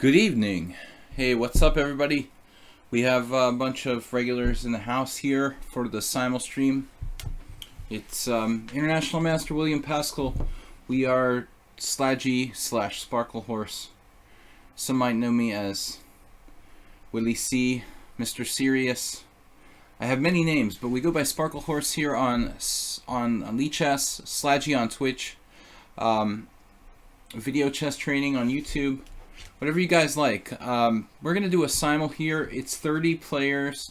Good evening. Hey, what's up, everybody? We have a bunch of regulars in the house here for the simul stream. It's International Master William Paschall. We are Slaggy / Sparkle Horse. Some might know me as Willie C, Mr. Serious. I have many names, but we go by Sparkle Horse here on lichess, Slaggy on Twitch, video chess training on YouTube. Whatever you guys like. We're going to do a simul here. It's 20 players,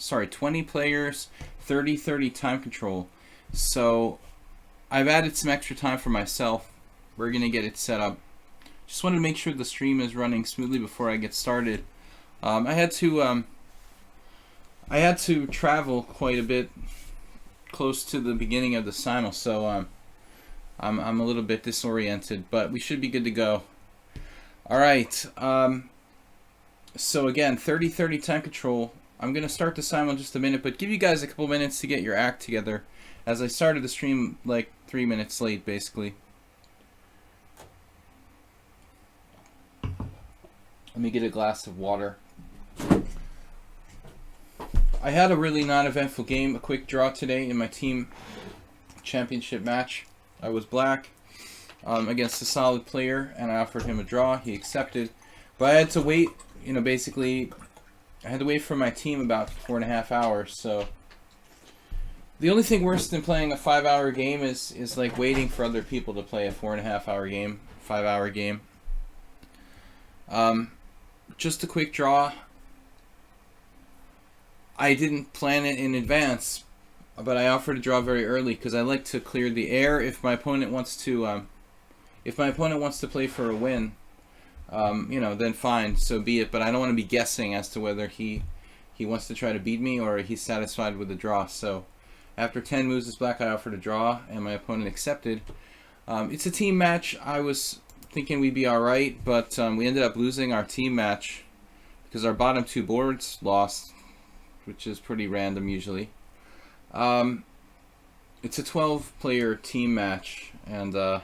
30 time control. So I've added some extra time for myself. We're going to get it set up. Just wanted to make sure the stream is running smoothly before I get started. I had to travel quite a bit close to the beginning of the simul, so I'm a little bit disoriented, but we should be good to go. Alright, so again, 30 time control. I'm going to start the simul in just a minute, but give you guys a couple minutes to get your act together, as I started the stream like 3 minutes late, basically. Let me get a glass of water. I had a really non-eventful game, a quick draw today in my team championship match. I was black. Against a solid player, and I offered him a draw. He accepted, but I had to wait. Basically, I had to wait for my team about 4.5 hours. So the only thing worse than playing a 5-hour game is like waiting for other people to play a 4.5-hour game, 5-hour game. Just a quick draw. I didn't plan it in advance, but I offered a draw very early because I like to clear the air if my opponent wants to. If my opponent wants to play for a win, then fine, so be it. But I don't want to be guessing as to whether he wants to try to beat me or he's satisfied with the draw. So after 10 moves as black, I offered a draw, and my opponent accepted. It's a team match. I was thinking we'd be all right, but we ended up losing our team match because our bottom 2 boards lost, which is pretty random usually. It's a 12-player team match, and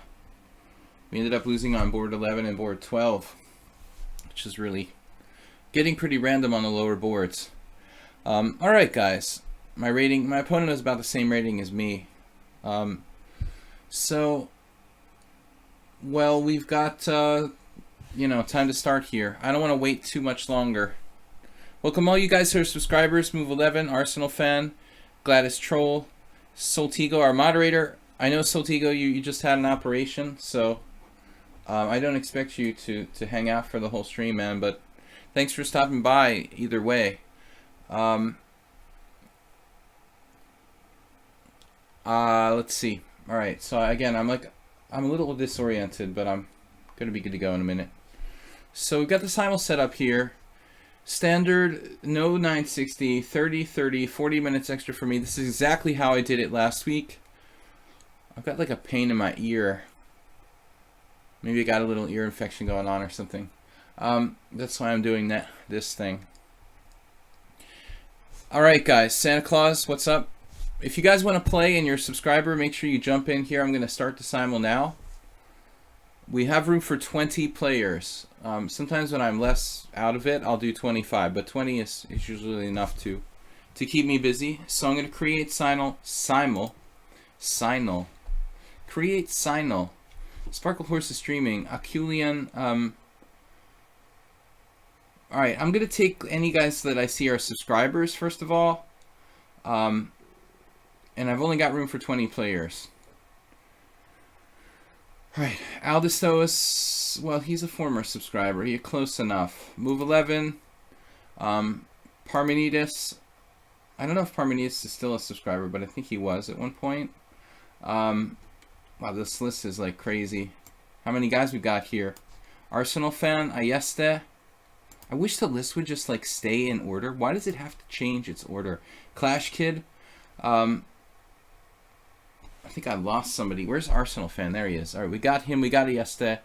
we ended up losing on board 11 and board 12, which is really getting pretty random on the lower boards. Alright, guys. My opponent has about the same rating as me. We've got, time to start here. I don't want to wait too much longer. Welcome all you guys who are subscribers. Move 11, Arsenal fan, Gladys Troll, Soltigo, our moderator. I know, Soltigo, you just had an operation, so I don't expect you to hang out for the whole stream, man, but thanks for stopping by either way. Let's see. Alright, so again, I'm a little disoriented, but I'm going to be good to go in a minute. So we've got the simul set up here. Standard, no 960, 30, 40 minutes extra for me. This is exactly how I did it last week. I've got like a pain in my ear. Maybe I got a little ear infection going on or something. That's why I'm doing this thing. Alright, guys. Santa Claus, what's up? If you guys want to play and you're a subscriber, make sure you jump in here. I'm going to start the simul now. We have room for 20 players. Sometimes when I'm less out of it, I'll do 25. But 20 is usually enough to keep me busy. So I'm going to create simul. Create simul. Sparkle Horse is streaming. Aculian. Alright, I'm going to take any guys that I see are subscribers, first of all. And I've only got room for 20 players. Alright, Aldistos, well, he's a former subscriber. He's close enough. Move 11. Parmenides. I don't know if Parmenides is still a subscriber, but I think he was at one point. Wow, this list is like crazy. How many guys we got here? Arsenal fan, Ayeste. I wish the list would just like stay in order. Why does it have to change its order? Clash Kid. I think I lost somebody. Where's Arsenal fan? There he is. Alright, we got him. We got Ayeste.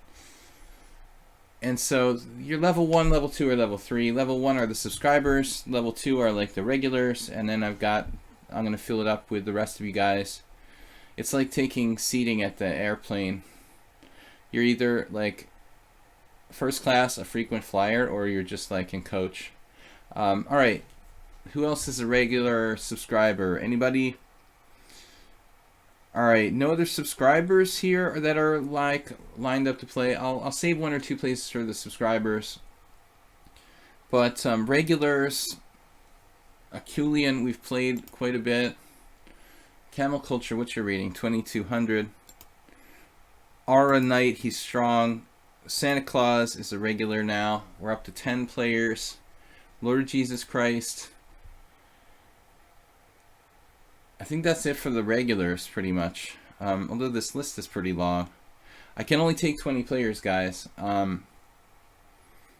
And so your level 1, level 2, or level 3. Level 1 are the subscribers. Level 2 are like the regulars. And then I'm going to fill it up with the rest of you guys. It's like taking seating at the airplane. You're either like first class, a frequent flyer, or you're just like in coach. All right. Who else is a regular subscriber? Anybody? All right. No other subscribers here that are like lined up to play. I'll save 1 or 2 places for the subscribers. But regulars, Aculian, we've played quite a bit. Camel Culture, what's your rating? 2200. Aura Knight, he's strong. Santa Claus is a regular now. We're up to 10 players. Lord Jesus Christ. I think that's it for the regulars, pretty much. Although this list is pretty long. I can only take 20 players, guys.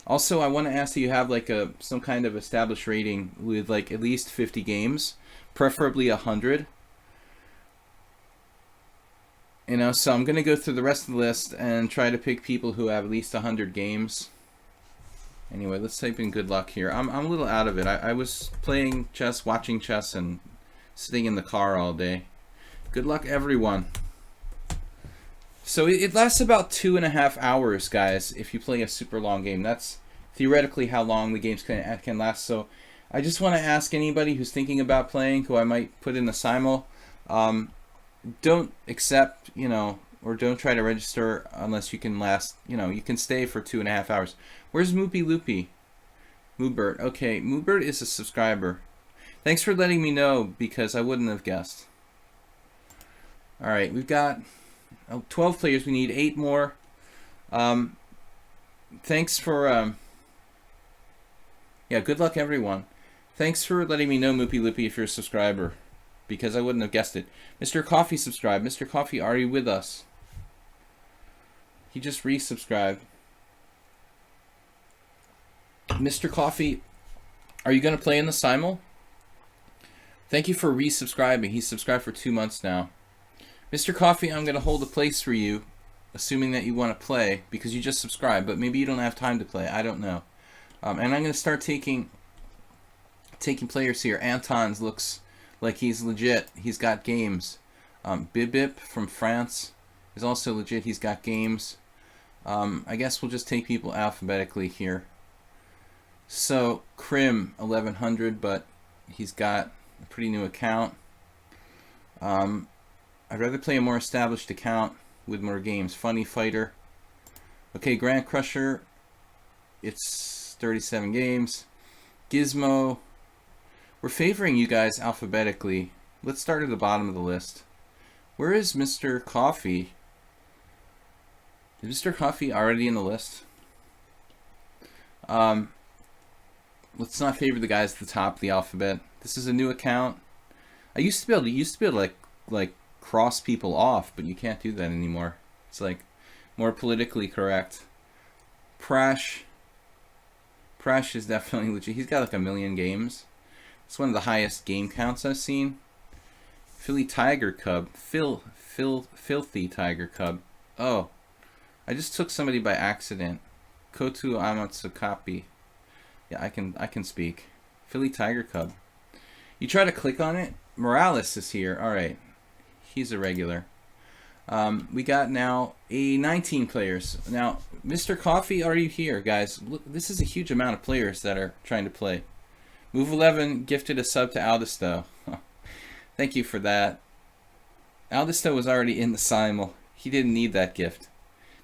Also, I want to ask that you have like some kind of established rating with like at least 50 games, preferably 100. You know, so I'm going to go through the rest of the list and try to pick people who have at least 100 games. Anyway, let's type in good luck here. I'm a little out of it. I was playing chess, watching chess, and sitting in the car all day. Good luck, everyone. So it lasts about 2.5 hours, guys, if you play a super long game. That's theoretically how long the games can last. So I just want to ask anybody who's thinking about playing, who I might put in the simul, don't accept, you know, or don't try to register unless you can last, you know, you can stay for 2.5 hours. Where's Moopy Loopy? Moobert. Okay, Moobert is a subscriber. Thanks for letting me know, because I wouldn't have guessed. Alright, we've got 12 players. We need 8 more. Thanks for, yeah, good luck, everyone. Thanks for letting me know, Moopy Loopy, if you're a subscriber, because I wouldn't have guessed it. Mr. Coffee subscribed. Mr. Coffee, are you with us? He just resubscribed. Mr. Coffee, are you going to play in the simul? Thank you for resubscribing. He's subscribed for 2 months now. Mr. Coffee, I'm going to hold a place for you, assuming that you want to play, because you just subscribed, but maybe you don't have time to play. I don't know. And I'm going to start taking players here. Anton's looks like he's legit. He's got games. Bibip from France is also legit. He's got games. I guess we'll just take people alphabetically here. So, Krim, 1100, but he's got a pretty new account. I'd rather play a more established account with more games. Funny Fighter. Okay, Grand Crusher. It's 37 games. Gizmo. We're favoring you guys alphabetically. Let's start at the bottom of the list. Where is Mr. Coffee? Is Mr. Coffee already in the list? Let's not favor the guys at the top of the alphabet. This is a new account. I used to be able to like cross people off, but you can't do that anymore. It's like more politically correct. Prash is definitely legit. He's got like 1 million games. It's one of the highest game counts I've seen. Philly Tiger Cub. Filthy Tiger Cub. Oh, I just took somebody by accident. Kotu Amatsukapi. Yeah, I can speak. Philly Tiger Cub. You try to click on it. Morales is here. All right, he's a regular. We got now 19 players. Now, Mr. Coffee, are you here, guys? Look, this is a huge amount of players that are trying to play. Move 11 gifted a sub to Aldisto. Thank you for that. Aldisto was already in the simul. He didn't need that gift.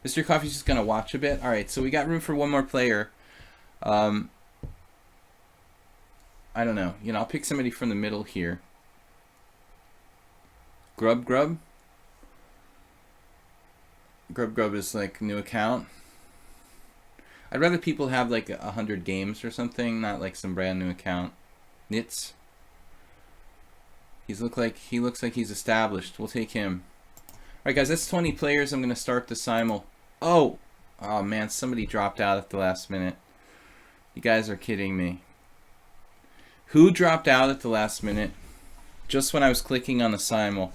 Mr. Coffee's just gonna watch a bit. All right, so we got room for one more player. I don't know. You know, I'll pick somebody from the middle here. Grub is like new account. I'd rather people have like 100 games or something, not like some brand new account. Nits. He looks like he's established. We'll take him. Alright guys, that's 20 players. I'm gonna start the simul. Oh man, somebody dropped out at the last minute. You guys are kidding me. Who dropped out at the last minute? Just when I was clicking on the simul.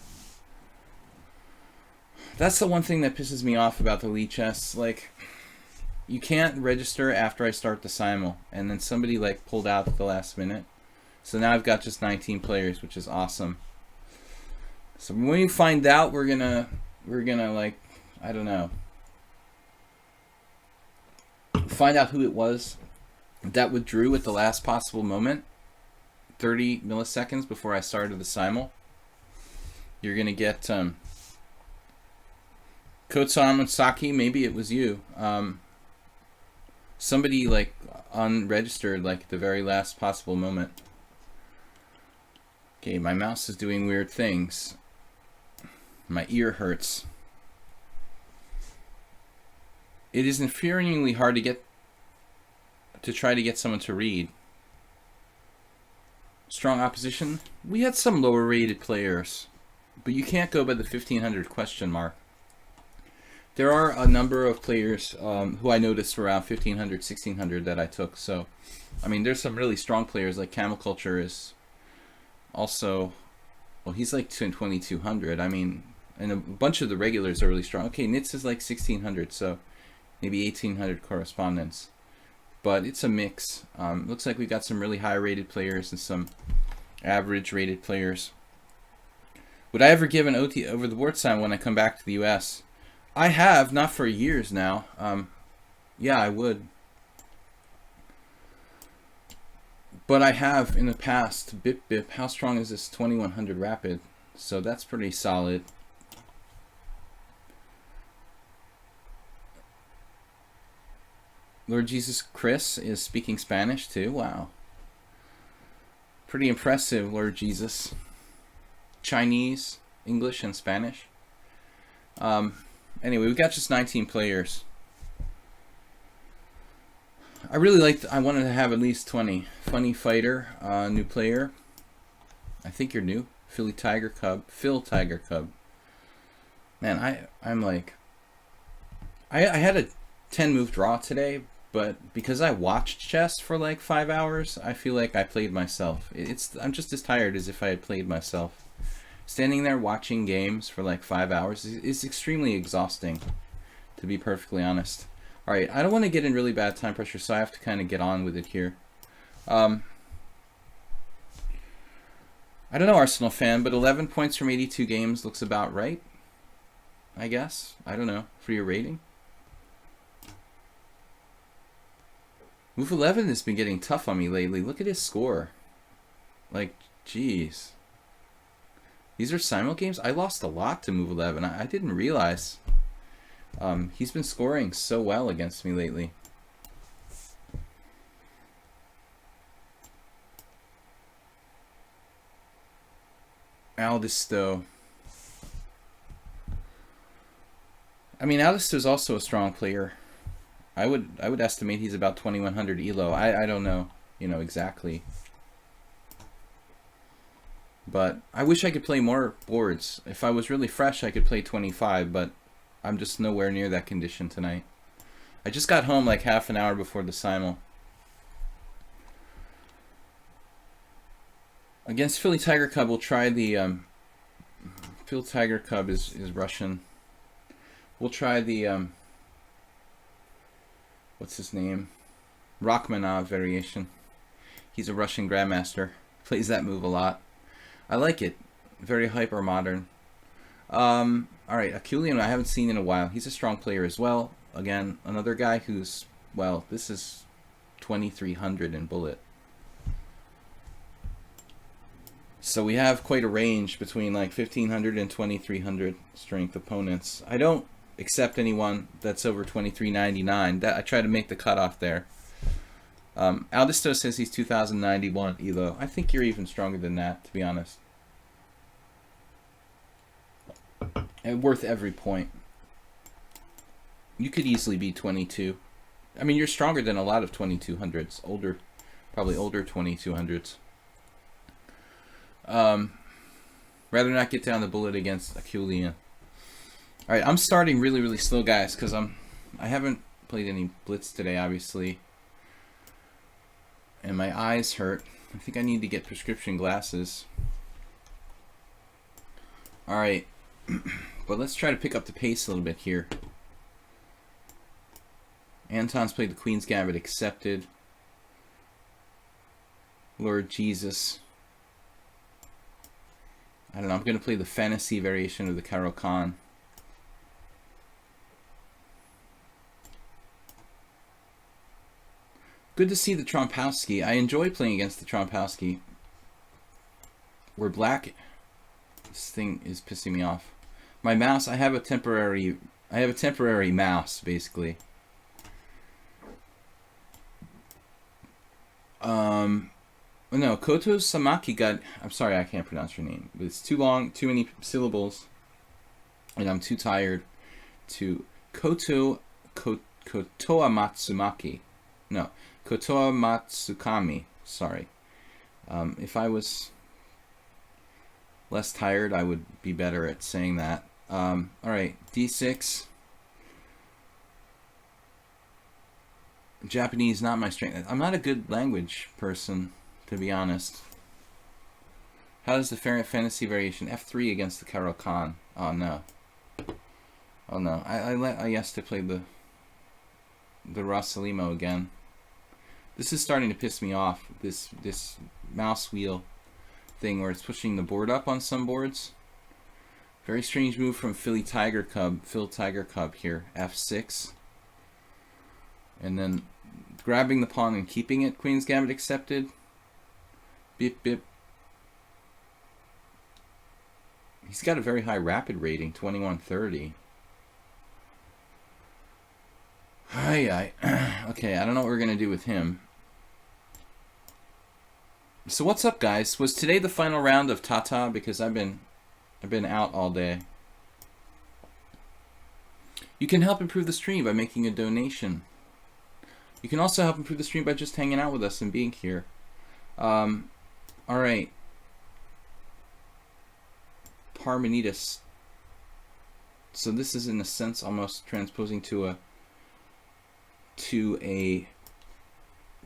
That's the one thing that pisses me off about the lichess. Like, you can't register after I start the simul, and then somebody like pulled out at the last minute. So now I've got just 19 players, which is awesome. So when you find out, we're gonna like, I don't know. find out who it was that withdrew at the last possible moment, 30 milliseconds before I started the simul. You're going to get Kotsan Saki, maybe it was you. Somebody like unregistered, like at the very last possible moment. Okay, my mouse is doing weird things. My ear hurts. It is infuriatingly hard to try to get someone to read. Strong opposition. We had some lower rated players, but you can't go by the 1500 question mark. There are a number of players who I noticed were around 1500, 1600 that I took. So, I mean, there's some really strong players, like Camel Culture is also, well, he's like 2200. I mean, and a bunch of the regulars are really strong. Okay, Nitz is like 1600, so maybe 1800 correspondence. But it's a mix. Looks like we got some really high rated players and some average rated players. Would I ever give an OT over the board sign when I come back to the US? I have, not for years now. Yeah, I would. But I have in the past. Bip bip. How strong is this 2100 rapid? So that's pretty solid. Lord Jesus Chris is speaking Spanish too. Wow. Pretty impressive, Lord Jesus. Chinese, English, and Spanish. Anyway, we got just 19 players. I wanted to have at least 20. Funny Fighter, new player. I think you're new. Phil Tiger Cub. Man, I'm like, I had a 10 move draw today, but because I watched chess for like 5 hours, I feel like I played myself. I'm just as tired as if I had played myself. Standing there watching games for like 5 hours is extremely exhausting, to be perfectly honest. Alright, I don't want to get in really bad time pressure, so I have to kind of get on with it here. I don't know, Arsenal fan, but 11 points from 82 games looks about right, I guess. I don't know, for your rating. Move 11 has been getting tough on me lately. Look at his score. Like, jeez. These are simul games? I lost a lot to Move 11. I didn't realize. He's been scoring so well against me lately. Aldisto. I mean, Aldisto is also a strong player. I would estimate he's about 2100 elo. I don't know, exactly. But I wish I could play more boards. If I was really fresh, I could play 25, but I'm just nowhere near that condition tonight. I just got home like half an hour before the simul. Against Philly Tiger Cub, we'll try the Phil Tiger Cub is Russian. We'll try the what's his name? Rachmanov variation. He's a Russian grandmaster. Plays that move a lot. I like it. Very hyper modern. Alright, Akulian I haven't seen in a while. He's a strong player as well. Again, another guy who's, well, this is 2300 in bullet. So we have quite a range between like 1500 and 2300 strength opponents. I don't accept anyone that's over 2399. That I try to make the cutoff there. Aldisto says he's 2091 elo. I think you're even stronger than that, to be honest. And worth every point. You could easily be 22. I mean, you're stronger than a lot of 2200s. Older, probably older 2200s. Rather not get down the bullet against Akulian. Alright, I'm starting really, really slow, guys, because I haven't played any blitz today, obviously. And my eyes hurt. I think I need to get prescription glasses. Alright. But let's try to pick up the pace a little bit here. Anton's played the Queen's Gambit, accepted. Lord Jesus. I don't know, I'm going to play the fantasy variation of the Karo Khan. Good to see the Trompowsky. I enjoy playing against the Trompowsky. We're black. This thing is pissing me off. My mouse, I have a temporary mouse, basically. No, Koto Samaki got... I'm sorry, I can't pronounce your name. But it's too long, too many syllables. And I'm too tired to... Kotoa Matsumaki. No, Kotoa Matsukami. Sorry. If I was less tired, I would be better at saying that. Alright, D6. Japanese, not my strength. I'm not a good language person, to be honest. How does the fantasy variation F3 against the Karo Khan? Oh no. Oh no. I let Ayesta play the Rosalimo again. This is starting to piss me off. This mouse wheel thing where it's pushing the board up on some boards. Very strange move from Phil Tiger Cub here. F6. And then grabbing the pawn and keeping it. Queen's Gambit accepted. Bip bip. He's got a very high rapid rating, 2130. Okay, I don't know what we're gonna do with him. So what's up, guys? Was today the final round of Tata? Because I've been out all day. You can help improve the stream by making a donation. You can also help improve the stream by just hanging out with us and being here. Alright. Parmenides. So this is in a sense almost transposing to a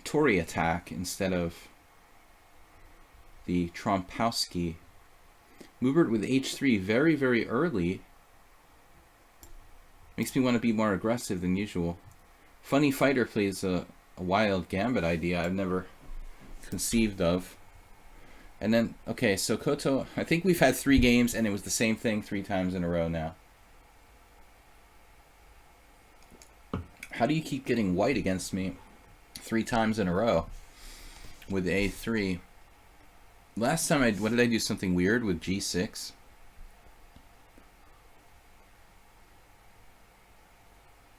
Tory attack instead of the Trompowsky. Mubert with H3 very, very early. Makes me want to be more aggressive than usual. Funny Fighter plays a wild gambit idea I've never conceived of. And then, okay, so Koto, I think we've had 3 games and it was the same thing 3 times in a row now. How do you keep getting white against me 3 times in a row with A3? Last time what did I do something weird with G6?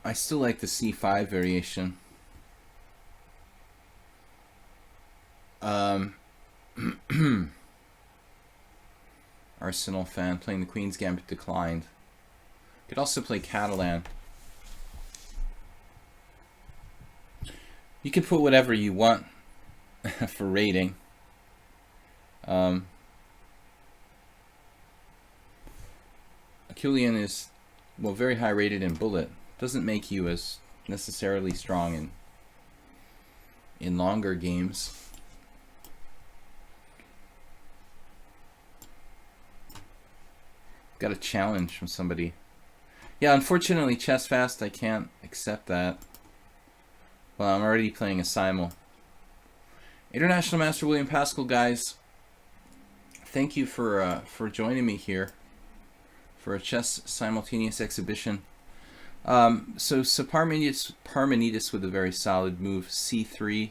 I still like the C5 variation. Arsenal fan playing the Queen's Gambit declined. Could also play Catalan. You can put whatever you want for rating. Aculian is, well, very high rated in bullet. Doesn't make you as necessarily strong in longer games. Got a challenge from somebody. Yeah, unfortunately, Chess Fast, I can't accept that. Well, I'm already playing a simul. International Master William Paschall, guys. Thank you for joining me here for a chess simultaneous exhibition. So Parmenides with a very solid move, C3.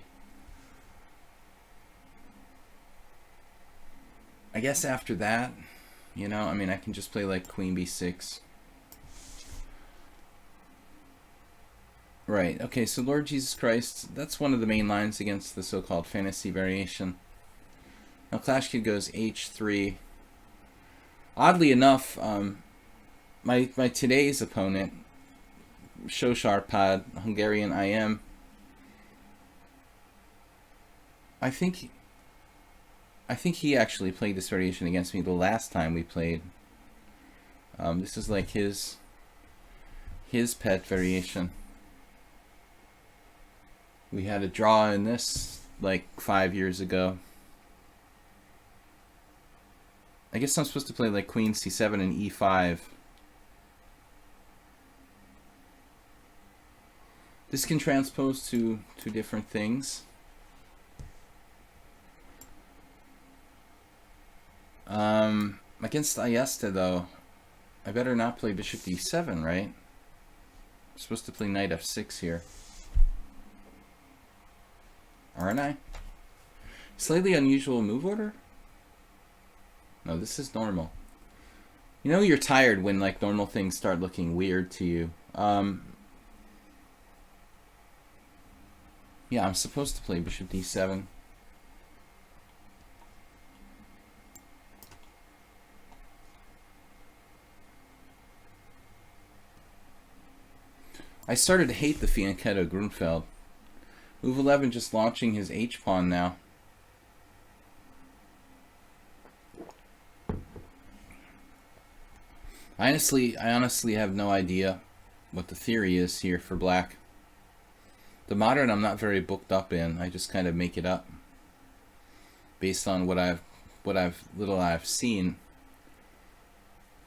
I guess after that, you know, I mean, I can just play like Queen B6. Right, okay, so Lord Jesus Christ, that's one of the main lines against the so-called fantasy variation. Now Clash Kid goes H3. Oddly enough, my today's opponent, Sosarpad, Hungarian IM, I think he actually played this variation against me the last time we played. This is like his pet variation. We had a draw in this like 5 years ago. I guess I'm supposed to play like Queen C7 and E5. This can transpose to different things. Against Ayesta though, I better not play Bishop D7, right? I'm supposed to play Knight F6 here. aren't I? Slightly unusual move order? No, this is normal. You know you're tired when like normal things start looking weird to you. Yeah, I'm supposed to play bishop d7. I started to hate the Fianchetto Grunfeld. Move 11 just launching his h-pawn now. I honestly have no idea what the theory is here for black. The modern I'm not very booked up in. I just kind of make it up based on what I've seen.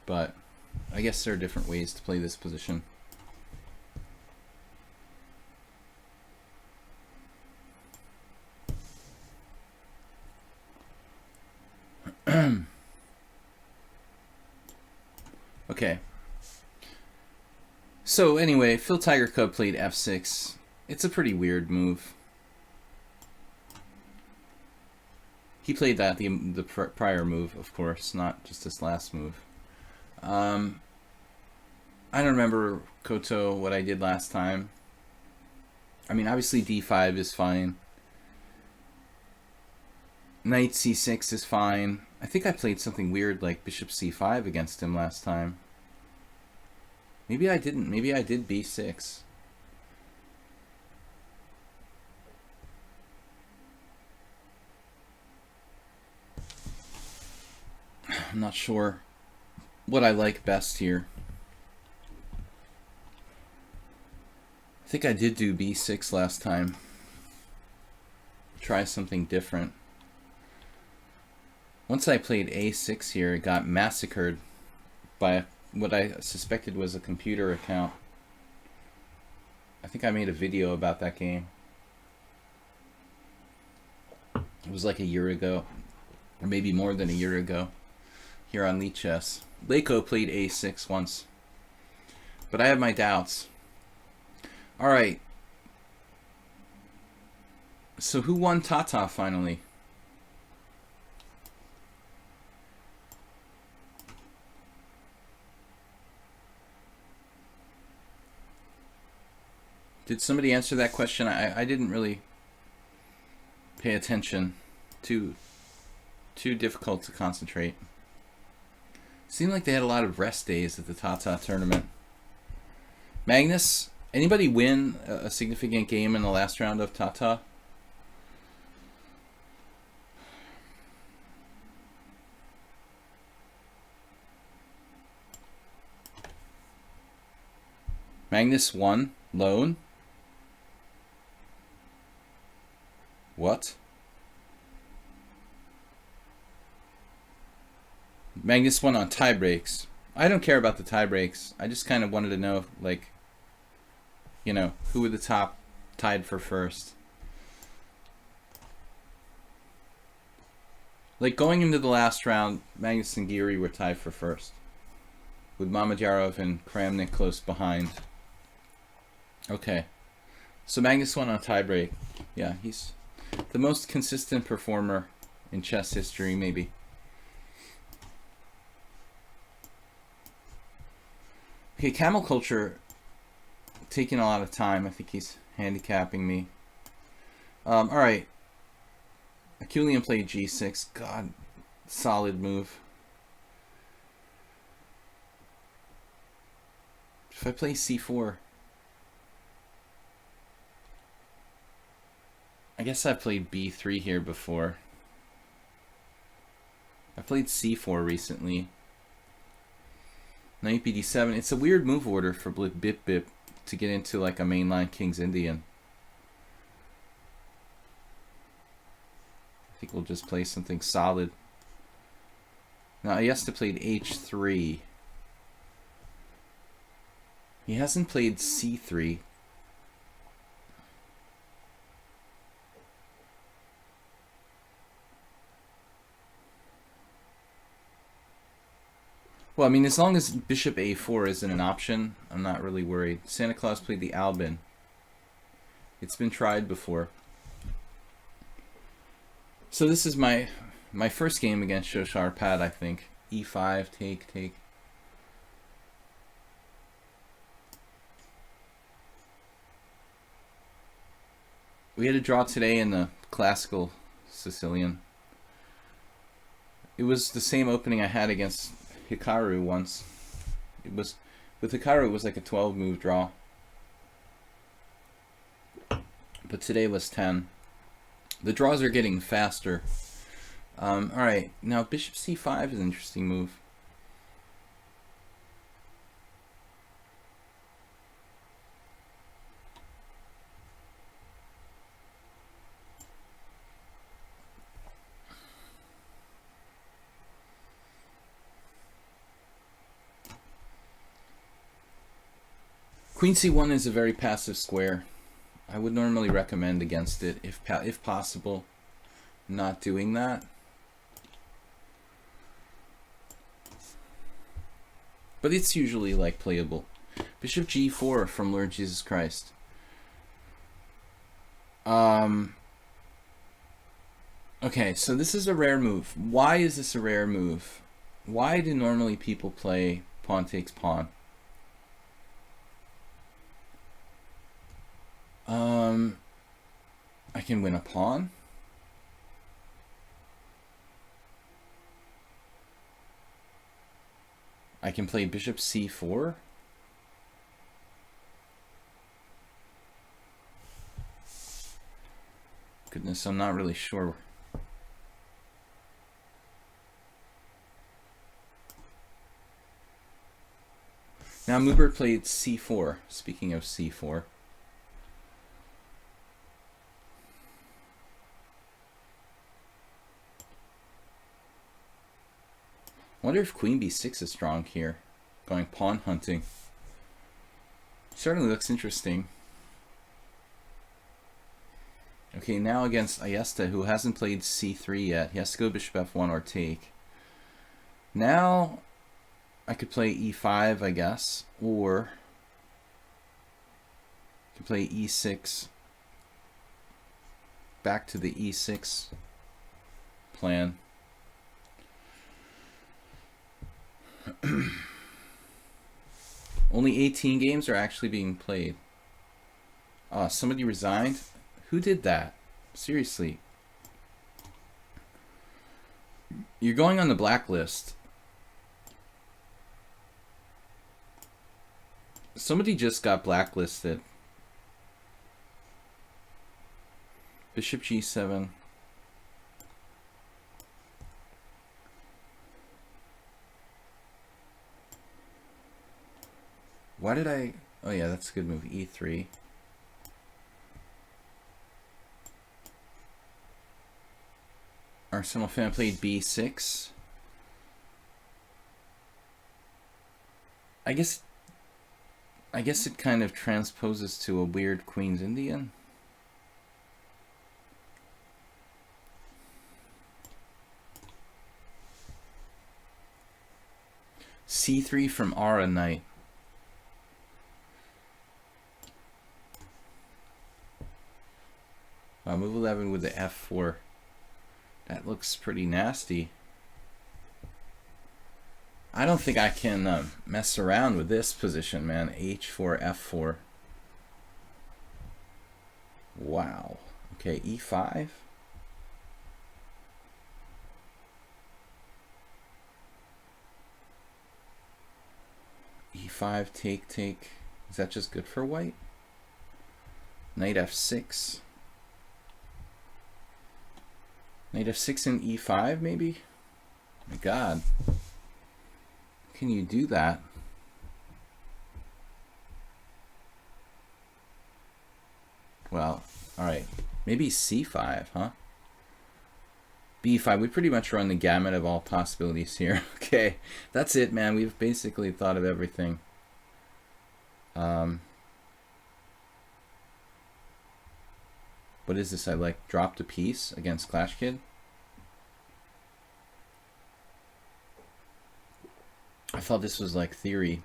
But I guess there are different ways to play this position. Okay. So anyway, Phil Tiger Cub played f6. It's a pretty weird move. He played that the prior move, of course, not just this last move. I don't remember, Koto, what I did last time. I mean, obviously d5 is fine. Knight c6 is fine. I think I played something weird like bishop c5 against him last time. Maybe I didn't. Maybe I did b6. I'm not sure what I like best here. I think I did do b6 last time. Try something different. Once I played a6 here, it got massacred by what I suspected was a computer account. I think I made a video about that game. It was like a year ago, or maybe more than a year ago, here on lichess. Leiko played a6 once, but I have my doubts. All right. So who won Tata finally? Did somebody answer that question? I didn't really pay attention. Too difficult to concentrate. Seemed like they had a lot of rest days at the Tata tournament. Magnus, anybody win a significant game in the last round of Tata? Magnus won lone. What? Magnus won on tie breaks. I don't care about the tie breaks. I just kind of wanted to know, like, you know, who were the top tied for first. Like, going into the last round, Magnus and Geary were tied for first, with Mamedyarov and Kramnik close behind. Okay. So Magnus won on tie break. Yeah, he's the most consistent performer in chess history, maybe. Okay, Camel Culture taking a lot of time. I think he's handicapping me. Alright. Aculian played g6. God, solid move. If I play c4... I guess I played b3 here before. I played c4 recently. Knight bd7. It's a weird move order for Bip Bip to get into like a mainline King's Indian. I think we'll just play something solid. Now he has to play h3. He hasn't played c3. Well, I mean, as long as bishop a4 isn't an option, I'm not really worried. Santa Claus played the Albin. It's been tried before. So this is my first game against Shoshar Pad, I think. E5, take. We had a draw today in the classical Sicilian. It was the same opening I had against Hikaru once. It was with Hikaru it was like a 12-move draw. But today was 10. The draws are getting faster. Alright, now bishop c5 is an interesting move. Queen c1 is a very passive square. I would normally recommend against it if possible, not doing that. But it's usually like playable. Bishop g4 from Lord Jesus Christ. Okay, so this is a rare move. Why is this a rare move? Why do normally people play pawn takes pawn? I can win a pawn. I can play bishop c4. Goodness, I'm not really sure. Now Mubert played c4. Speaking of c4. I wonder if queen b6 is strong here, going pawn hunting. Certainly looks interesting. Okay, now against Ayesta, who hasn't played c3 yet. He has to go bishop f1 or take. Now I could play e5, I guess, or I could play e6. Back to the e6 plan. Only 18 games are actually being played. Somebody resigned? Who did that? Seriously. You're going on the blacklist. Somebody just got blacklisted. Bishop g7. Why did I... Oh yeah, that's a good move. e3. Arsenal fan played b6. I guess it kind of transposes to a weird Queen's Indian. c3 from Ara Knight. Move 11 with the f4. That looks pretty nasty. I don't think I can mess around with this position, man. h4, f4. Wow. Okay, e5. e5, take. Is that just good for white? Knight f6. Knight f6 and e5, maybe? My God. Can you do that? Well, alright. Maybe c5, huh? b5. We pretty much run the gamut of all possibilities here. Okay, that's it, man. We've basically thought of everything. What is this? I like dropped a piece against Clash Kid. I thought this was like theory.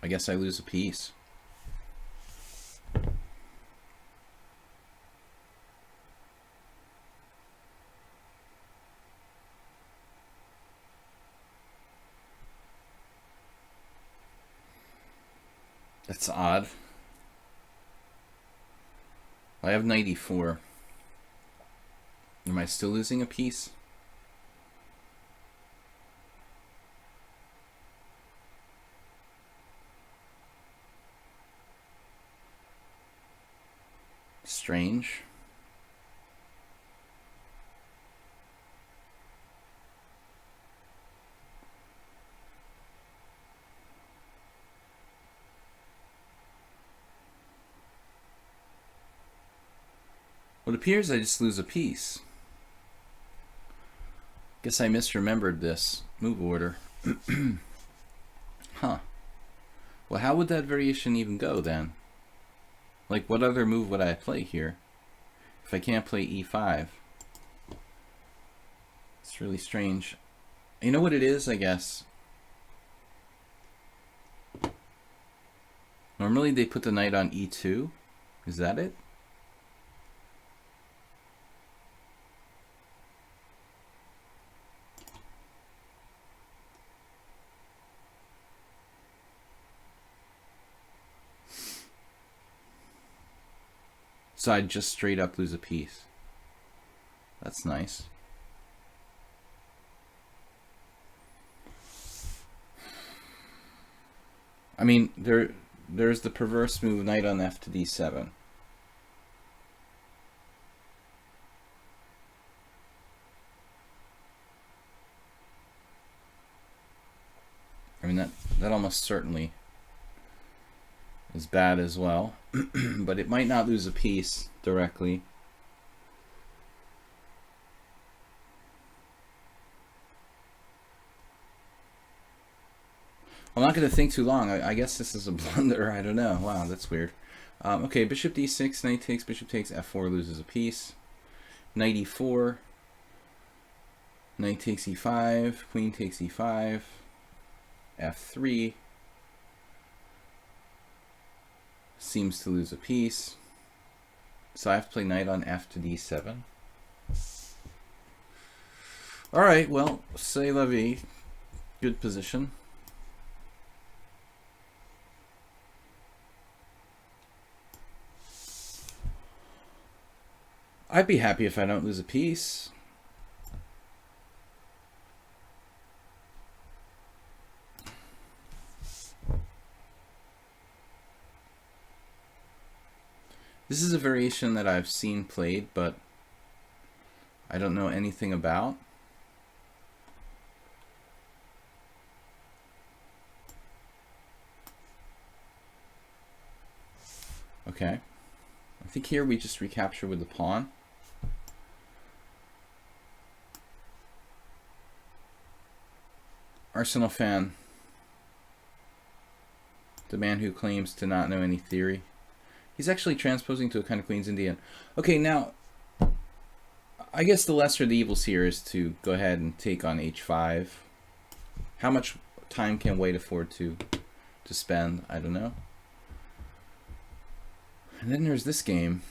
I guess I lose a piece. That's odd. I have knight e4. Am I still losing a piece? Strange. Well, it appears I just lose a piece. Guess I misremembered this move order. Huh. Well, how would that variation even go then? Like, what other move would I play here if I can't play e5? It's really strange. You know what it is, I guess? Normally they put the knight on e2. Is that it? So I'd just straight up lose a piece. That's nice. I mean, there's the perverse move knight on f to d7. I mean, that almost certainly is bad as well. But it might not lose a piece directly. I'm not going to think too long. I guess this is a blunder. I don't know. Wow, that's weird. Okay, bishop d6, knight takes, bishop takes, f4 loses a piece. Knight e4, knight takes e5, queen takes e5, f3. Seems to lose a piece. So I have to play knight on f to d7. Alright, well, c'est la vie. Good position. I'd be happy if I don't lose a piece. This is a variation that I've seen played, but I don't know anything about. Okay. I think here we just recapture with the pawn. Arsenal fan. The man who claims to not know any theory. He's actually transposing to a kind of Queen's Indian. Okay, now, I guess the lesser of the evils here is to go ahead and take on h5. How much time can White afford to spend? I don't know. And then there's this game.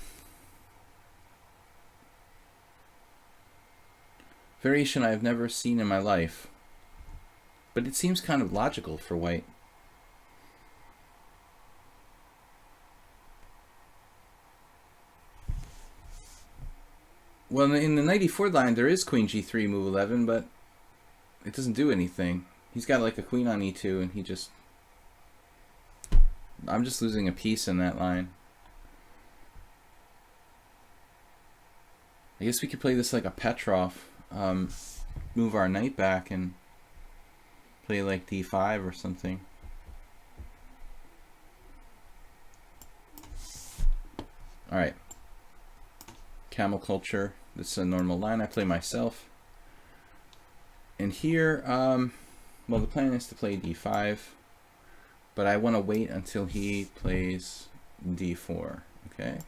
Variation I've never seen in my life. But it seems kind of logical for White. Well, in the knight e4 line, there is queen g3, move 11, but it doesn't do anything. He's got like a queen on e2, and he just... I'm just losing a piece in that line. I guess we could play this like a Petrov. Move our knight back and play like d5 or something. Alright. Camel culture. This is a normal line I play myself. And here, well, the plan is to play d5, but I want to wait until he plays d4. Okay.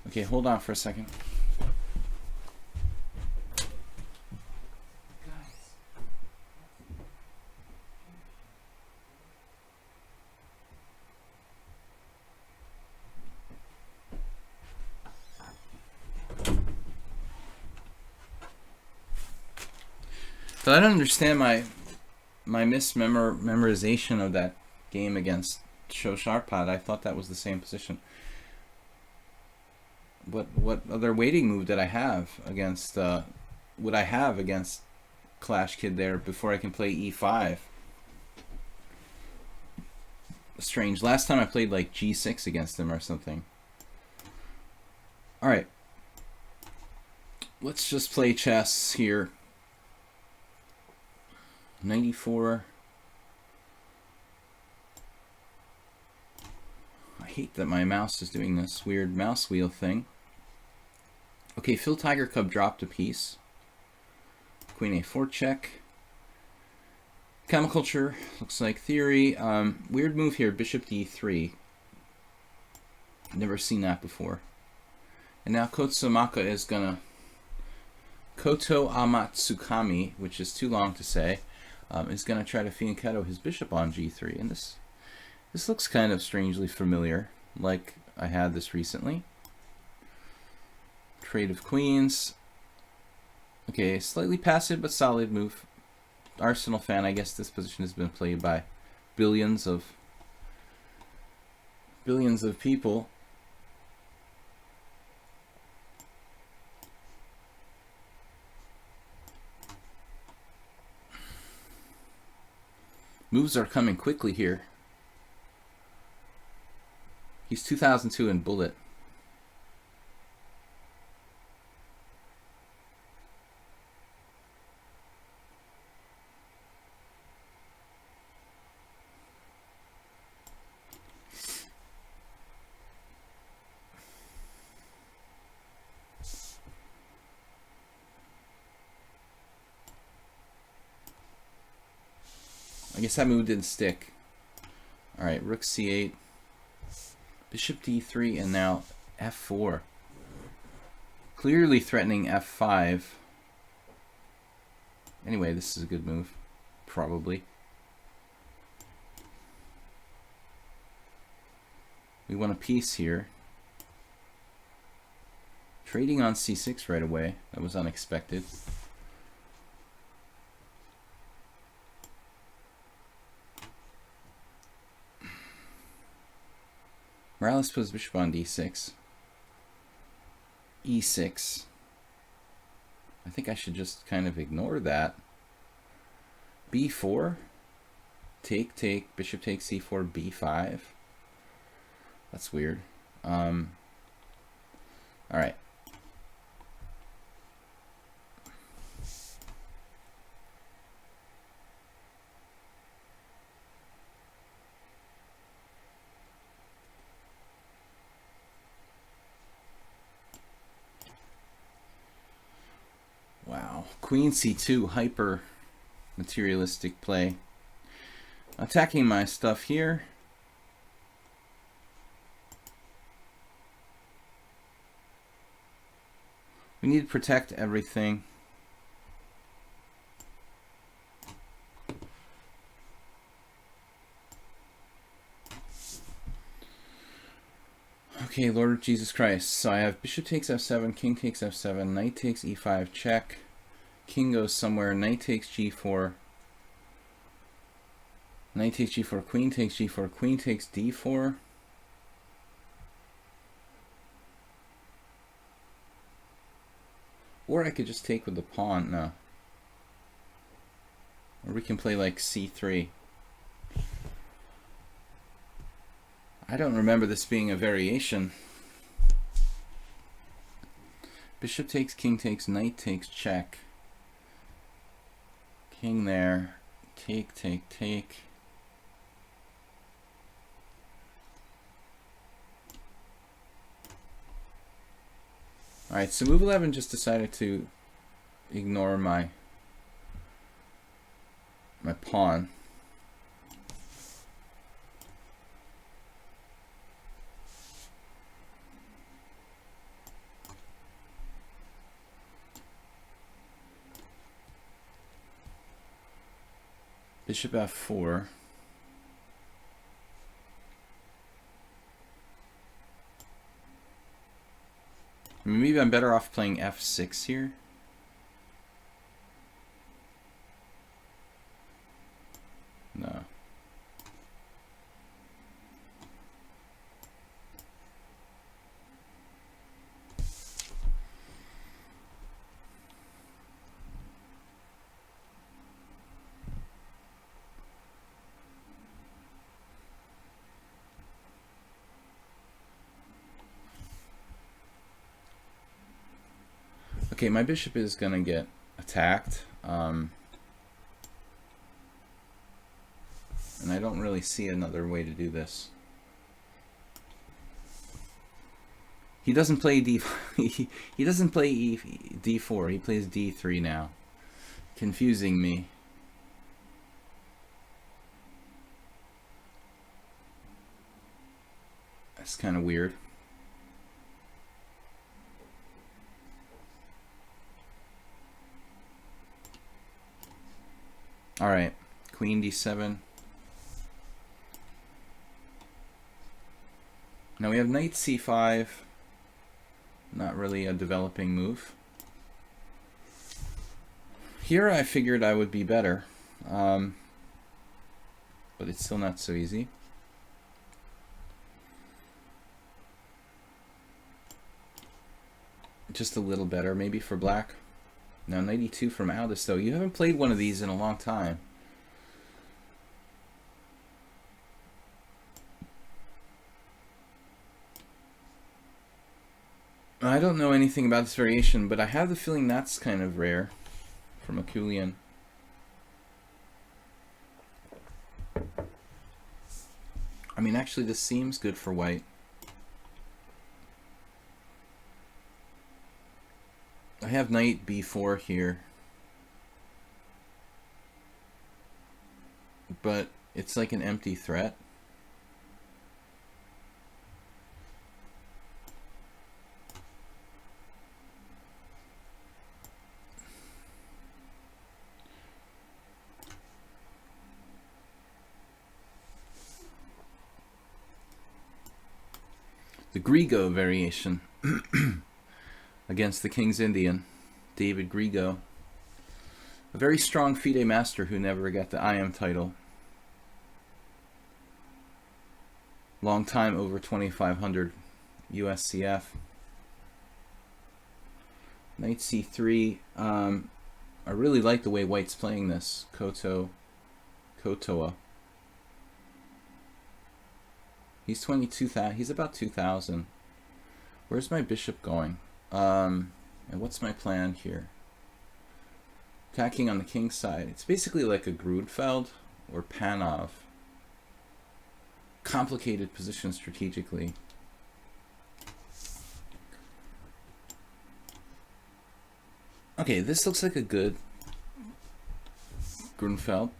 Okay, hold on for a second. So I don't understand my memorization of that game against Shosharpad, I thought that was the same position. What other waiting move did I have against would I have against Clash Kid there before I can play e5? Strange. Last time I played like g6 against him or something. All right. Let's just play chess here. 94. I hate that my mouse is doing this weird mouse wheel thing. Okay, Phil Tiger Cub dropped a piece. Queen a4 check. Chemiculture, looks like theory. Weird move here, bishop d3. Never seen that before. And now Kotsumaka is gonna Koto Amatsukami, which is too long to say, is gonna try to fianchetto his bishop on g3. And this looks kind of strangely familiar, like I had this recently. Trade of queens. Okay, slightly passive but solid move. Arsenal fan, I guess this position has been played by billions of people. Moves are coming quickly here. He's 2002 in Bullet. I guess that move didn't stick. Alright, rook c8, bishop d3, and now f4. Clearly threatening f5. Anyway, this is a good move. Probably. We want a piece here. Trading on c6 right away. That was unexpected. Morales puts bishop on d6. e6. I think I should just kind of ignore that. b4. Take, take. Bishop takes c4, b5. That's weird. Alright. Wow. Queen c2, hyper materialistic play. Attacking my stuff here. We need to protect everything. Okay, Lord of Jesus Christ. So I have bishop takes f7, king takes f7, knight takes e5, check. King goes somewhere, knight takes g4. Knight takes g4, queen takes g4, queen takes d4. Or I could just take with the pawn, no. Or we can play like c3. I don't remember this being a variation. Bishop takes, king takes, knight takes, check. King there. Take, take, take. Alright, so move 11 just decided to ignore my pawn. Bishop f4. I mean, maybe I'm better off playing f6 here. Okay, my bishop is going to get attacked. And I don't really see another way to do this. He doesn't play he doesn't play d4. He plays d3 now, confusing me. That's kind of weird. All right, queen d7. Now we have knight c5. Not really a developing move. Here I figured I would be better, but it's still not so easy. Just a little better, maybe, for black. Now, knight e2 from Aldous, though. You haven't played one of these in a long time. I don't know anything about this variation, but I have the feeling that's kind of rare from Akulian. I mean, actually, this seems good for white. I have knight b4 here, but it's like an empty threat. The Grigo variation against the King's Indian, David Grigo. A very strong FIDE master who never got the IM title. Long time, over 2,500 USCF. Knight c3. I really like the way white's playing this. Kotoa. He's 22,000. He's about 2,000. Where's my bishop going? And what's my plan here? Attacking on the king's side. It's basically like a Grunfeld or Panov. Complicated position strategically. Okay, this looks like a good Grunfeld.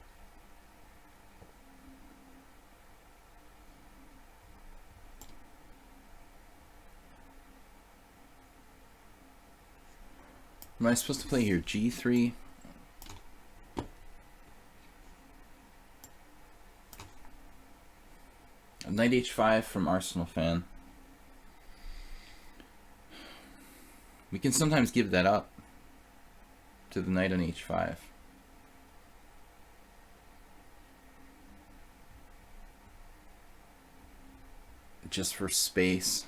Am I supposed to play here? G3. Knight h5 from Arsenal fan. We can sometimes give that up to the knight on h5. Just for space.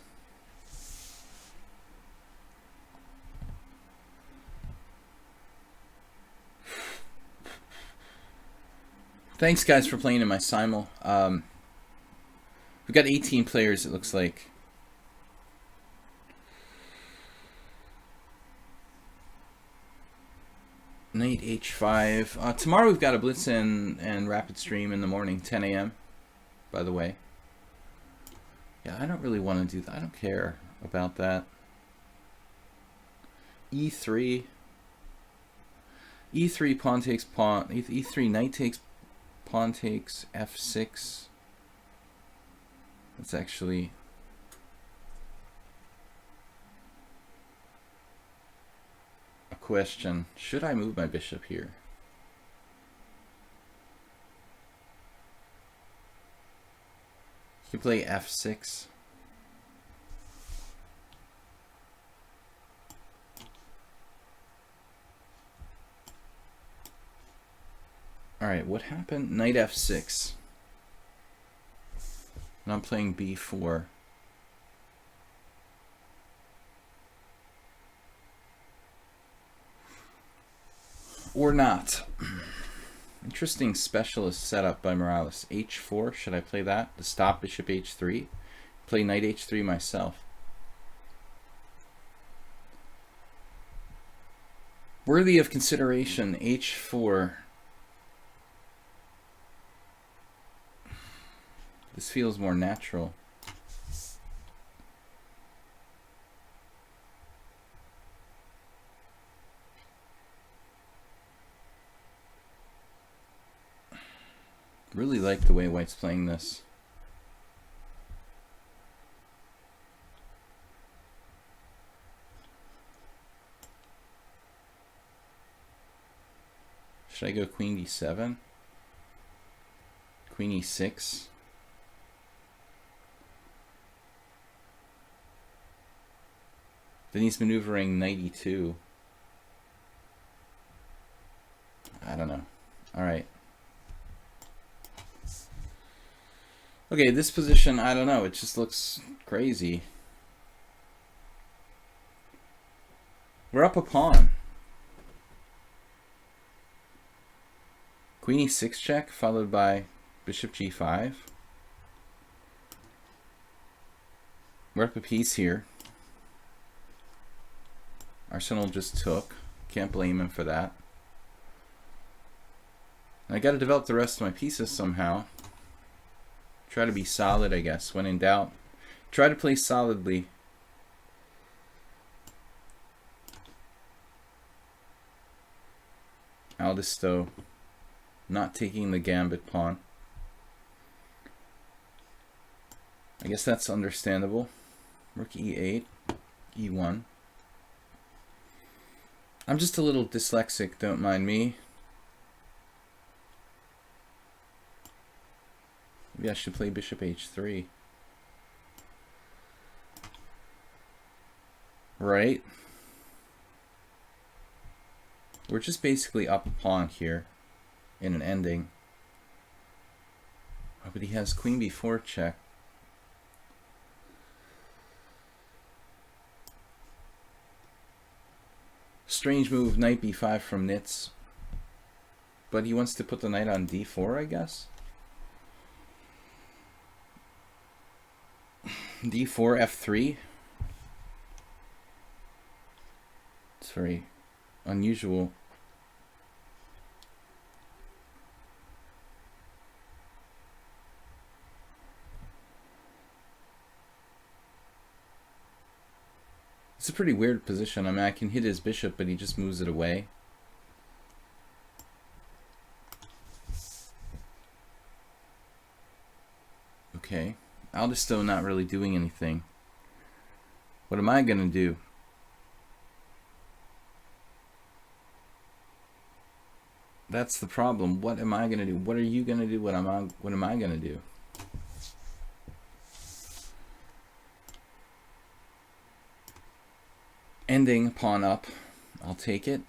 Thanks, guys, for playing in my simul. We've got 18 players, it looks like. Knight h5. Tomorrow we've got a blitz and rapid stream in the morning, 10 a.m. by the way. Yeah, I don't really want to do that. I don't care about that. e3. e3 pawn takes pawn. e3 knight takes pawn takes f6. That's actually a question. Should I move my bishop here? You can play f6. Alright, what happened? Knight f6. And I'm playing b4. Or not. Interesting specialist setup by Morales. h4, should I play that to stop bishop h3? Play knight h3 myself. Worthy of consideration, h4. This feels more natural. Really like the way white's playing this. Should I go queen d7? Queen e6? Then he's maneuvering knight e2. I don't know. Alright. Okay, this position, I don't know. It just looks crazy. We're up a pawn. Queen e6 check, followed by bishop g5. We're up a piece here. Arsenal just took. Can't blame him for that. And I got to develop the rest of my pieces somehow. Try to be solid, I guess. When in doubt, try to play solidly. Aldisto not taking the gambit pawn. I guess that's understandable. Rook e8, e1. I'm just a little dyslexic, don't mind me. Maybe I should play bishop h3. Right. We're just basically up a pawn here in an ending. Oh, but he has queen b4 check. Strange move, knight b5 from Nitz. But he wants to put the knight on d4, I guess. d4, f3. It's very unusual. It's a pretty weird position. I mean, I can hit his bishop, but he just moves it away. Okay. Aldisto not really doing anything. What am I gonna do? That's the problem. What am I gonna do? What are you gonna do? What am I gonna do? Ending pawn up. I'll take it.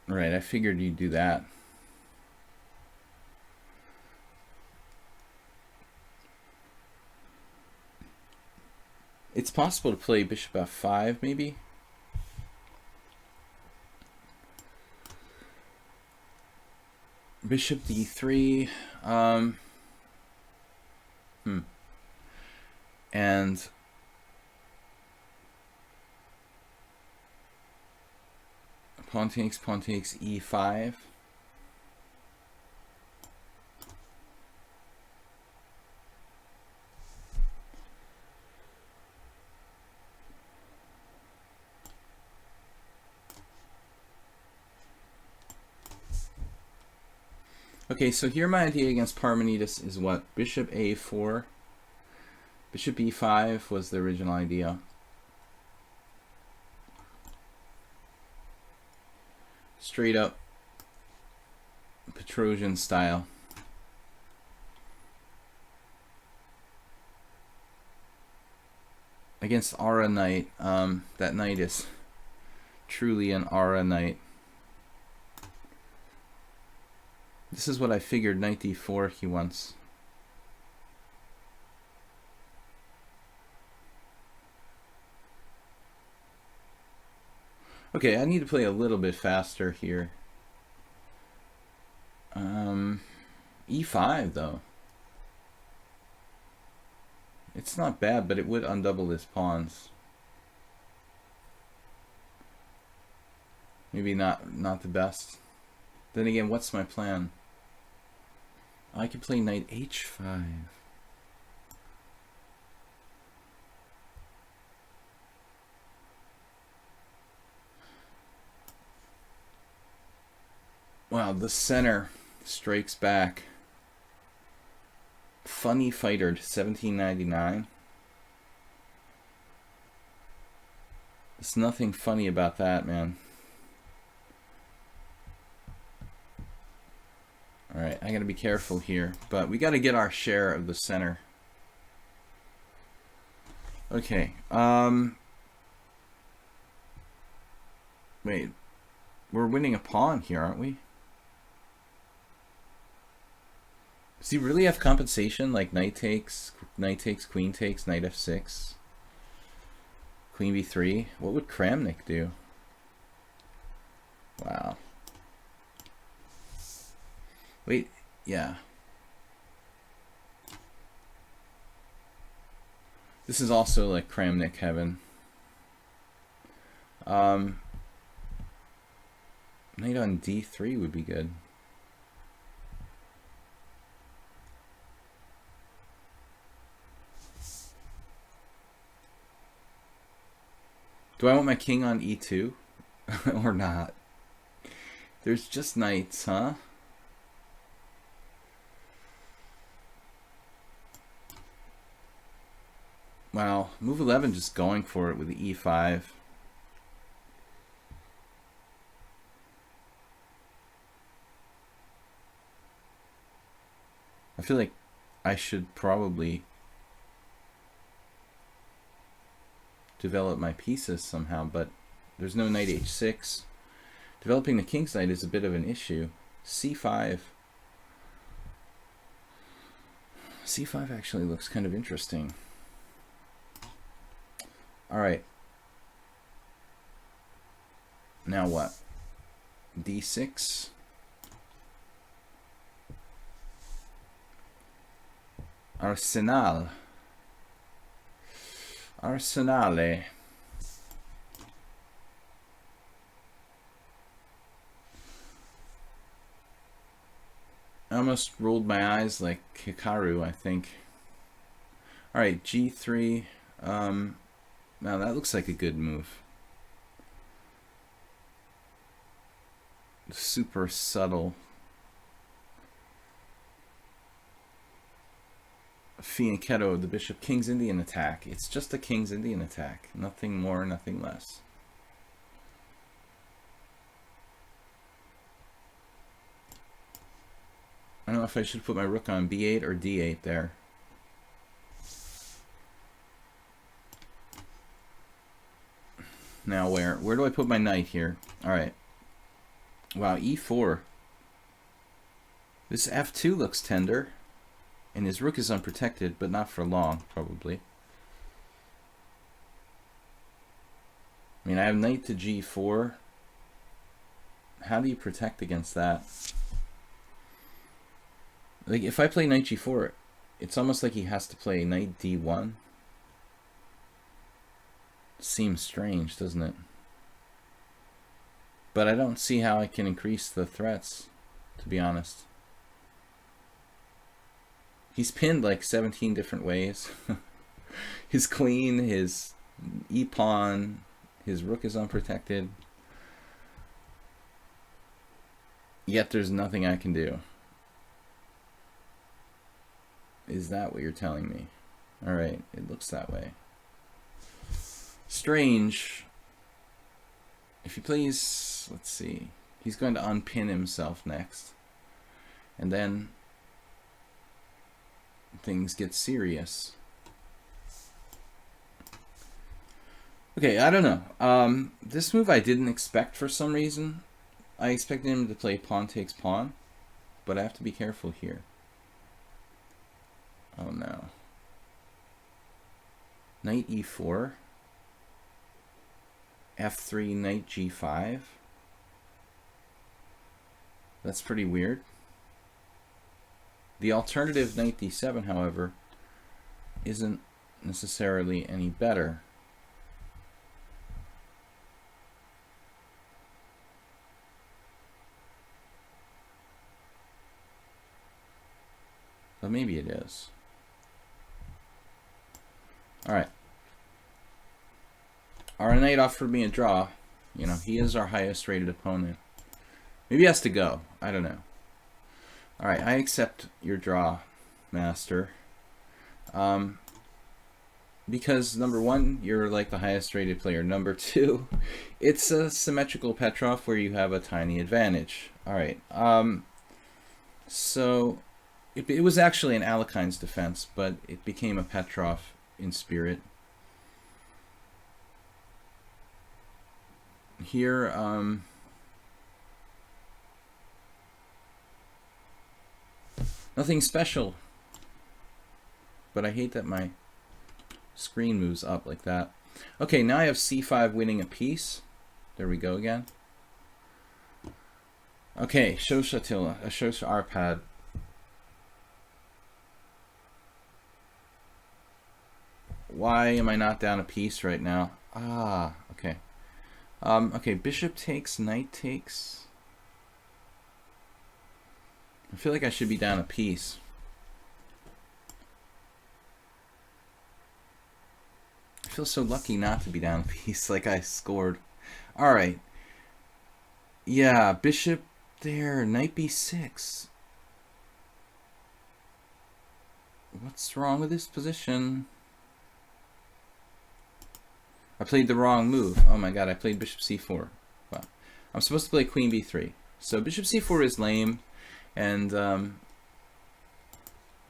Right, I figured you'd do that. It's possible to play bishop f5, maybe? Bishop d3. And pawn takes e5. Okay, so here my idea against Parmenides is what? Bishop a4. Bishop e5 was the original idea. Straight up Petrosian style. Against Aura Knight, that knight is truly an Aura Knight. This is what I figured, knight d4 he wants. Okay, I need to play a little bit faster here. E5 though. It's not bad, but it would undouble his pawns. Maybe not the best. Then again, what's my plan? I could play knight h5. Wow, the center strikes back. Funny Fighter, 1799. There's nothing funny about that, man. Alright, I gotta be careful here, but we gotta get our share of the center. Okay, wait, we're winning a pawn here, aren't we? Does he really have compensation, like knight takes, queen takes, knight f6, queen b3? What would Kramnik do? Wow. Wait, yeah. This is also like Kramnik heaven. Knight on d3 would be good. Do I want my king on e2 or not? There's just knights, huh? Wow, move 11 just going for it with the e5. I feel like I should probably develop my pieces somehow, but there's no knight h6. Developing the king's knight is a bit of an issue. c5. c5 actually looks kind of interesting. Alright. Now what? d6. Arsenal. Arsenale. I almost rolled my eyes like Hikaru, I think. Alright, g3. Now that looks like a good move. Super subtle. Fianchetto, the bishop, King's Indian attack. It's just a King's Indian attack. Nothing more, nothing less. I don't know if I should put my rook on b8 or d8 there. Now where do I put my knight here? Alright. Wow, e4. This f2 looks tender. And his rook is unprotected, but not for long, probably. I mean, I have knight to g4. How do you protect against that? Like, if I play knight g4, it's almost like he has to play knight d1. Seems strange, doesn't it? But I don't see how I can increase the threats, to be honest. He's pinned like 17 different ways. His queen, his e-pawn, his rook is unprotected. Yet there's nothing I can do. Is that what you're telling me? Alright, it looks that way. Strange. If he plays, let's see, he's going to unpin himself next. And then things get serious. Okay, I don't know. This move I didn't expect for some reason. I expected him to play pawn takes pawn, but I have to be careful here. Oh no. Knight e4. f3, knight g5. That's pretty weird. The alternative knight d7, however, isn't necessarily any better. But maybe it is. Alright. Our knight offered me a draw. You know, he is our highest rated opponent. Maybe he has to go. I don't know. Alright, I accept your draw, master. Because number one, you're like the highest rated player. Number two, it's a symmetrical Petrov where you have a tiny advantage. Alright, so it was actually an Alekhine's defense, but it became a Petrov in spirit. Here, nothing special, but I hate that my screen moves up like that. Okay, now I have c5 winning a piece. There we go again. Okay, Shosha Attila, Shosha Arpad. Why am I not down a piece right now? Ah, okay. Okay, bishop takes, knight takes. I feel like I should be down a piece. I feel so lucky not to be down a piece, like I scored. Alright. Yeah, bishop there, knight b6. What's wrong with this position? I played the wrong move. Oh my god, I played bishop c4. Wow. I'm supposed to play queen b3. So bishop c4 is lame. And,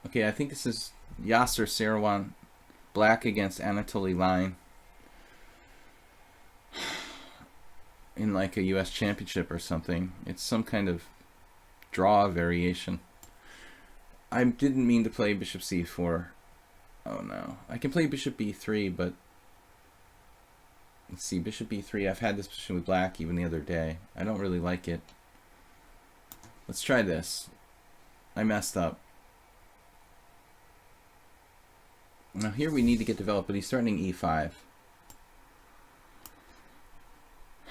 okay, I think this is Yasser Seirawan, black against Anatoly Line. In like a US championship or something. It's some kind of draw variation. I didn't mean to play bishop c4. Oh no. I can play bishop b3, but let's see, bishop b3. I've had this position with black even the other day. I don't really like it. Let's try this. I messed up. Now here we need to get developed, but he's starting e5.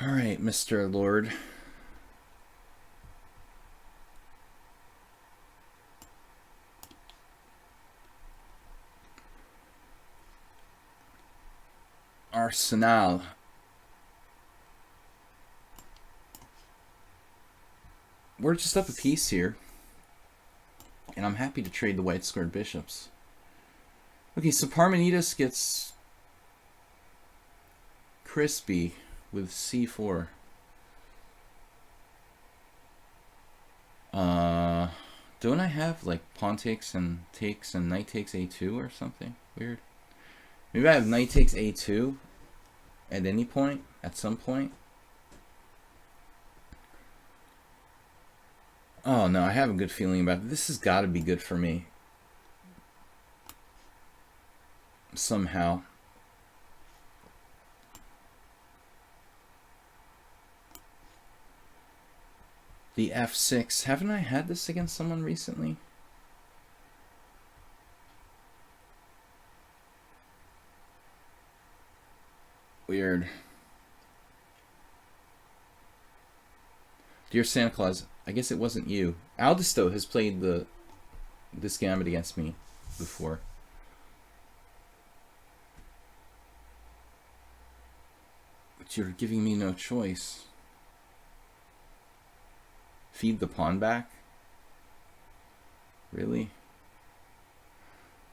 Alright, Mr. Lord. Arsenal. We're just up a piece here. And I'm happy to trade the white squared bishops. Okay, so Parmenides gets crispy with c4. Don't I have like pawn takes and knight takes a2 or something? Weird. Maybe I have knight takes a2 at any point, at some point. Oh no, I have a good feeling about it. This has got to be good for me. Somehow. The f6. Haven't I had this against someone recently? Weird. Dear Santa Claus, I guess it wasn't you. Aldisto has played this gambit against me before. But you're giving me no choice. Feed the pawn back? Really?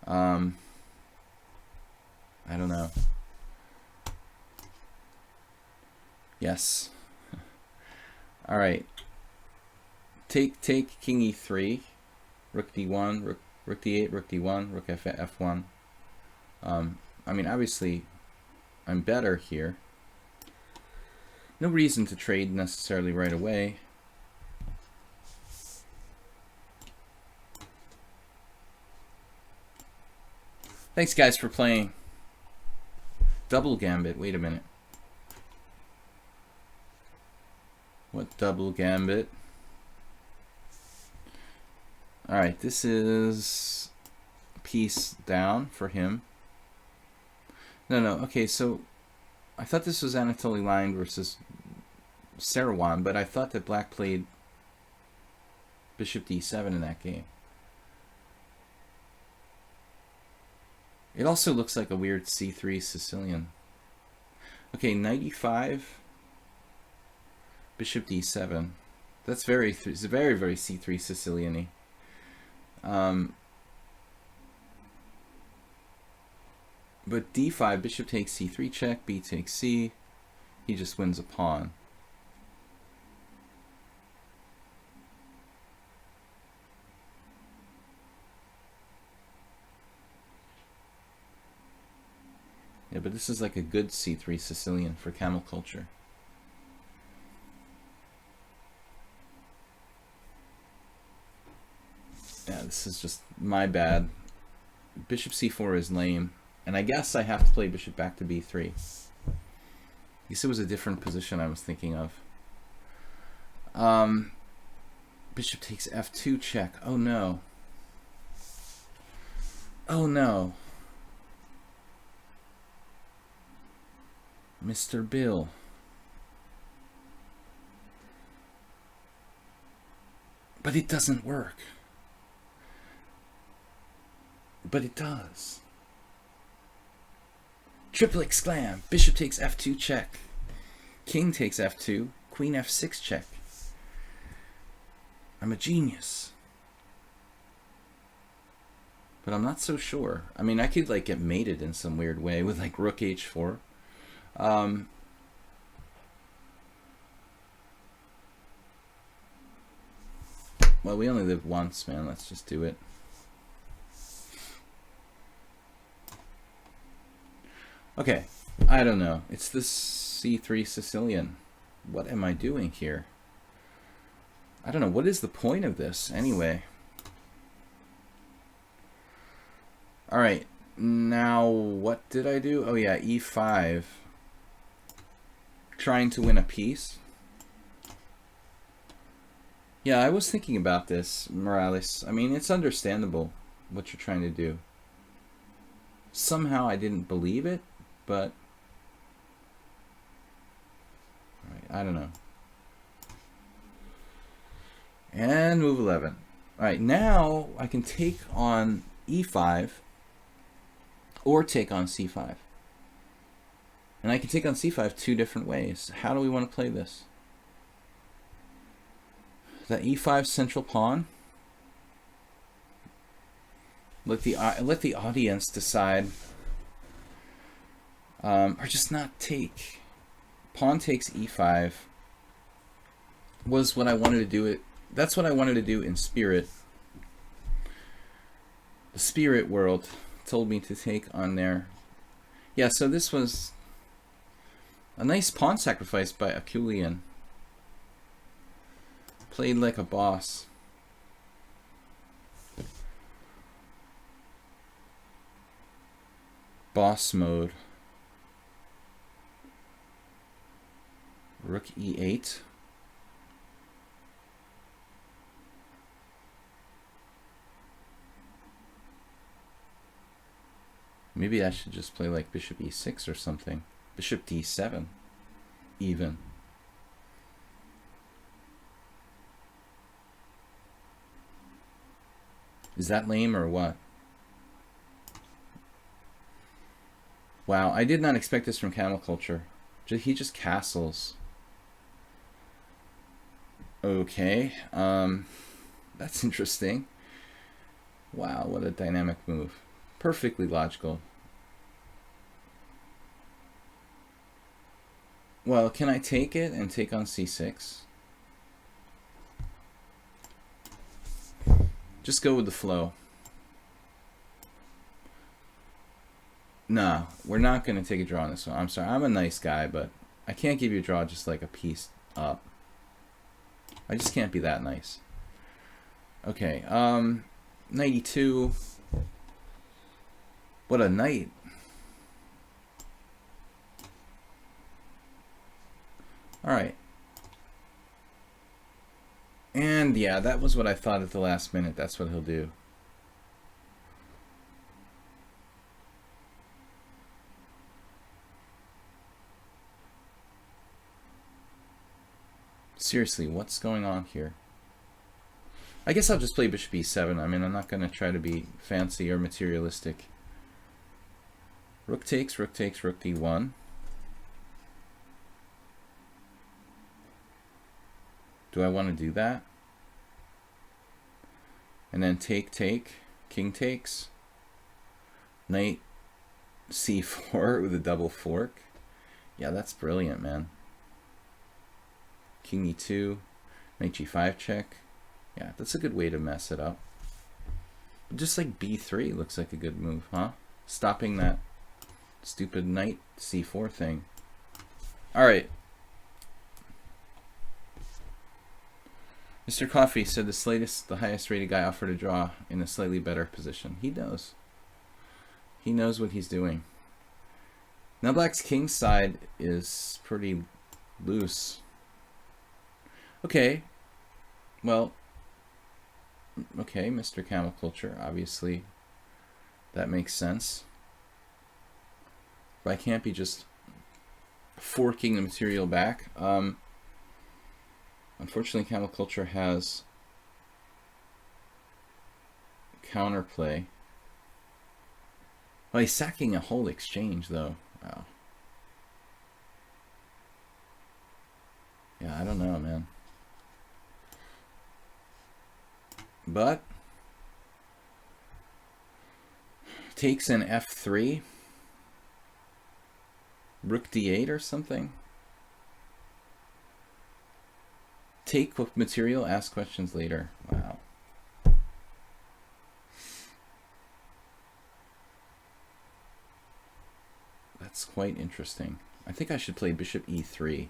I don't know. Yes. All right. Take king e3, rook d1, rook d8, rook d1, rook f1. I mean, obviously, I'm better here. No reason to trade necessarily right away. Thanks, guys, for playing. Double gambit. Wait a minute. What double gambit? All right, this is piece down for him. No, okay, so I thought this was Anatoly Line versus Sarawan, but I thought that black played bishop d7 in that game. It also looks like a weird c3 Sicilian. Okay, knight e5, bishop d7. That's it's very, very c3 Sicilian-y. But d5, bishop takes c3 check, b takes c. He just wins a pawn. Yeah, but this is like a good c3 Sicilian for camel culture. Yeah, this is just my bad. Bishop c4 is lame. And I guess I have to play bishop back to b3. I guess it was a different position I was thinking of. Bishop takes f2 check. Oh no. Oh no. Mr. Bill. But it doesn't work. But it does. Triple exclam. Bishop takes f2 check. King takes f2. Queen f6 check. I'm a genius. But I'm not so sure. I mean, I could like get mated in some weird way with like rook h4. Well, we only live once, man. Let's just do it. Okay, I don't know. It's the c3 Sicilian. What am I doing here? I don't know. What is the point of this anyway? All right. Now, what did I do? Oh, yeah, e5. Trying to win a piece. Yeah, I was thinking about this, Morales. I mean, it's understandable what you're trying to do. Somehow I didn't believe it, but all right, I don't know. And move 11. All right, now I can take on e5 or take on c5. And I can take on c5 two different ways. How do we want to play this? The e5 central pawn. Let the audience decide. Or just not take. Pawn takes e5 was what I wanted to do. That's what I wanted to do in spirit. The spirit world told me to take on there. Yeah, so this was a nice pawn sacrifice by Apulian. Played like a boss. Boss mode. Rook e8. Maybe I should just play like bishop e6 or something. Bishop d7 even. Is that lame or what? Wow, I did not expect this from Camel Culture. He just castles. Okay, that's interesting. Wow, what a dynamic move. Perfectly logical. Well, can I take it and take on c6? Just go with the flow. No, we're not going to take a draw on this one. I'm sorry, I'm a nice guy, but I can't give you a draw just like a piece up. I just can't be that nice. Okay, 92. What a night. Alright. And yeah, that was what I thought at the last minute. That's what he'll do. Seriously, what's going on here? I guess I'll just play bishop e7. I mean, I'm not going to try to be fancy or materialistic. Rook takes, rook d1. Do I want to do that? And then take, king takes. Knight c4 with a double fork. Yeah, that's brilliant, man. King e2, knight g5 check. Yeah, that's a good way to mess it up. Just like b3 looks like a good move, huh? Stopping that stupid knight c4 thing. Alright. Mr. Coffee said the highest rated guy offered a draw in a slightly better position. He knows. He knows what he's doing. Now Black's king side is pretty loose. Okay. Well, okay, Mr. Camel Culture, obviously that makes sense. But I can't be just forking the material back. Unfortunately, Camel Culture has counterplay. Well, he's sacking a whole exchange, though. Wow. Yeah, I don't know, man. But takes an f3, rook d8 or something. Take with material, ask questions later. Wow. That's quite interesting. I think I should play bishop e3.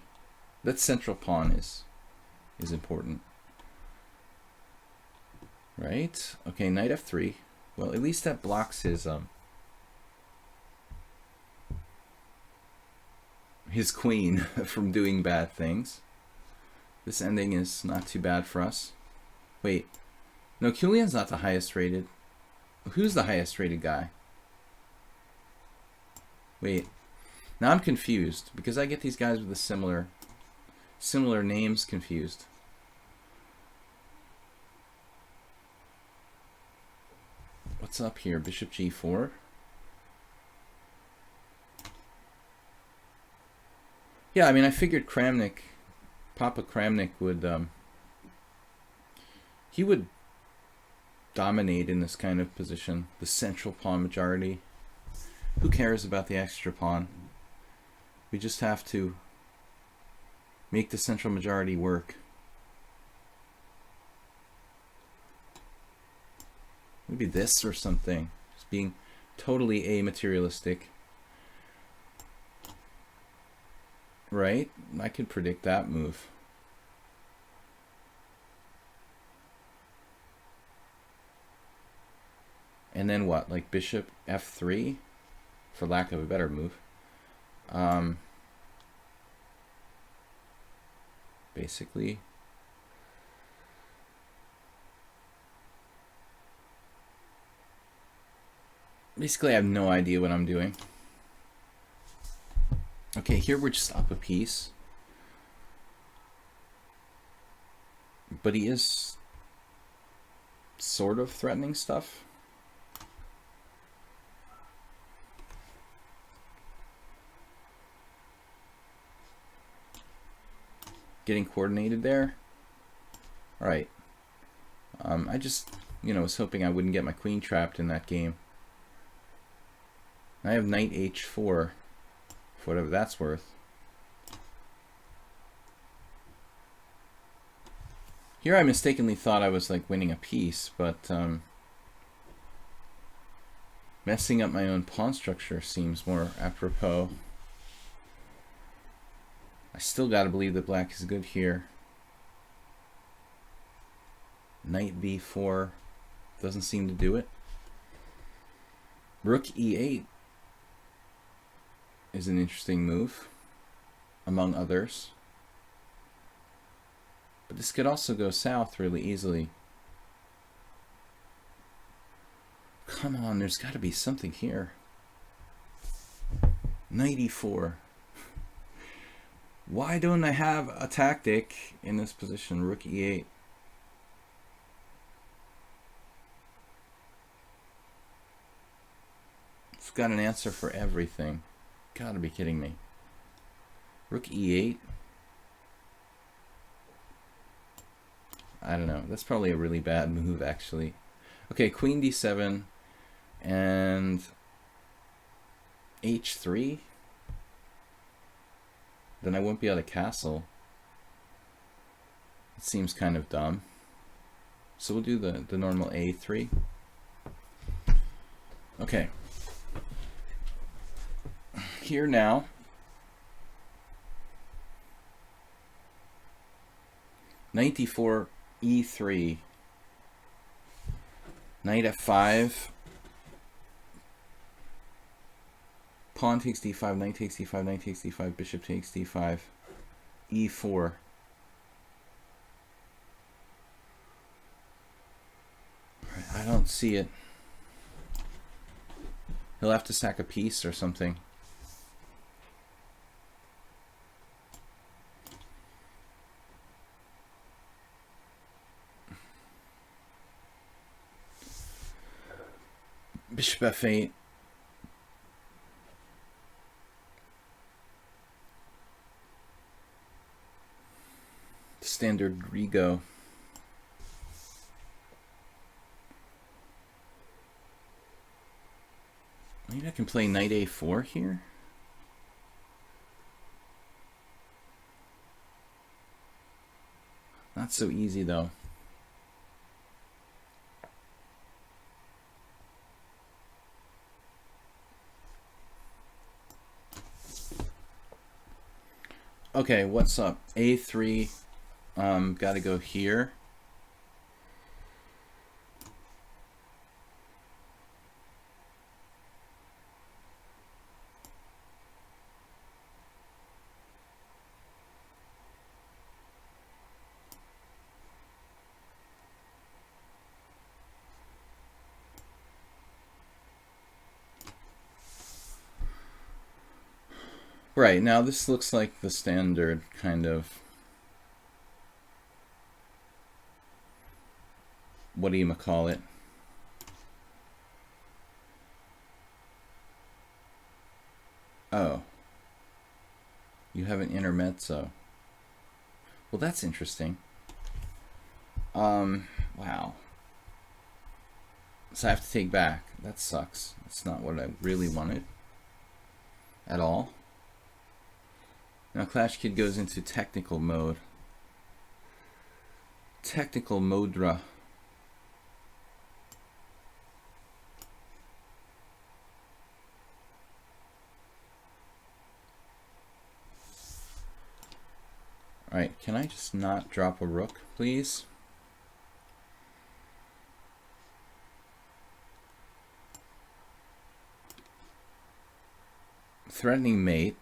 That central pawn is important. Right? Okay, knight f3. Well, at least that blocks his queen from doing bad things. This ending is not too bad for us. Wait. No, Kulian's not the highest rated. Who's the highest rated guy? Wait. Now I'm confused because I get these guys with the similar names confused. What's up here? Bishop g4. Yeah, I mean, I figured Kramnik, Papa Kramnik would, he would dominate in this kind of position. The central pawn majority. Who cares about the extra pawn? We just have to make the central majority work. Maybe this or something. Just being totally amaterialistic. Right? I could predict that move. And then what? Like bishop f3? For lack of a better move. Basically. Basically, I have no idea what I'm doing. Okay, here we're just up a piece. But he is sort of threatening stuff. Getting coordinated there. All right. I just, was hoping I wouldn't get my queen trapped in that game. I have knight h4, for whatever that's worth. Here I mistakenly thought I was like winning a piece, but messing up my own pawn structure seems more apropos. I still gotta believe that black is good here. Knight b4 doesn't seem to do it. Rook e8 is an interesting move, among others. But this could also go south really easily. Come on, there's got to be something here. Knight e4. Why don't I have a tactic in this position? Rook e8. It's got an answer for everything. Gotta be kidding me. Rook e8. I don't know. That's probably a really bad move, actually. Okay, queen d7 and h3. Then I won't be able to castle. It seems kind of dumb. So we'll do the normal a3. Okay. Here now. Knight d4, e3. Knight f5. Pawn takes d5, knight takes d5, knight takes d5, bishop takes d5, e4. I don't see it. He'll have to sack a piece or something. Bishop f8. Standard rego. Maybe I can play knight a4 here. Not so easy though. Okay, what's up? A3, gotta go here. Right, now this looks like the standard kind of, what do you call it? Oh, you have an intermezzo. Well, that's interesting. Wow. So I have to take back. That sucks. That's not what I really wanted at all. Now Clash Kid goes into technical mode. Technical modra. Alright, can I just not drop a rook, please? Threatening mate.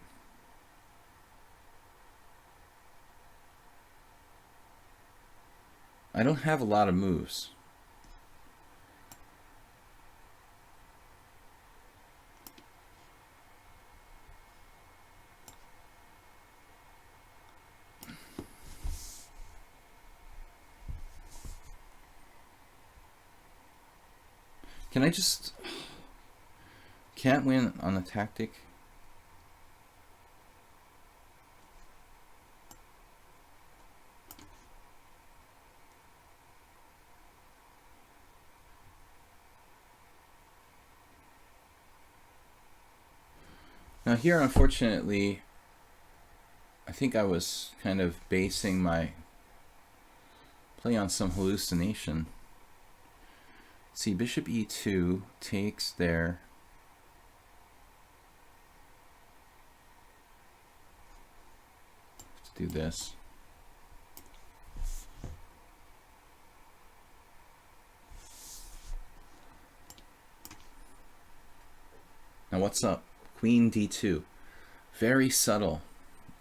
I don't have a lot of moves. Can I just... Can't win on a tactic? Now here, unfortunately, I think I was kind of basing my play on some hallucination. Let's see, bishop e2 takes there. Let's do this. Now what's up? Queen d2. Very subtle.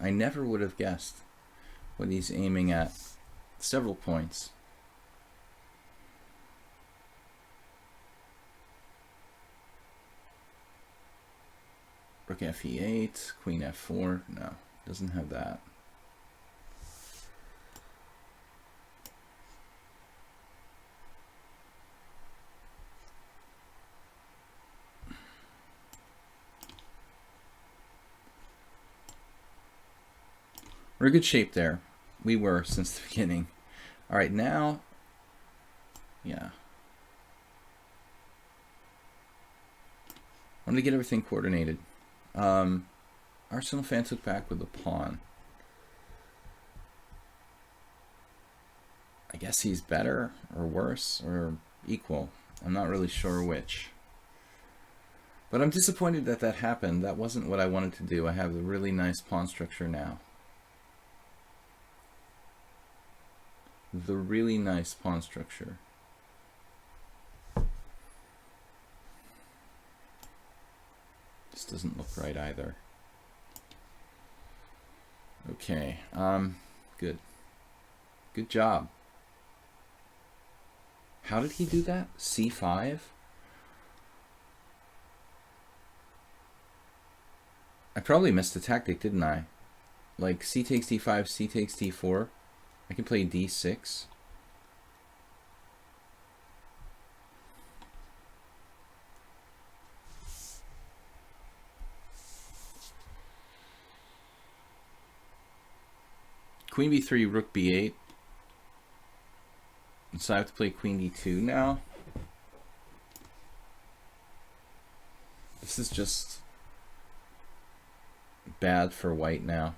I never would have guessed what he's aiming at. several points. Rook fe8, queen f4. No, doesn't have that. We're in good shape there. We were since the beginning. All right, now, yeah. I wanted to get everything coordinated. Arsenal fan took back with the pawn. I guess he's better or worse or equal. I'm not really sure which. But I'm disappointed that that happened. That wasn't what I wanted to do. I have a really nice pawn structure now. The really nice pawn structure. This doesn't look right either. Okay, good. Good job. How did he do that? C5? I probably missed the tactic, didn't I? Like c takes d5, c takes d4. I can play d6. Queen b3, rook b8. So I have to play queen d2 now. This is just bad for white now.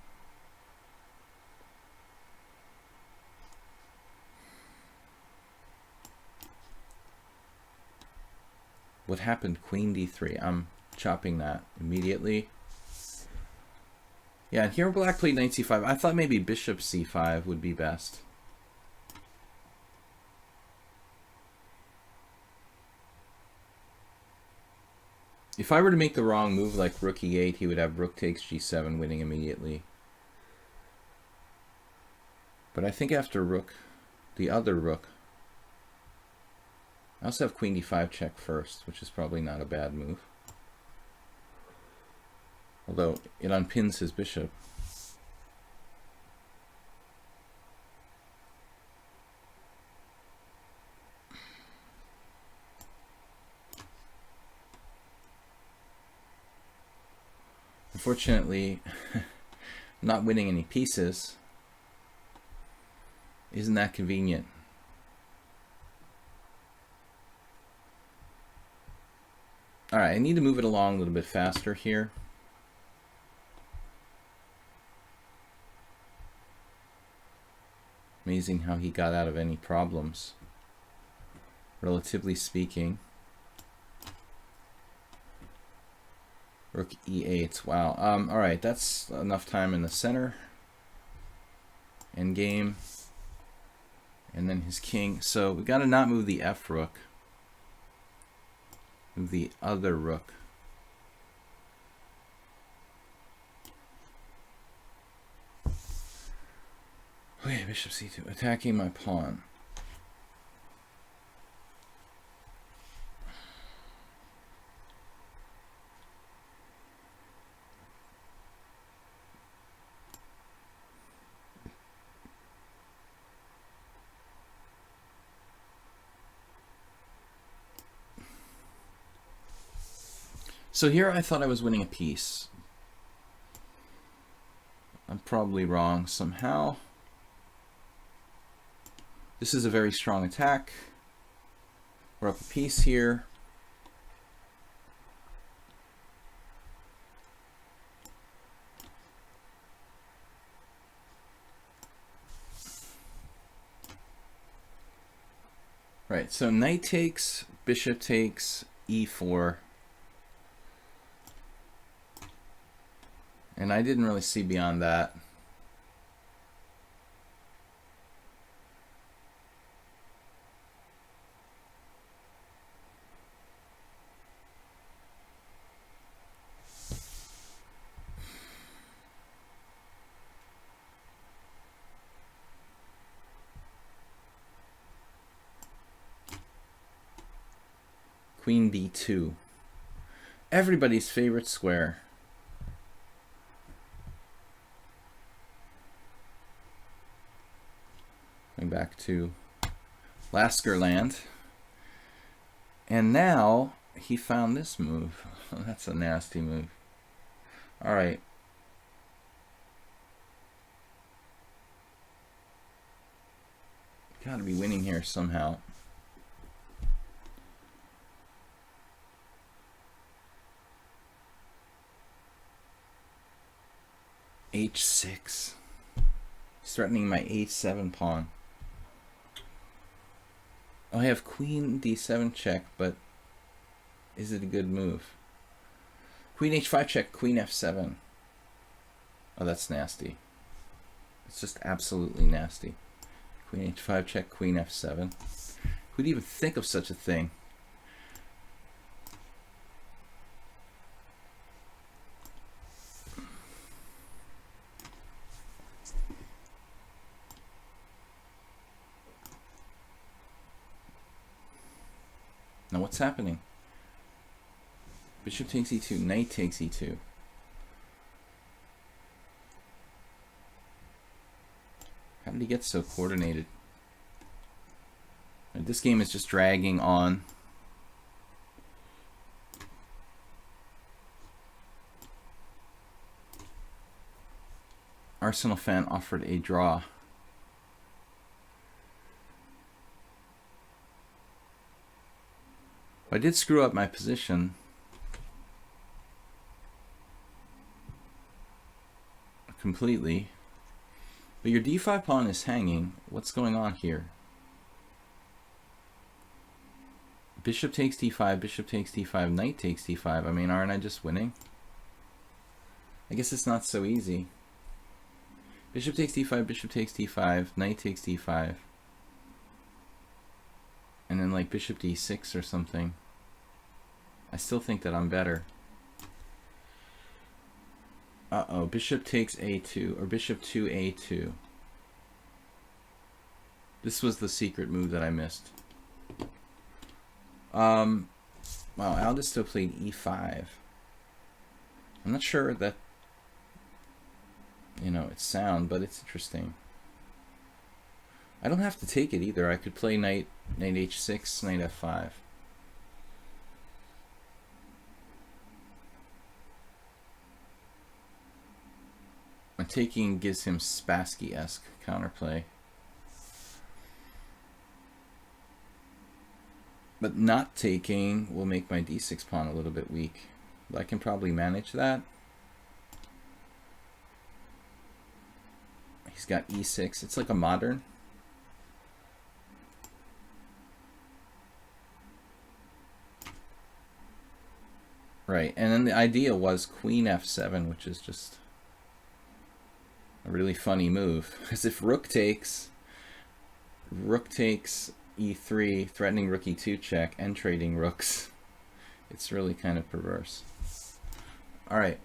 What happened? Queen d3. I'm chopping that immediately. Yeah, and here black played knight c5. I thought maybe bishop c5 would be best. If I were to make the wrong move like rook e8, he would have rook takes g7 winning immediately. But I think after rook, the other rook, I also have queen d5 check first, which is probably not a bad move. Although it unpins his bishop. Unfortunately, not winning any pieces isn't that convenient. All right, I need to move it along a little bit faster here. Amazing how he got out of any problems, relatively speaking. Rook e8. Wow. All right, that's enough time in the center. Endgame. And then his king. So we got to not move the f rook. Move the other rook. Okay, bishop c2. Attacking my pawn. So here I thought I was winning a piece. I'm probably wrong somehow. This is a very strong attack. We're up a piece here. Right, so knight takes, bishop takes, e4. And I didn't really see beyond that. Queen d2. Everybody's favorite square. Going back to Lasker land. And now he found this move. That's a nasty move. All right. Got to be winning here somehow. H6. He's threatening my h7 pawn. Oh, I have queen d7 check, but is it a good move? Queen h5 check, queen f7. Oh, that's nasty. It's just absolutely nasty. Queen h5 check, queen f7. Who'd even think of such a thing? Now what's happening? Bishop takes e2, knight takes e2. How did he get so coordinated? And this game is just dragging on. Arsenal fan offered a draw. I did screw up my position. Completely. But your d5 pawn is hanging. What's going on here? Bishop takes d5, bishop takes d5, knight takes d5. I mean, aren't I just winning? I guess it's not so easy. Bishop takes d5, bishop takes d5, knight takes d5. And then like bishop d6 or something. I still think that I'm better. Uh-oh, bishop takes a2, or bishop to a2. This was the secret move that I missed. Wow, Aldous still played e5. I'm not sure that, you know, it's sound, but it's interesting. I don't have to take it either. I could play knight h6, knight f5. My taking gives him Spassky-esque counterplay. But not taking will make my d6 pawn a little bit weak. But I can probably manage that. He's got e6. It's like a modern. Right, and then the idea was queen f7, which is just a really funny move. Because if rook takes e3, threatening rook e2 check, and trading rooks, it's really kind of perverse. Alright.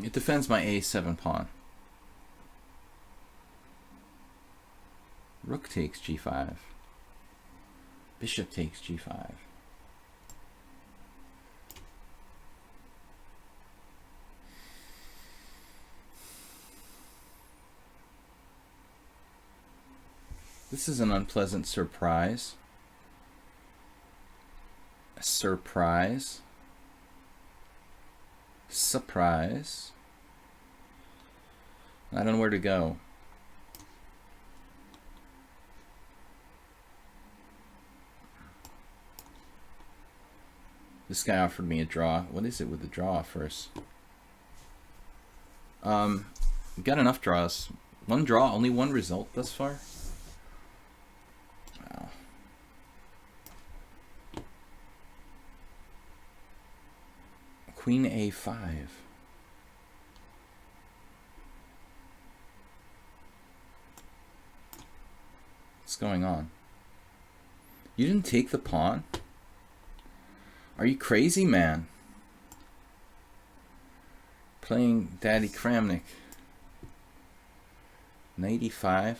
It defends my a7 pawn. Rook takes g5. Bishop takes g5. This is an unpleasant surprise. A surprise. Surprise. I don't know where to go. This guy offered me a draw. What is it with the draw offers? We've got enough draws. One draw, only one result thus far. Wow. Queen a5. What's going on? You didn't take the pawn? Are you crazy, man? Playing Daddy Kramnik. Knight e5.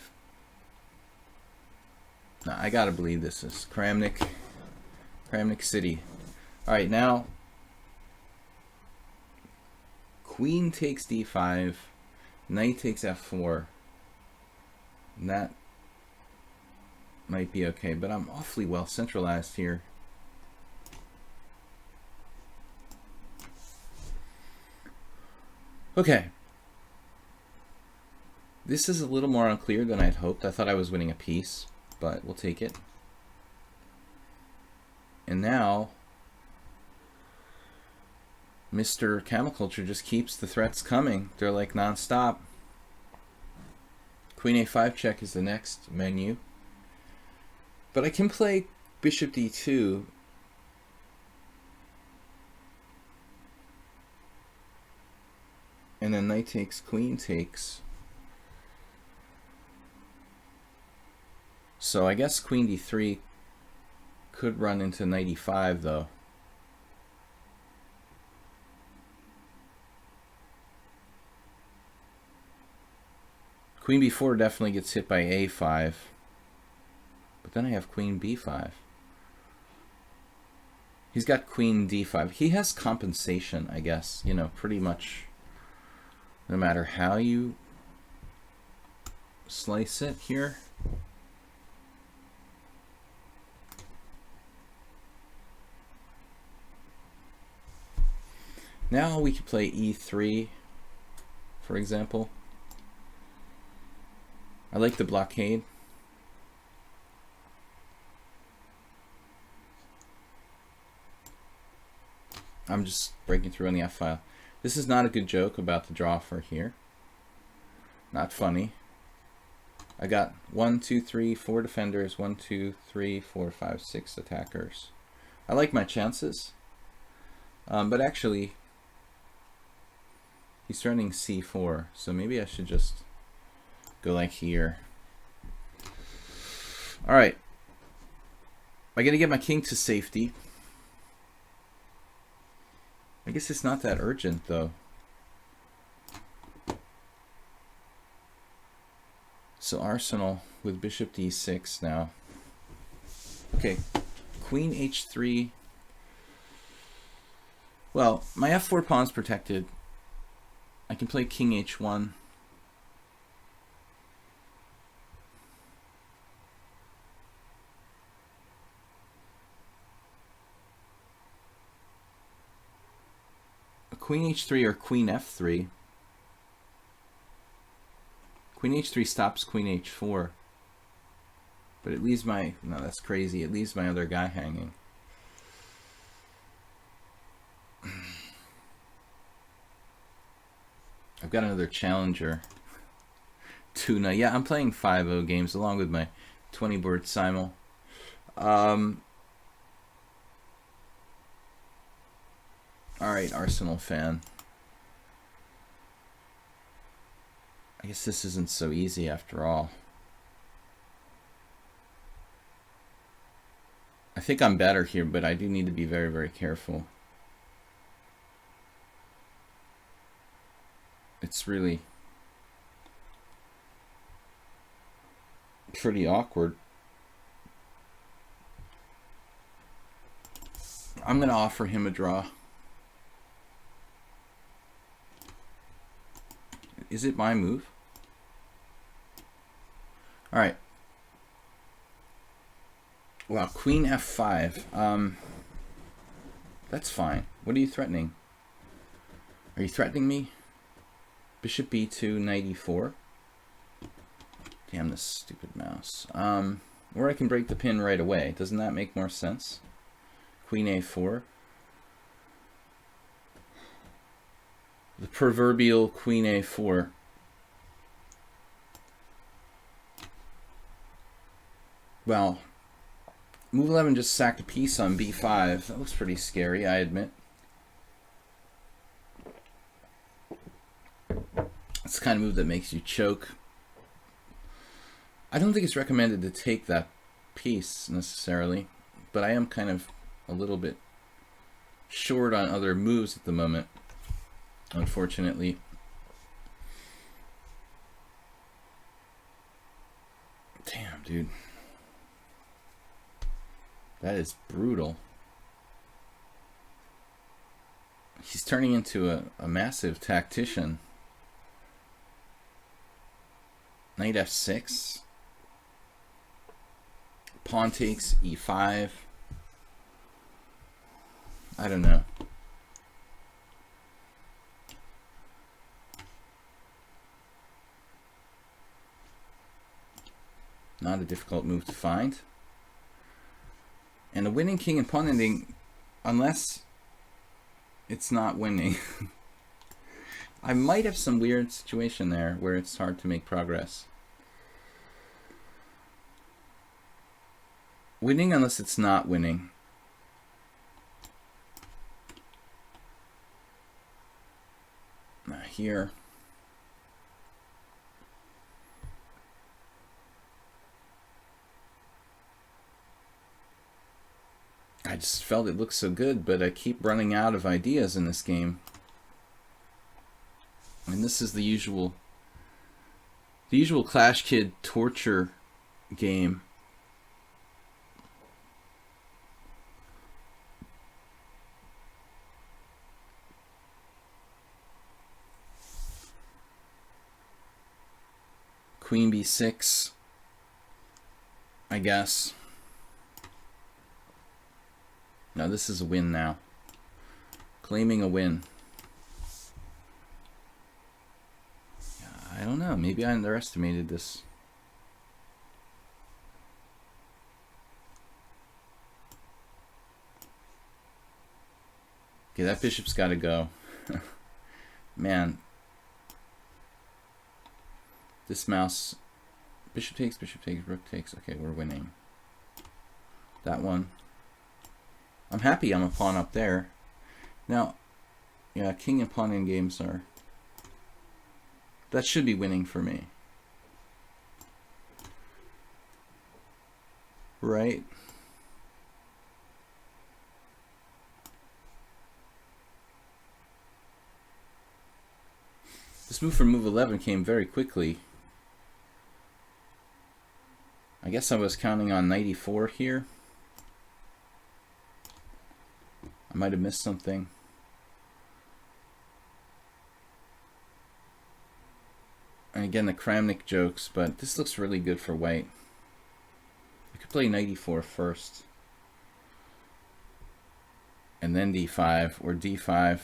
Nah, I gotta believe this is Kramnik. Kramnik City. Alright, now queen takes d5, knight takes f4. And that might be okay, but I'm awfully well centralized here. Okay. This is a little more unclear than I'd hoped. I thought I was winning a piece, but we'll take it. And now Mr. Camelculture just keeps the threats coming. They're like non-stop. Queen a5 check is the next menu. But I can play bishop d2. And then knight takes, queen takes. So I guess queen d3 could run into knight e5 though. Queen b4 definitely gets hit by a5. But then I have queen b5. He's got queen d5. He has compensation, I guess. You know, pretty much no matter how you slice it here. Now we can play e3, for example. I like the blockade. I'm just breaking through on the F file. This is not a good joke about the draw for here. Not funny. I got 1, 2, 3, 4 defenders, 1, 2, 3, 4, 5, 6 attackers. I like my chances. But actually, he's threatening c4, so maybe I should just go like here. Alright. I gotta get my king to safety. I guess it's not that urgent though. So Arsenal with bishop d6 now. Okay, queen h3. Well, my f4 pawn's protected. I can play king h1. Queen h3 or queen f3. Queen h3 stops queen h4. But it leaves my... No, that's crazy. It leaves my other guy hanging. I've got another challenger. Tuna. Yeah, I'm playing 5-0 games along with my 20-board simul. Alright, Arsenal fan. I guess this isn't so easy after all. I think I'm better here, but I do need to be very, very careful. It's really pretty awkward. I'm going to offer him a draw. Is it my move? All right. Wow, queen f5. That's fine. What are you threatening? Are you threatening me? Bishop b2, knight e4. Damn this stupid mouse. Or I can break the pin right away. Doesn't that make more sense? Queen a4. The proverbial queen a4. Well, move 11 just sacked a piece on b5. That looks pretty scary, I admit. It's the kind of move that makes you choke. I don't think it's recommended to take that piece necessarily, but I am kind of a little bit short on other moves at the moment, unfortunately. Damn, dude. That is brutal. He's turning into a massive tactician. Knight f6. Pawn takes e5. I don't know. Not a difficult move to find. And the winning king and pawn ending, unless it's not winning. I might have some weird situation there where it's hard to make progress. Winning unless it's not winning. Here. I just felt it looked so good, but I keep running out of ideas in this game. And this is the usual Clash Kid torture game. Queen b6, I guess. Now this is a win now. Claiming a win. I don't know, maybe I underestimated this. Okay, that bishop's got to go. Man. This mouse, bishop takes, rook takes. Okay, we're winning. That one. I'm happy I'm a pawn up there. Now, yeah, king and pawn in games are... That should be winning for me. Right? This move for move 11 came very quickly. I guess I was counting on knight e4 here. I might have missed something. And again, the Kramnik jokes, but this looks really good for white. I could play knight e4 first. And then d5 or d5.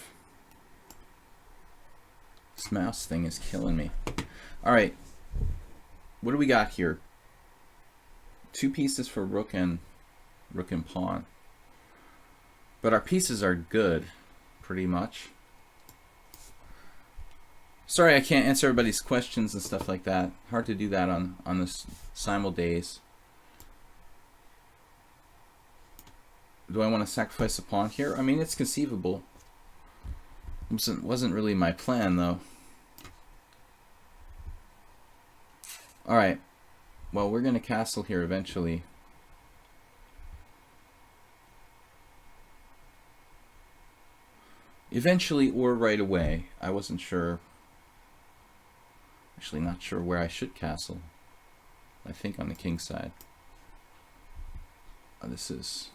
This mouse thing is killing me. Alright. What do we got here? Two pieces for rook and pawn. But our pieces are good, pretty much. Sorry I can't answer everybody's questions and stuff like that. Hard to do that on this simul days. Do I want to sacrifice a pawn here? I mean, it's conceivable. Wasn't really my plan, though. Alright. Well, we're going to castle here eventually. Eventually or right away. I wasn't sure. Actually, not sure where I should castle. I think on the king side. This is...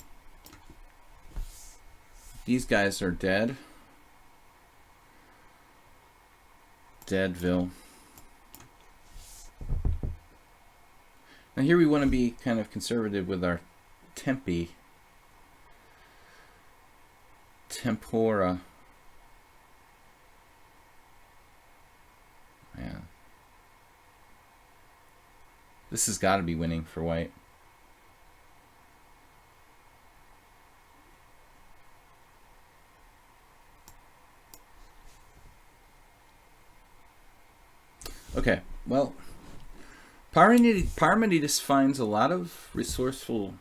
These guys are dead. Deadville. Now here we want to be kind of conservative with our tempi. Tempora. Man. This has got to be winning for white. Okay, well, Parmenides finds a lot of resourceful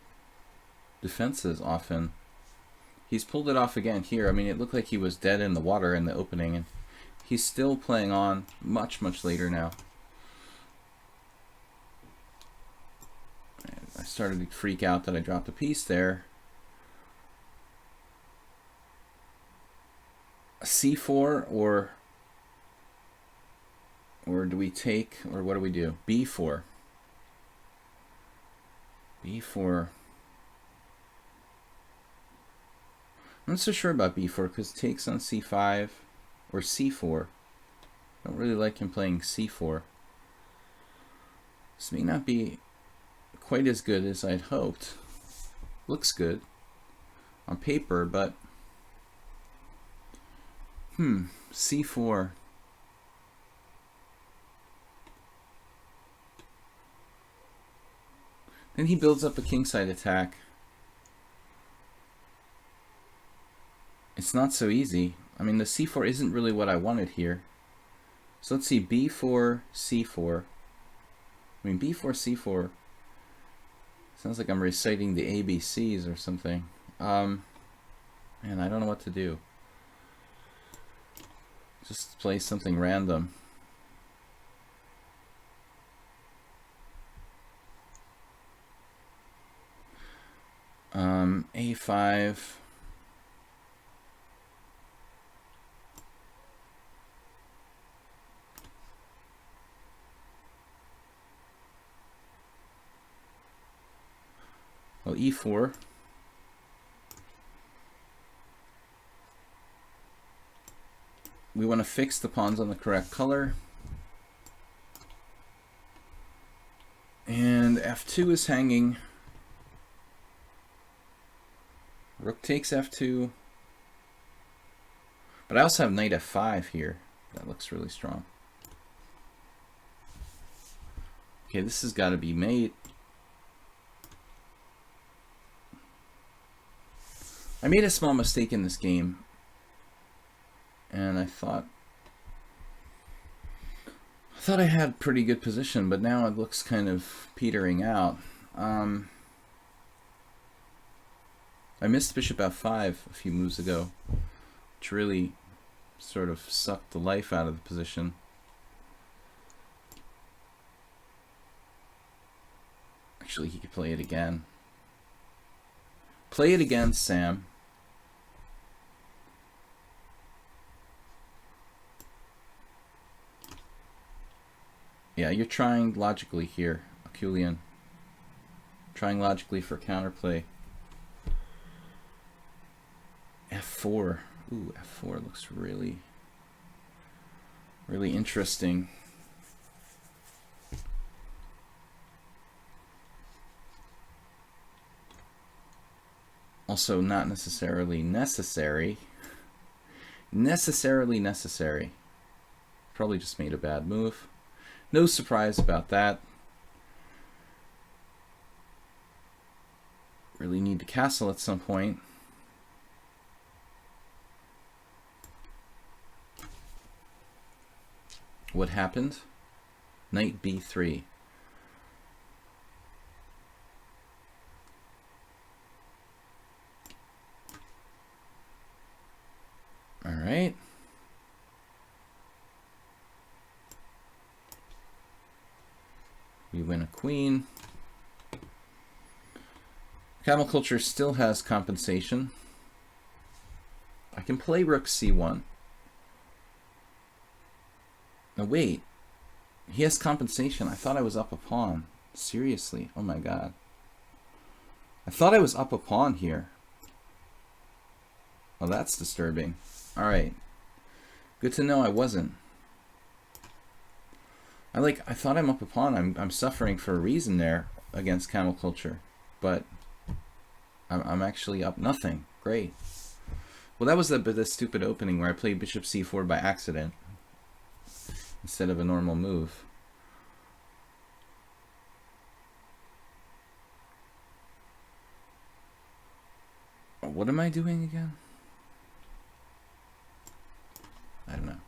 defenses often. He's pulled it off again here. I mean, it looked like he was dead in the water in the opening, and he's still playing on much later now. And I started to freak out that I dropped a piece there. C4 or do we take, or what do we do? B4. B4. I'm not so sure about b4 because takes on c5 or c4. I don't really like him playing c4. This may not be quite as good as I'd hoped. Looks good on paper, but c4. Then he builds up a kingside attack. It's not so easy. I mean, the c4 isn't really what I wanted here. So let's see, b4, c4. I mean, b4, c4. Sounds like I'm reciting the ABCs or something. Man, I don't know what to do. Just play something random. A5. Well, E4. We want to fix the pawns on the correct color. And F2 is hanging. Rook takes F2. But I also have knight F5 here. That looks really strong. Okay, this has got to be mate. I made a small mistake in this game. And I thought I had pretty good position, but now it looks kind of petering out. I missed bishop f5 a few moves ago, which really sort of sucked the life out of the position. Actually, he could play it again. Play it again, Sam. Yeah, you're trying logically here, Aculian. Trying logically for counterplay. F4. Ooh, F4 looks really, really interesting. Also not necessarily necessary. Necessarily necessary. Probably just made a bad move. No surprise about that. Really need to castle at some point. What happened? Knight b3. All right. We win a queen. Camel Culture still has compensation. I can play rook c1. Now wait. He has compensation. I thought I was up a pawn. Seriously. Oh my god. I thought I was up a pawn here. Well, that's disturbing. Alright. Good to know I wasn't. I thought I'm up a pawn. I'm suffering for a reason there against Camel Culture, but I'm actually up nothing. Great. Well, that was the stupid opening where I played bishop c4 by accident instead of a normal move. What am I doing again? I don't know.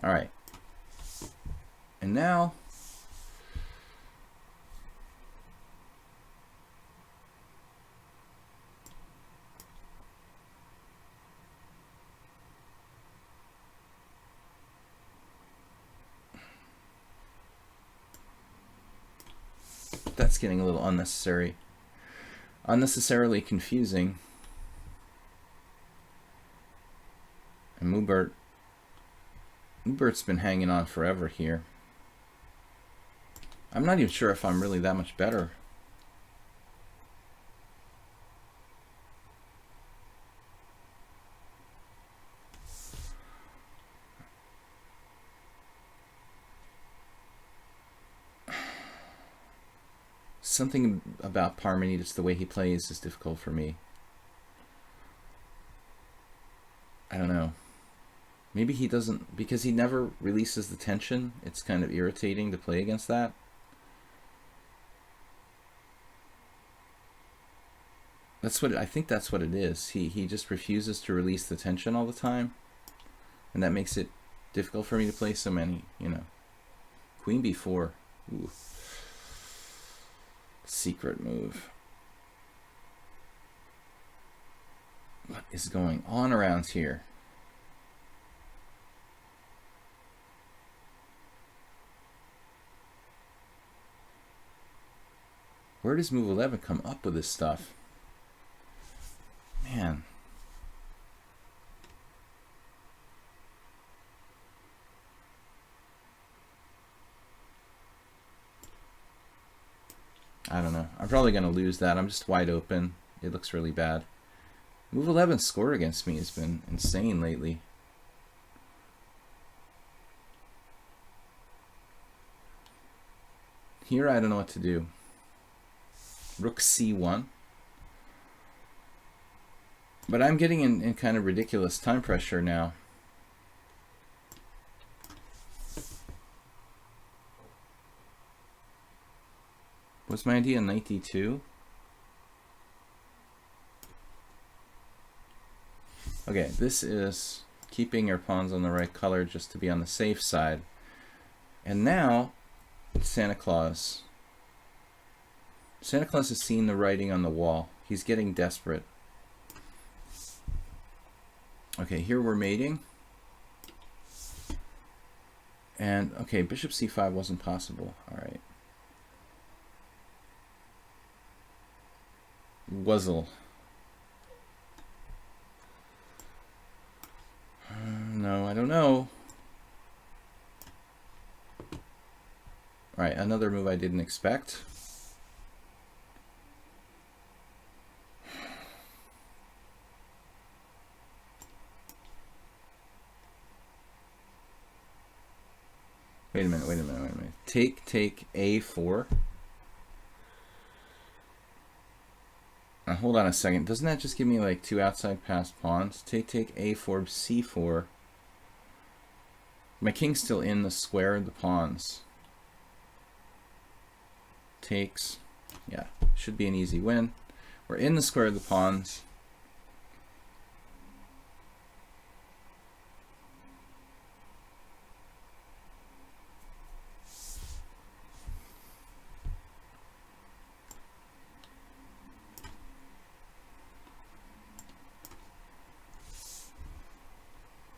All right. And now, that's getting a little unnecessarily confusing. And Mubert's been hanging on forever here. I'm not even sure if I'm really that much better. something about Parmenides, the way he plays, is difficult for me. I don't know. Maybe he doesn't, because he never releases the tension. It's kind of irritating to play against that. I think that's what it is. He just refuses to release the tension all the time, and that makes it difficult for me to play so many, you know. Queen b4. Ooh. Secret move. What is going on around here? Where does move 11 come up with this stuff? Man. I don't know. I'm probably going to lose that. I'm just wide open. It looks really bad. Move 11 score against me has been insane lately. Here I don't know what to do. Rook c1. But I'm getting in kind of ridiculous time pressure now. What's my idea? Knight d2? Okay, this is keeping your pawns on the right color just to be on the safe side. And now, Santa Claus. Santa Claus has seen the writing on the wall. He's getting desperate. Okay, here we're mating. And, okay, bishop c5 wasn't possible. All right. Wuzzle. No, I don't know. All right, another move I didn't expect. Wait a minute. Take a4. Now hold on a second. Doesn't that just give me like two outside passed pawns? Take a4, c4. My king's still in the square of the pawns. Takes. Yeah, should be an easy win. We're in the square of the pawns.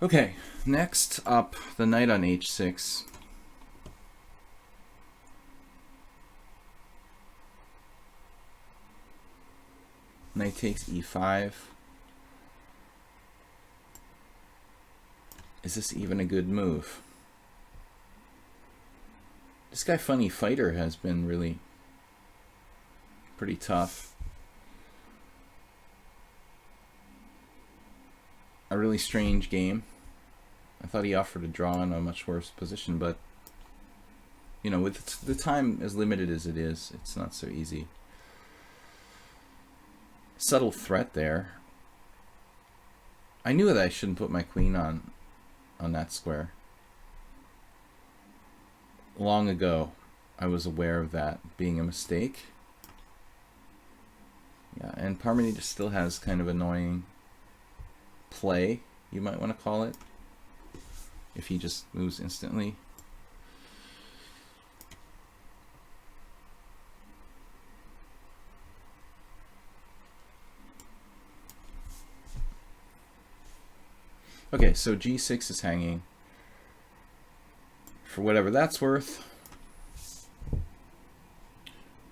Okay, next up, the knight on h6. Knight takes e5. Is this even a good move? This guy, Funny Fighter, has been really pretty tough. A really strange game. I thought he offered a draw in a much worse position, but you know, with the time as limited as it is, it's not so easy. Subtle threat there. I knew that I shouldn't put my queen on that square. Long ago, I was aware of that being a mistake. Yeah, and Parmenides still has kind of annoying play, you might want to call it, if he just moves instantly. Okay, so g6 is hanging for whatever that's worth.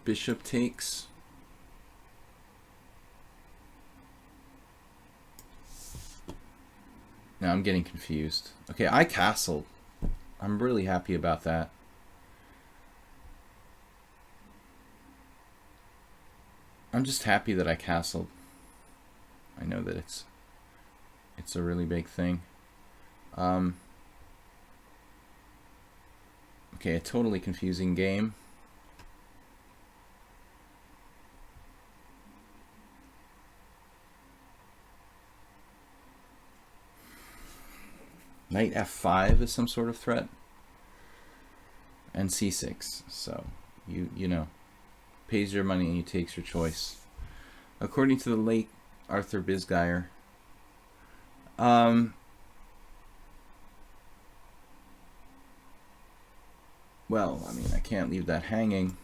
Bishop takes. Now I'm getting confused. Okay, I castled. I'm really happy about that. I'm just happy that I castled. I know that it's a really big thing. Okay, a totally confusing game. Knight f5 is some sort of threat. And c6. So, you know, pays your money and you takes your choice. According to the late Arthur Bisgeier, well, I mean, I can't leave that hanging.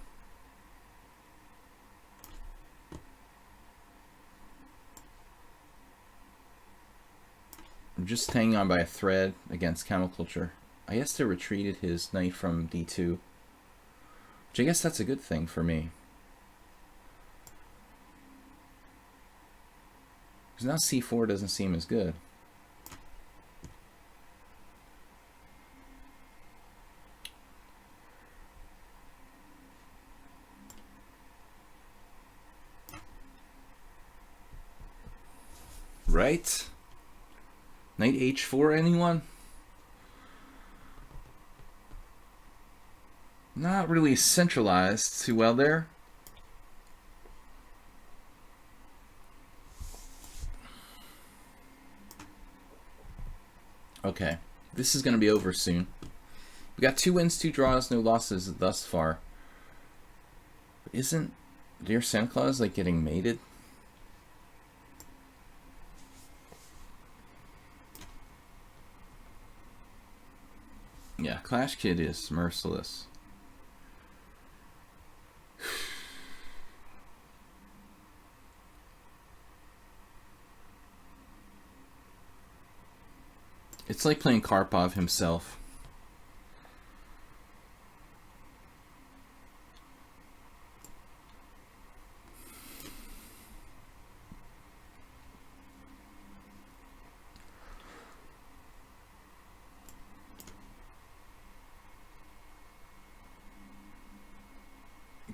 I'm just hanging on by a thread against camel culture. I guess they retreated his knight from d2, which I guess that's a good thing for me. Because now c4 doesn't seem as good. Right? Knight h4, anyone? Not really centralized too well there. Okay, this is going to be over soon. We got 2 wins, 2 draws, no losses thus far. Isn't Dear Santa Claus like getting mated? Yeah, Clash Kid is merciless. It's like playing Karpov himself.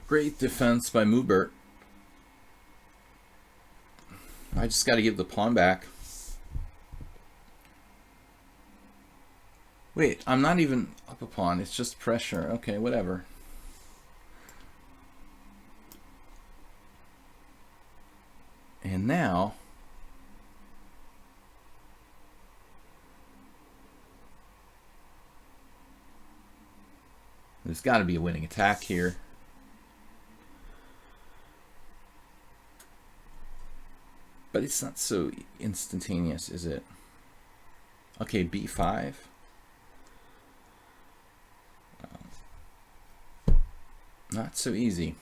Great defense by Mubert. I just got to give the pawn back. Wait, I'm not even up a pawn. It's just pressure. Okay, whatever. And now... there's got to be a winning attack here. But it's not so instantaneous, is it? Okay, b5. Not so easy.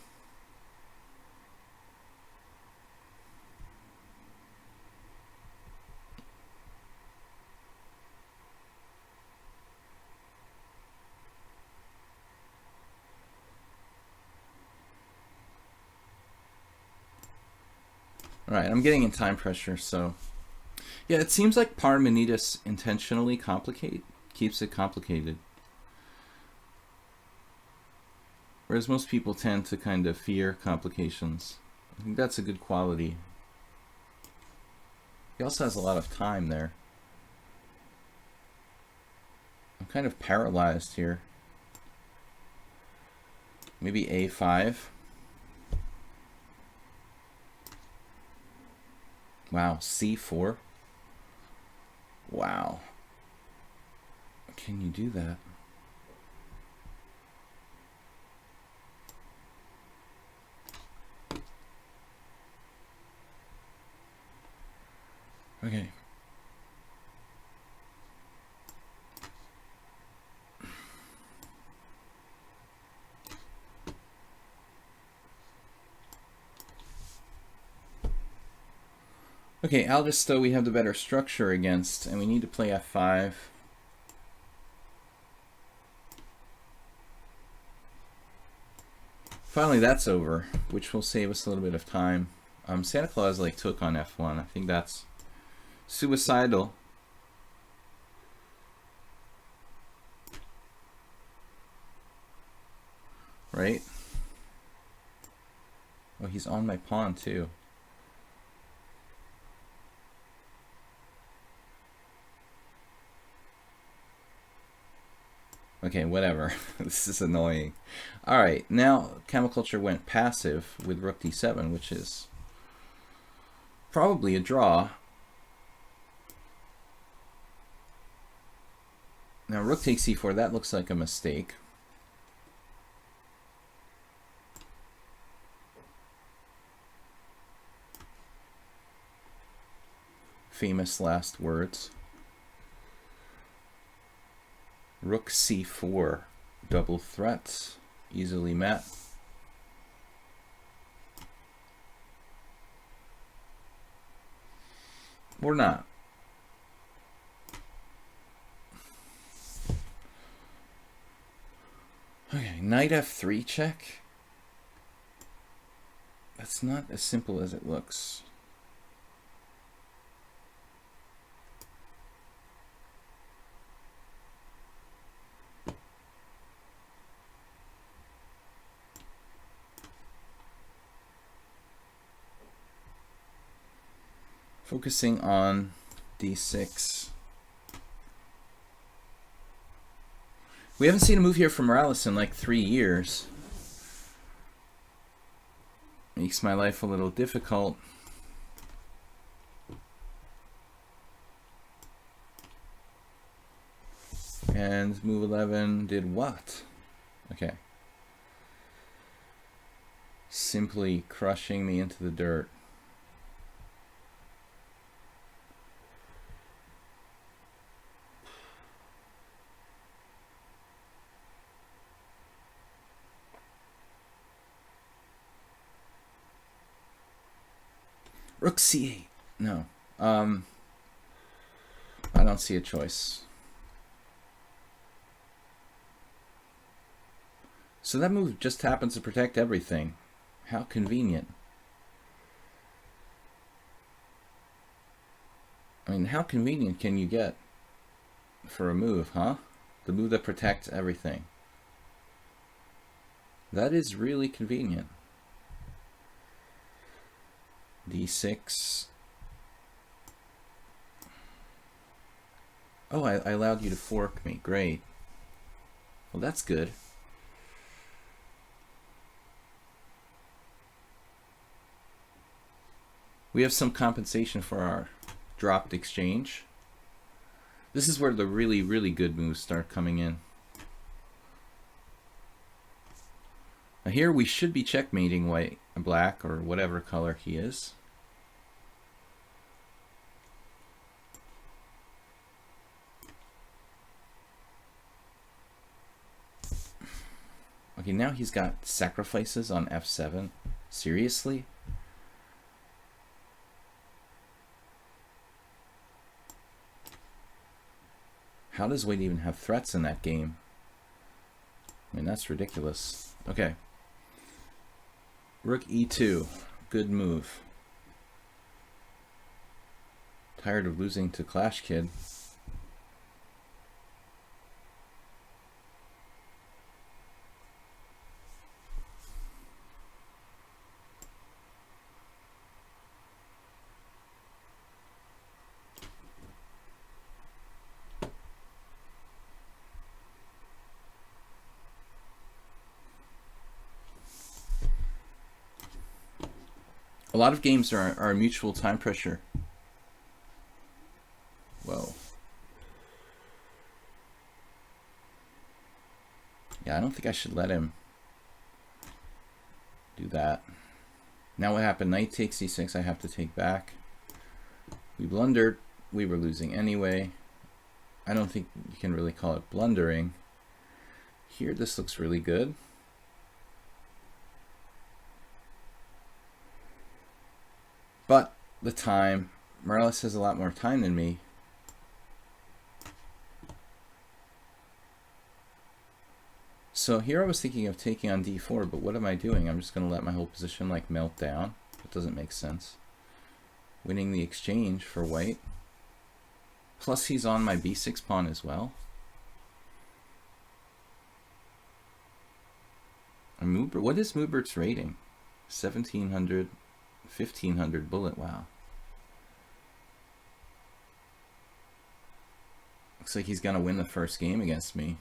All right, I'm getting in time pressure, so yeah, it seems like Parmenides intentionally keeps it complicated. Whereas most people tend to kind of fear complications. I think that's a good quality. He also has a lot of time there. I'm kind of paralyzed here. Maybe a5. Wow, c4. Wow. Can you do that? Okay. Okay, Aldous, though, we have the better structure against, and we need to play f5. Finally, that's over, which will save us a little bit of time. Santa Claus like took on f1. I think that's suicidal. Right? Oh, he's on my pawn too. Okay, whatever. This is annoying. All right, now Camel Culture went passive with Rook d7, which is probably a draw. Now rook takes c4, that looks like a mistake. Famous last words. Rook c4, double threats, easily met. Or not. Okay, knight f3 check. That's not as simple as it looks. Focusing on d6. We haven't seen a move here from Morales in like 3 years. Makes my life a little difficult. And move 11 did what? Okay. Simply crushing me into the dirt. Rook c8. No. I don't see a choice. So that move just happens to protect everything. How convenient. I mean, how convenient can you get for a move, huh? The move that protects everything. That is really convenient. d6. Oh, I allowed you to fork me. Great. Well, that's good. We have some compensation for our dropped exchange. This is where the really, really good moves start coming in. Now here we should be checkmating white, black, or whatever color he is. Okay, now he's got sacrifices on f7. Seriously? How does white even have threats in that game? I mean, that's ridiculous. Okay. Rook e2. Good move. Tired of losing to Clash Kid. A lot of games are mutual time pressure. Whoa. Yeah, I don't think I should let him do that. Now what happened? Knight takes c6, I have to take back. We blundered. We were losing anyway. I don't think you can really call it blundering. Here, this looks really good. But the time, Morales has a lot more time than me. So here I was thinking of taking on d4, but what am I doing? I'm just going to let my whole position like melt down. That doesn't make sense. Winning the exchange for white. Plus he's on my b6 pawn as well. And what is Mubert's rating? 1700, 1500 bullet, wow. Looks like he's gonna win the first game against me.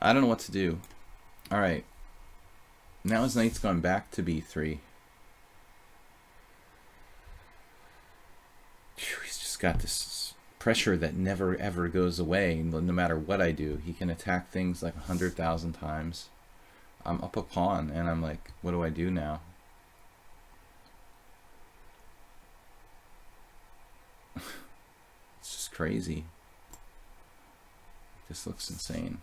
I don't know what to do. Alright. Now his knight's gone back to b3. just got this pressure that never ever goes away. No matter what I do, he can attack things like 100,000 times. I'm up a pawn, and I'm like, what do I do now? It's just crazy. This looks insane.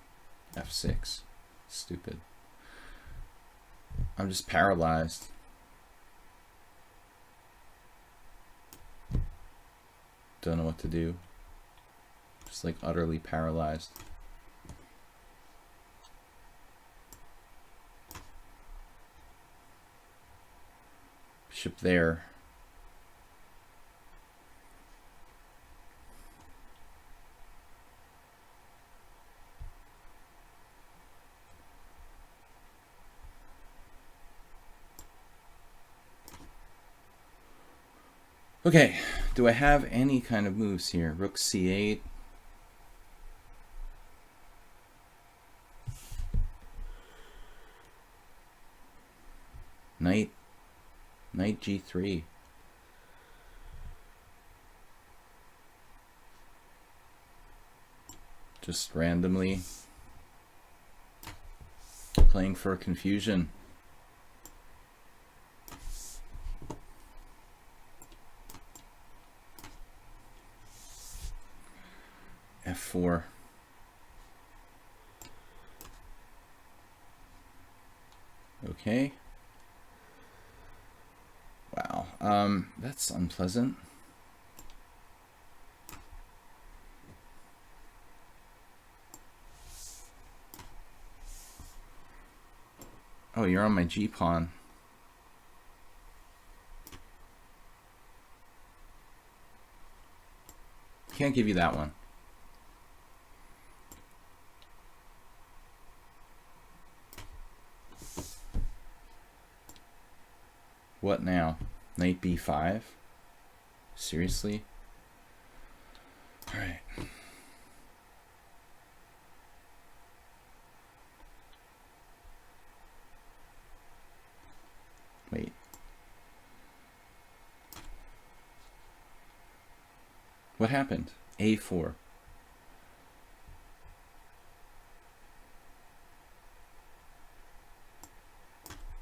F6. Stupid. I'm just paralyzed. Don't know what to do. Just like utterly paralyzed. Bishop there. Okay, do I have any kind of moves here? Rook c8. Knight g3. Just randomly playing for confusion. F4. Okay. Wow. That's unpleasant. Oh, you're on my G pawn. Can't give you that one. What now? Knight b5? Seriously? Alright. Wait. What happened? A4.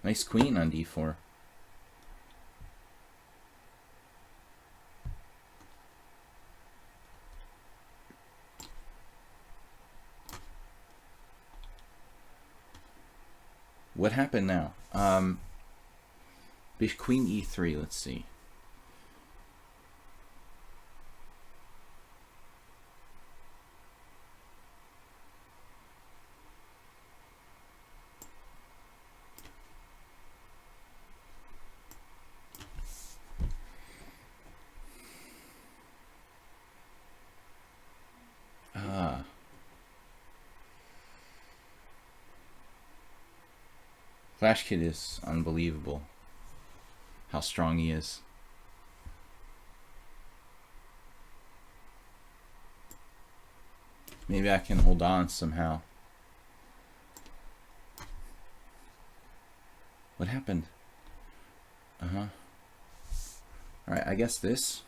Nice queen on d4. What happened now? Queen e3, let's see. Flash Kid is unbelievable. How strong he is. Maybe I can hold on somehow. What happened? Alright, I guess this.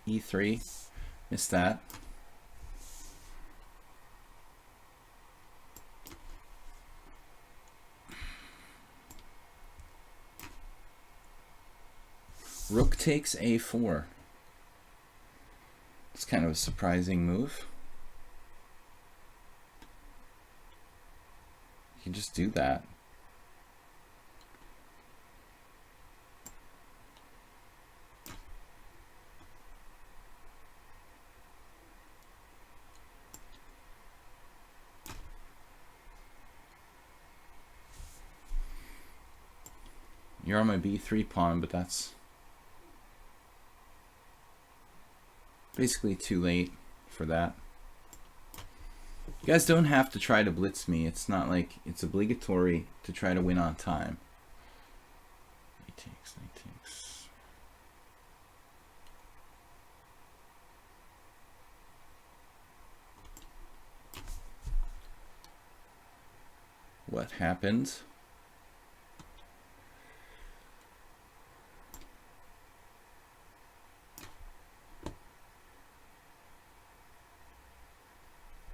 E3, missed that. Rook takes A4. It's kind of a surprising move. You can just do that. You're on my b3 pawn, but that's basically too late for that. You guys don't have to try to blitz me. It's not like it's obligatory to try to win on time. what happened.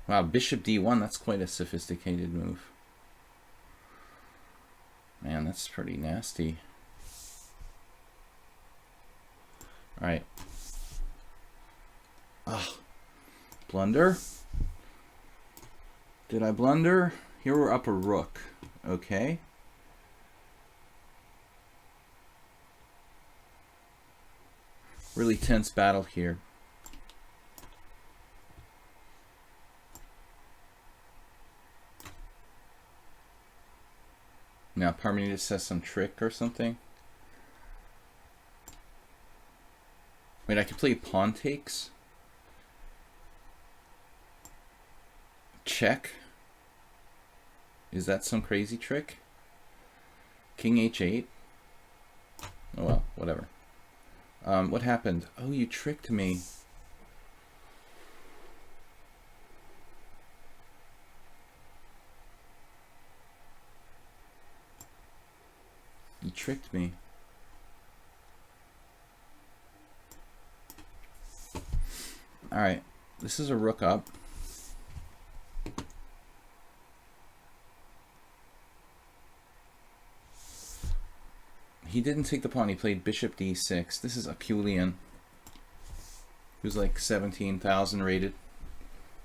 Wow, bishop d1, that's quite a sophisticated move. Man, that's pretty nasty. Alright. Ah, blunder? Did I blunder? Here we're up a rook. Okay. Really tense battle here. Now Parmenides says some trick or something. Wait, I could play pawn takes? Check? Is that some crazy trick? King h8? Oh well, whatever. What happened? Oh, you tricked me. You tricked me. Alright, this is a rook up. He didn't take the pawn, he played bishop d6. This is Apulian, who's like 17,000 rated.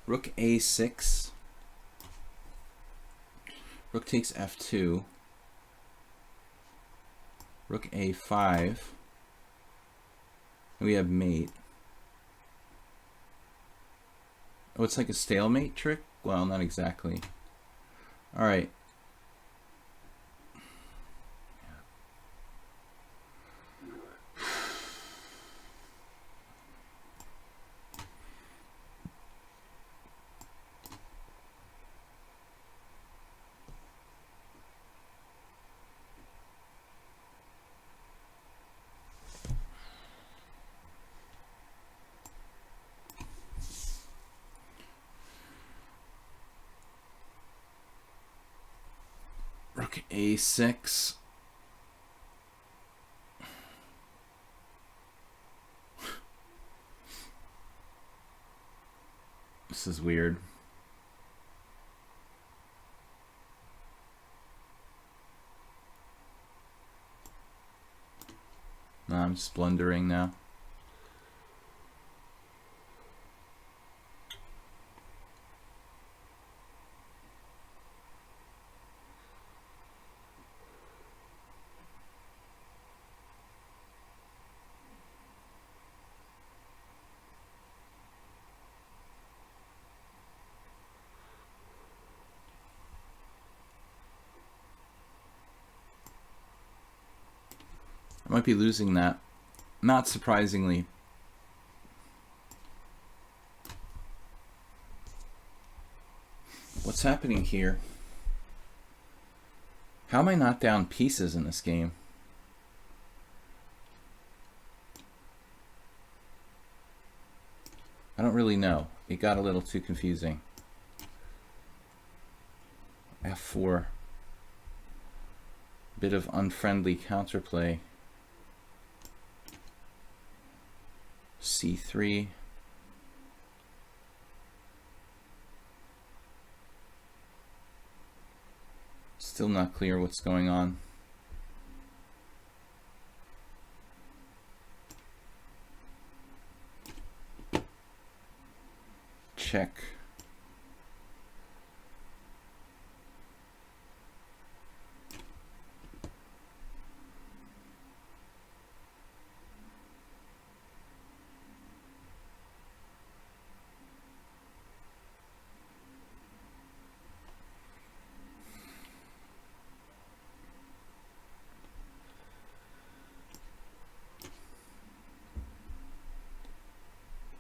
Rook a6. Rook takes f2. Rook a5. We have mate. Oh, it's like a stalemate trick? Well, not exactly. Alright. Rook a6. This is weird. No, I'm just blundering now. I might be losing that. Not surprisingly. What's happening here? How am I not down pieces in this game? I don't really know. It got a little too confusing. f4. Bit of unfriendly counterplay. c3. Still not clear what's going on. Check.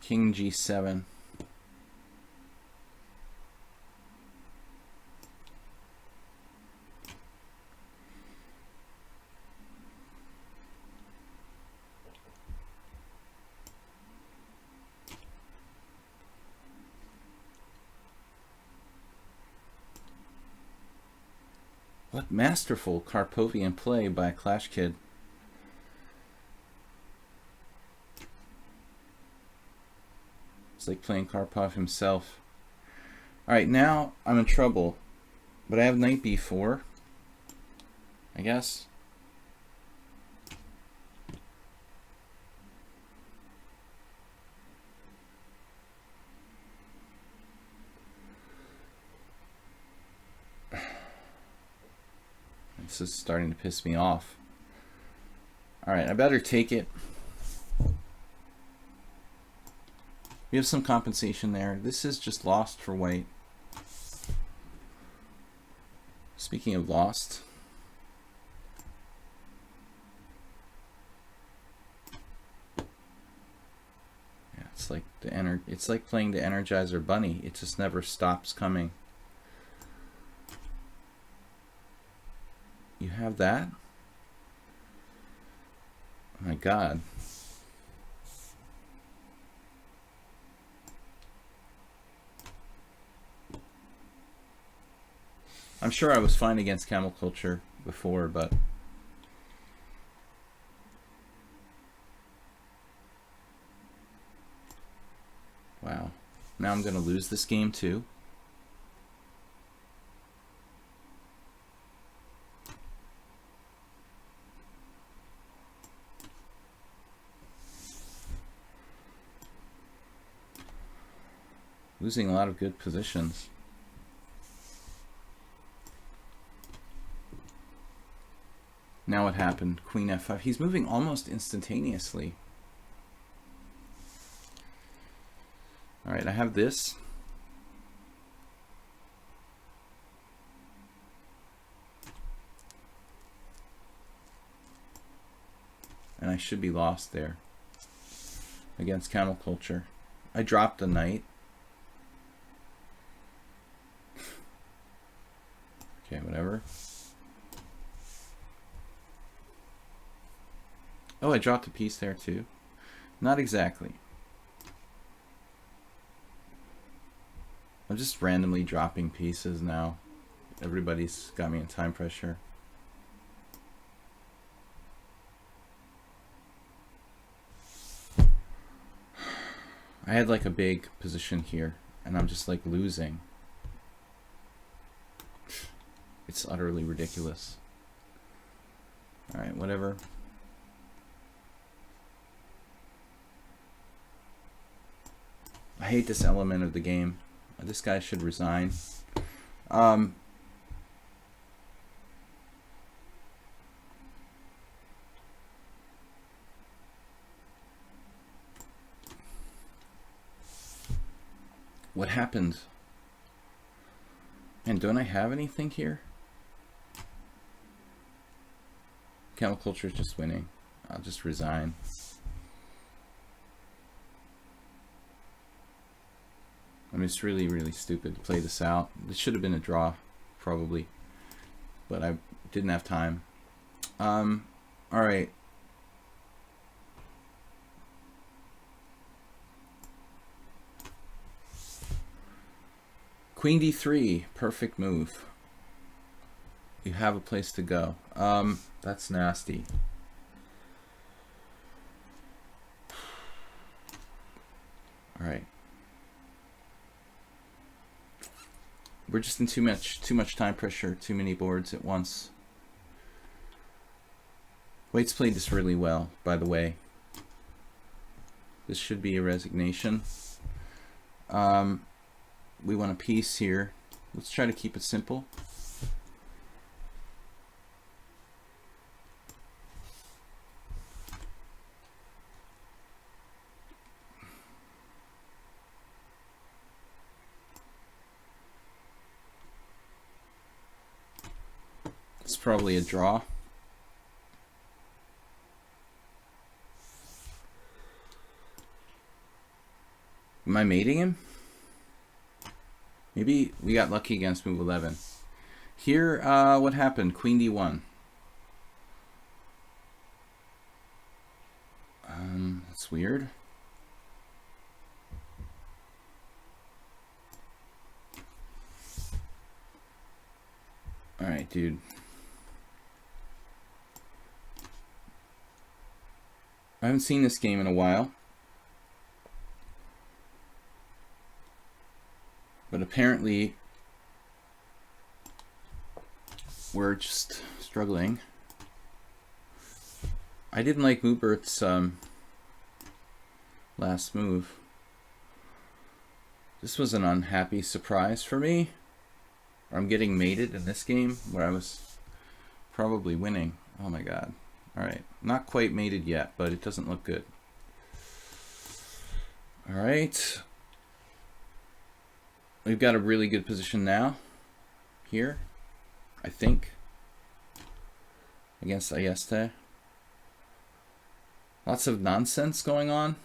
King g7. masterful Karpovian play by a Clash Kid. It's like playing Karpov himself. Alright, now I'm in trouble. But I have knight b4, I guess. This is starting to piss me off. Alright, I better take it. We have some compensation there. This is just lost for white. Speaking of lost, yeah, it's like it's like playing the Energizer Bunny. It just never stops coming. You have that? Oh my God. I'm sure I was fine against camel culture before, but wow. Now I'm going to lose this game too. Losing a lot of good positions. Now what happened? Queen f5. He's moving almost instantaneously. Alright, I have this. And I should be lost there against camel culture. I dropped a knight. Okay, whatever. Oh, I dropped a piece there too. Not exactly. I'm just randomly dropping pieces now. Everybody's got me in time pressure. I had like a big position here, and I'm just like losing. It's utterly ridiculous. Alright, whatever. I hate this element of the game. This guy should resign. What happened? And don't I have anything here? Camel culture is just winning. I'll just resign. I mean, it's really, really stupid to play this out. This should have been a draw, probably. But I didn't have time. Alright. Queen d3, perfect move. You have a place to go. That's nasty. Alright. We're just in too much time pressure, too many boards at once. White's played this really well, by the way. This should be a resignation. We want a piece here. Let's try to keep it simple. It's probably a draw. Am I mating him? Maybe we got lucky against move 11. Here, what happened? Queen d1. That's weird. Alright, dude. I haven't seen this game in a while. But apparently we're just struggling. I didn't like Mubert's last move. This was an unhappy surprise for me. I'm getting mated in this game where I was probably winning. Oh my god. Alright. Not quite mated yet, but it doesn't look good. Alright. We've got a really good position now. Here. I think. Against Ayeste. Lots of nonsense going on.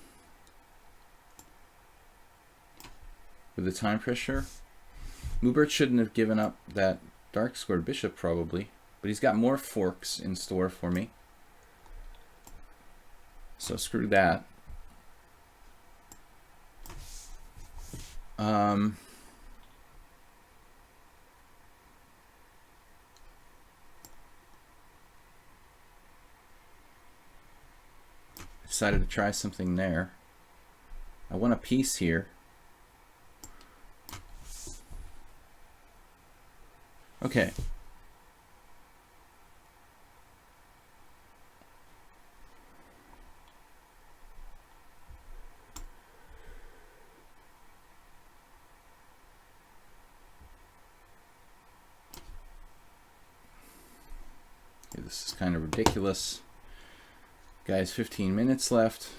With the time pressure. Mubert shouldn't have given up that dark squared bishop probably. But he's got more forks in store for me. So screw that. Decided to try something there. I want a piece here. Okay. This is kind of ridiculous. Guys, 15 minutes left.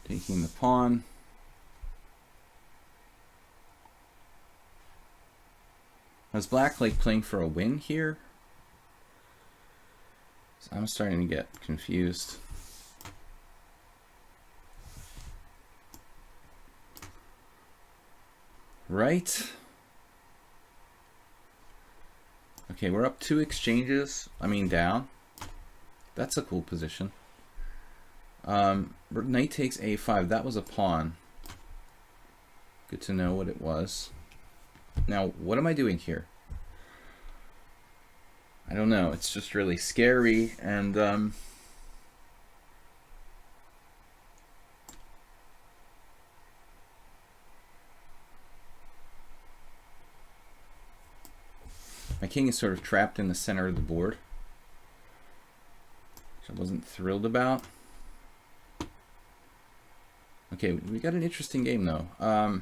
Taking the pawn. Was black like playing for a win here? So I'm starting to get confused. Right? Okay, we're up 2 exchanges. I mean down. That's a cool position. Knight takes a5. That was a pawn. Good to know what it was. Now, what am I doing here? I don't know. It's just really scary, and my king is sort of trapped in the center of the board, which I wasn't thrilled about. Okay, we got an interesting game though.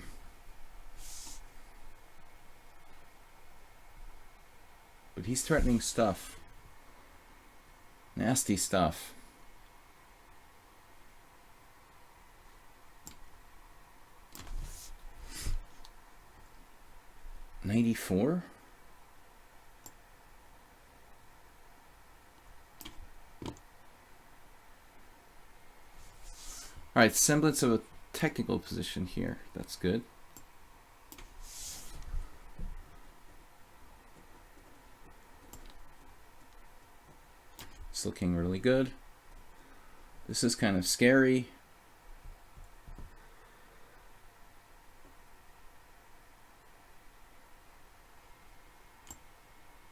But he's threatening stuff. Nasty stuff. '94? Alright, semblance of a technical position here. That's good. It's looking really good. This is kind of scary.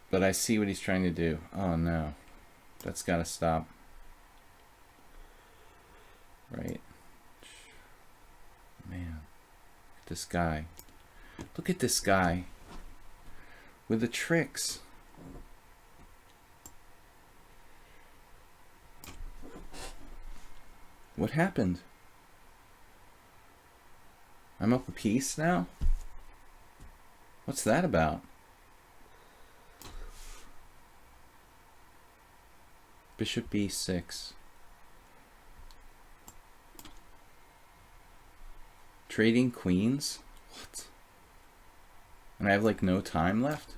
But I see what he's trying to do. Oh no. That's gotta stop. Right. Man. This guy. Look at this guy. With the tricks. What happened? I'm up a piece now? What's that about? Bishop b6. Trading queens? What? And I have like no time left?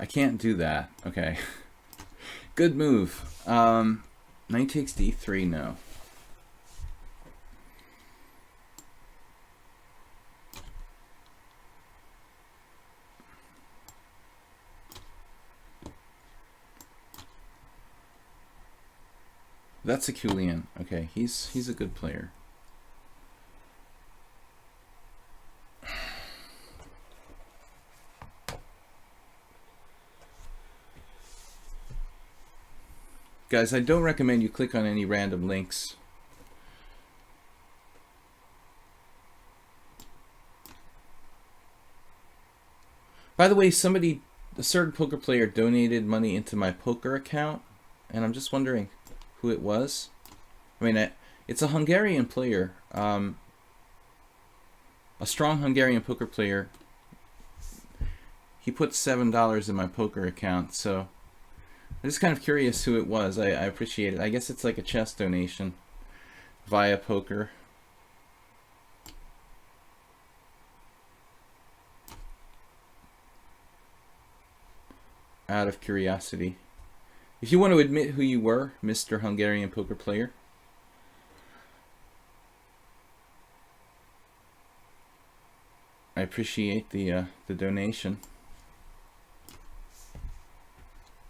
I can't do that. Okay. Good move. Knight takes d3, no. That's a Kulian. Okay, he's a good player. Guys, I don't recommend you click on any random links. By the way, a certain poker player donated money into my poker account, and I'm just wondering who it was. I mean, it's a Hungarian player, a strong Hungarian poker player. He put $7 in my poker account, so I'm just kind of curious who it was. I appreciate it. I guess it's like a chess donation via poker. Out of curiosity. If you want to admit who you were, Mr. Hungarian poker player. I appreciate the donation.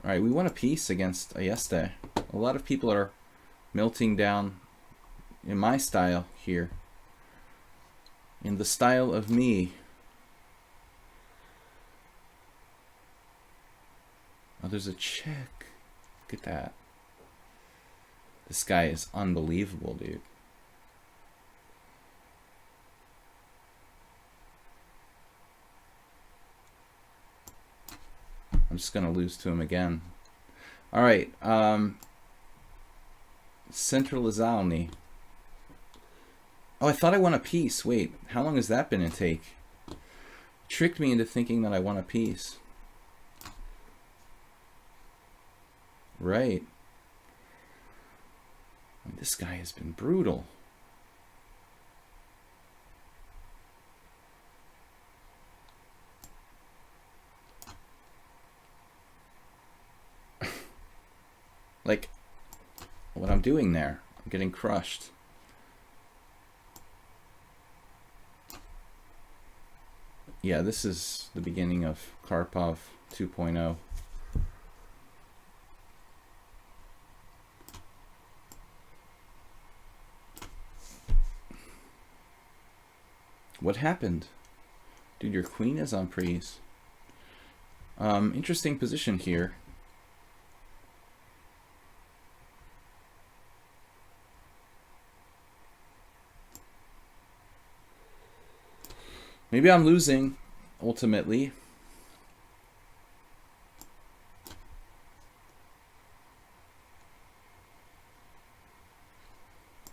Alright, we won a piece against Ayeste. A lot of people are melting down in my style here. In the style of me. Oh, there's a check. Look at that. This guy is unbelievable, dude. I'm just going to lose to him again. All right. Centralizalny. Oh, I thought I won a piece. Wait, how long has that been in take? Tricked me into thinking that I won a piece. Right. This guy has been brutal. Like, what I'm doing there, I'm getting crushed. Yeah, this is the beginning of Karpov 2.0. What happened? Dude, your queen is on prise. Interesting position here. Maybe I'm losing, ultimately.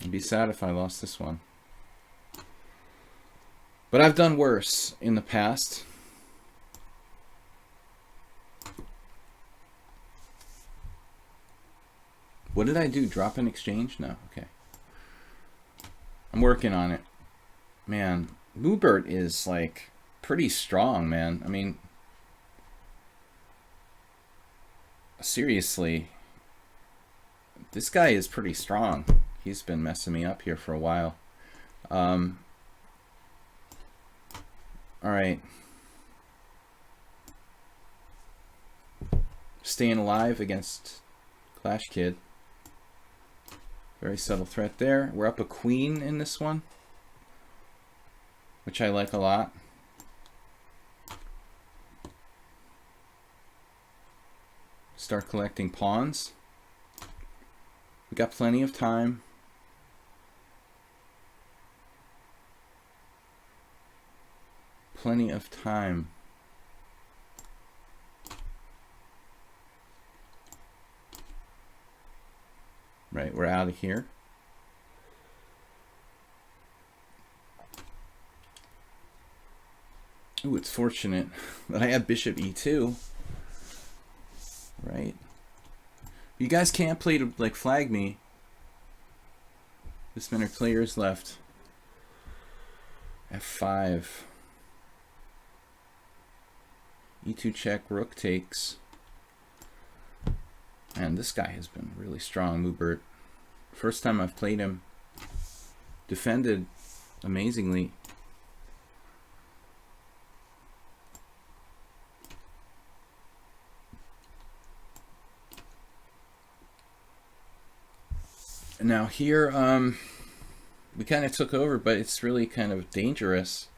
I'd be sad if I lost this one. But I've done worse in the past. What did I do? Drop an exchange? No. Okay. I'm working on it. Man, Lubert is like pretty strong, man. I mean, seriously, this guy is pretty strong. He's been messing me up here for a while. All right. Staying alive against Clash Kid. Very subtle threat there. We're up a queen in this one, which I like a lot. Start collecting pawns. We got plenty of time. Plenty of time. Right, we're out of here. Ooh, it's fortunate that I have bishop e2. Right. You guys can't play to like flag me. This many players left. F5. E2 check, rook takes. And this guy has been really strong, Mubert. First time I've played him. Defended amazingly. Now here, we kind of took over, but it's really kind of dangerous.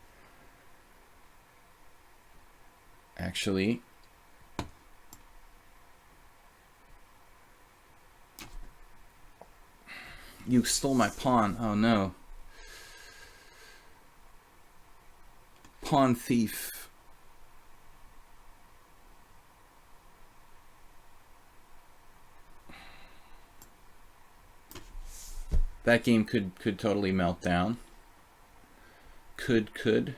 Actually. You stole my pawn. Oh no. Pawn thief. That game could totally melt down. Could.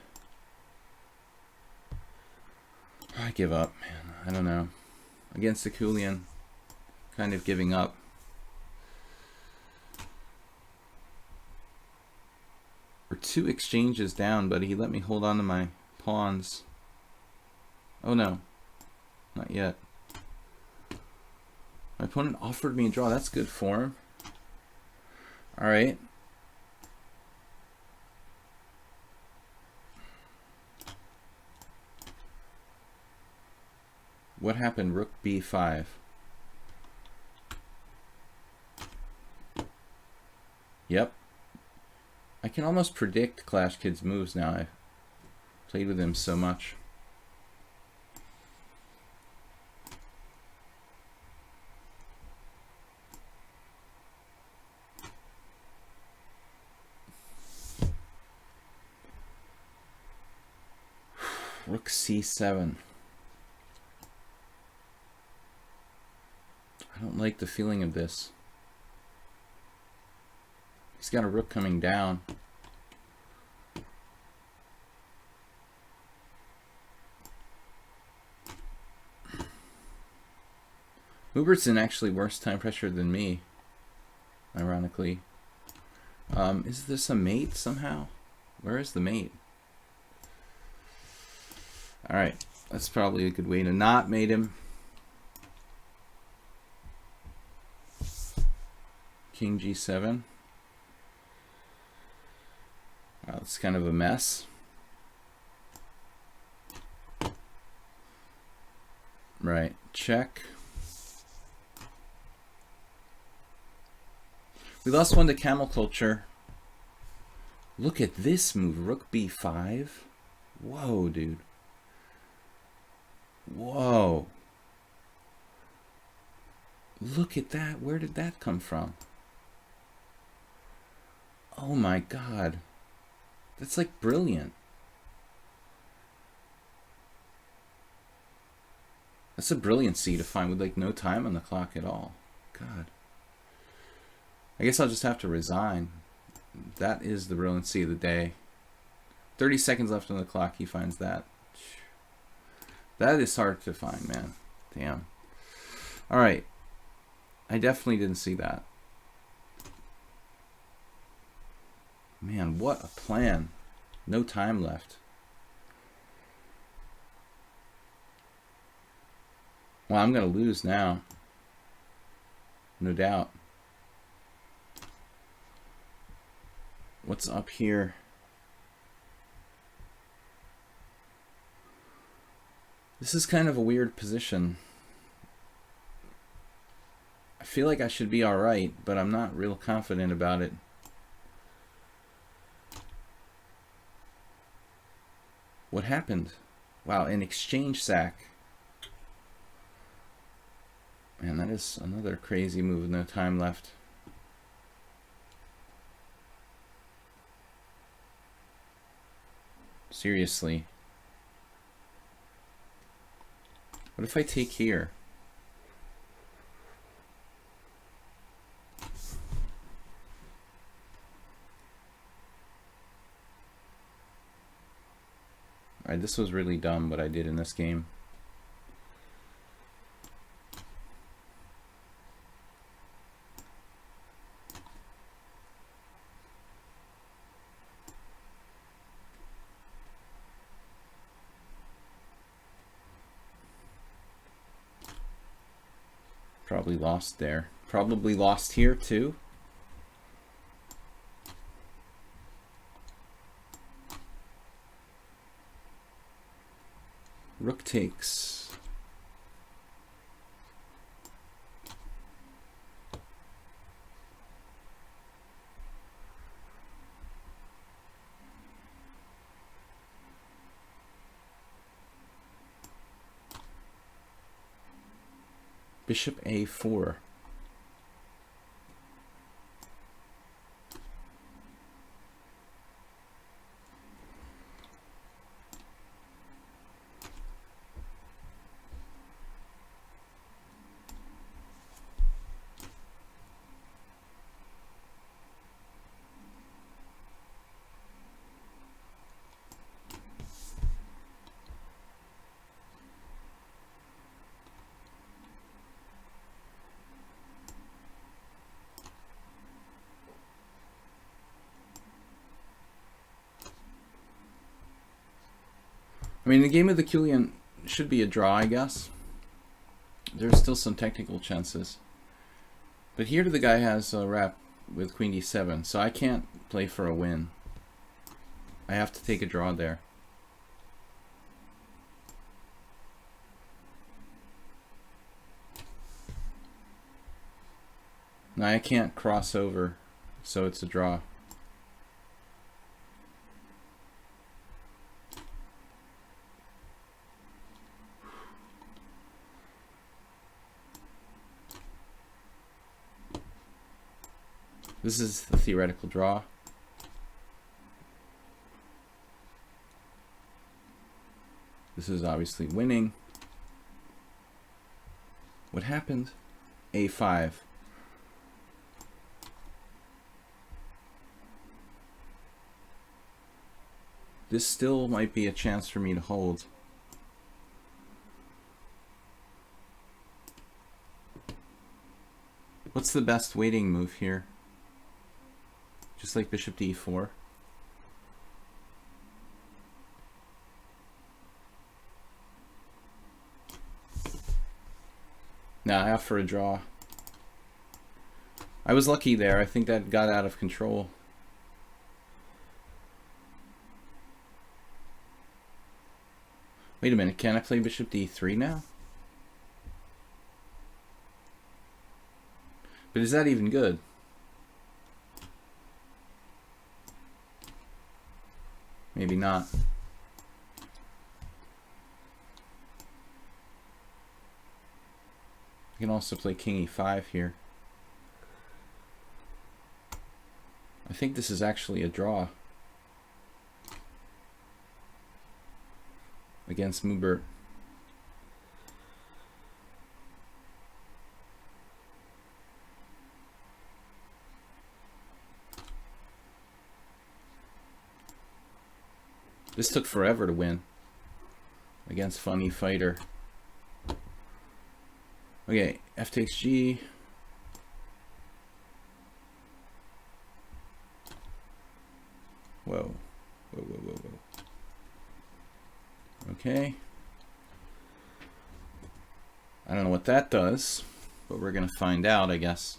I give up, man. I don't know. Against the Kulian, kind of giving up. We're 2 exchanges down, but he let me hold on to my pawns. Oh no, not yet. My opponent offered me a draw. That's good form. All right. What happened? Rook b5. Yep. I can almost predict Clash Kid's moves now. I've played with him so much. Rook c7. I don't like the feeling of this. He's got a rook coming down. Hubert's in actually worse time pressure than me, ironically. Is this a mate somehow? Where is the mate? Alright, that's probably a good way to not mate him. King g7. Wow, it's kind of a mess. Right, check. We lost one to camel culture. Look at this move, rook b5. Whoa, dude. Whoa. Look at that. Where did that come from? Oh my god. That's like brilliant. That's a brilliancy to find with like no time on the clock at all. God. I guess I'll just have to resign. That is the brilliancy of the day. 30 seconds left on the clock, he finds that. That is hard to find, man. Damn. Alright. I definitely didn't see that. Man, what a plan. No time left. Well, I'm going to lose now. No doubt. What's up here? This is kind of a weird position. I feel like I should be alright, but I'm not real confident about it. What happened? Wow, an exchange sack. Man, that is another crazy move with no time left. Seriously. What if I take here? Alright, this was really dumb what I did in this game. Probably lost there. Probably lost here too. Rook takes. Bishop a4. I mean, the game of the Killian should be a draw, I guess. There's still some technical chances. But here the guy has a wrap with queen d7, so I can't play for a win. I have to take a draw there. Now I can't cross over, so it's a draw. This is the theoretical draw. This is obviously winning. What happened? a5. This still might be a chance for me to hold. What's the best waiting move here? Just like bishop to e4. Now I have for a draw. I was lucky there. I think that got out of control. Wait a minute, can I play bishop to e3 now? But is that even good? Maybe not. I can also play king e5 here. I think this is actually a draw against Mubert. This took forever to win against Funny Fighter. Okay, f takes g. Whoa. Whoa, whoa, whoa, whoa. Okay. I don't know what that does, but we're going to find out, I guess.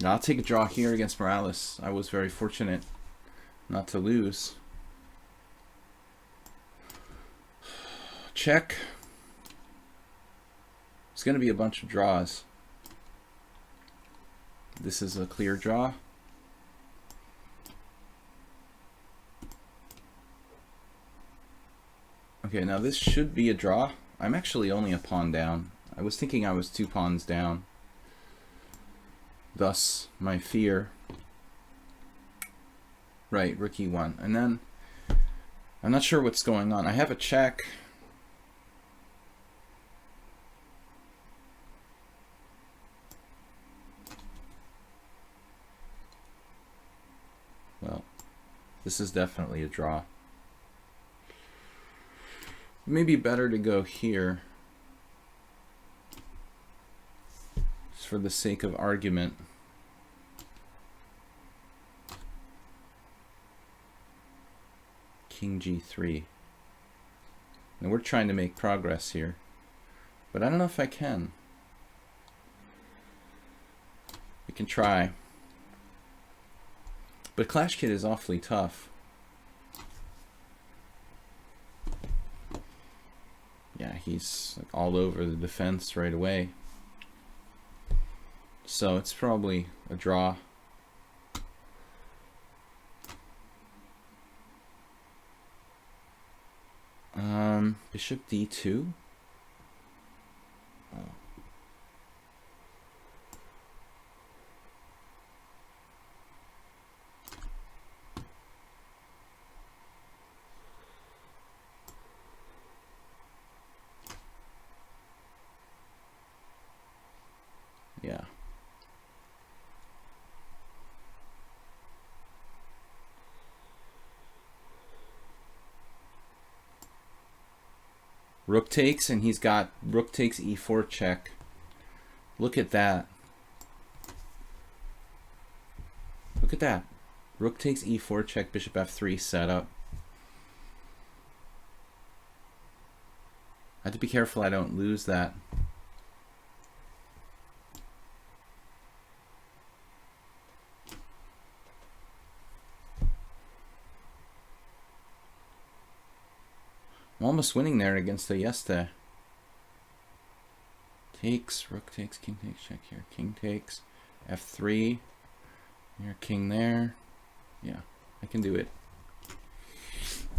Now, I'll take a draw here against Morales. I was very fortunate not to lose. Check. It's going to be a bunch of draws. This is a clear draw. Okay, now this should be a draw. I'm actually only a pawn down. I was thinking I was 2 pawns down. Thus, my fear. Right, rook e1. And then, I'm not sure what's going on. I have a check. Well, this is definitely a draw. Maybe better to go here. Just for the sake of argument. King g3. And we're trying to make progress here. But I don't know if I can. We can try. But Clash Kid is awfully tough. Yeah, he's like all over the defense right away. So it's probably a draw. Bishop d2. Oh. Yeah. Rook takes, and he's got rook takes e4 check. Look at that. Look at that. Rook takes e4 check, bishop f3 setup. I have to be careful I don't lose that. I'm almost winning there against Ayesta. Takes, rook takes, king takes, check here. King takes, f3. Your king there. Yeah, I can do it.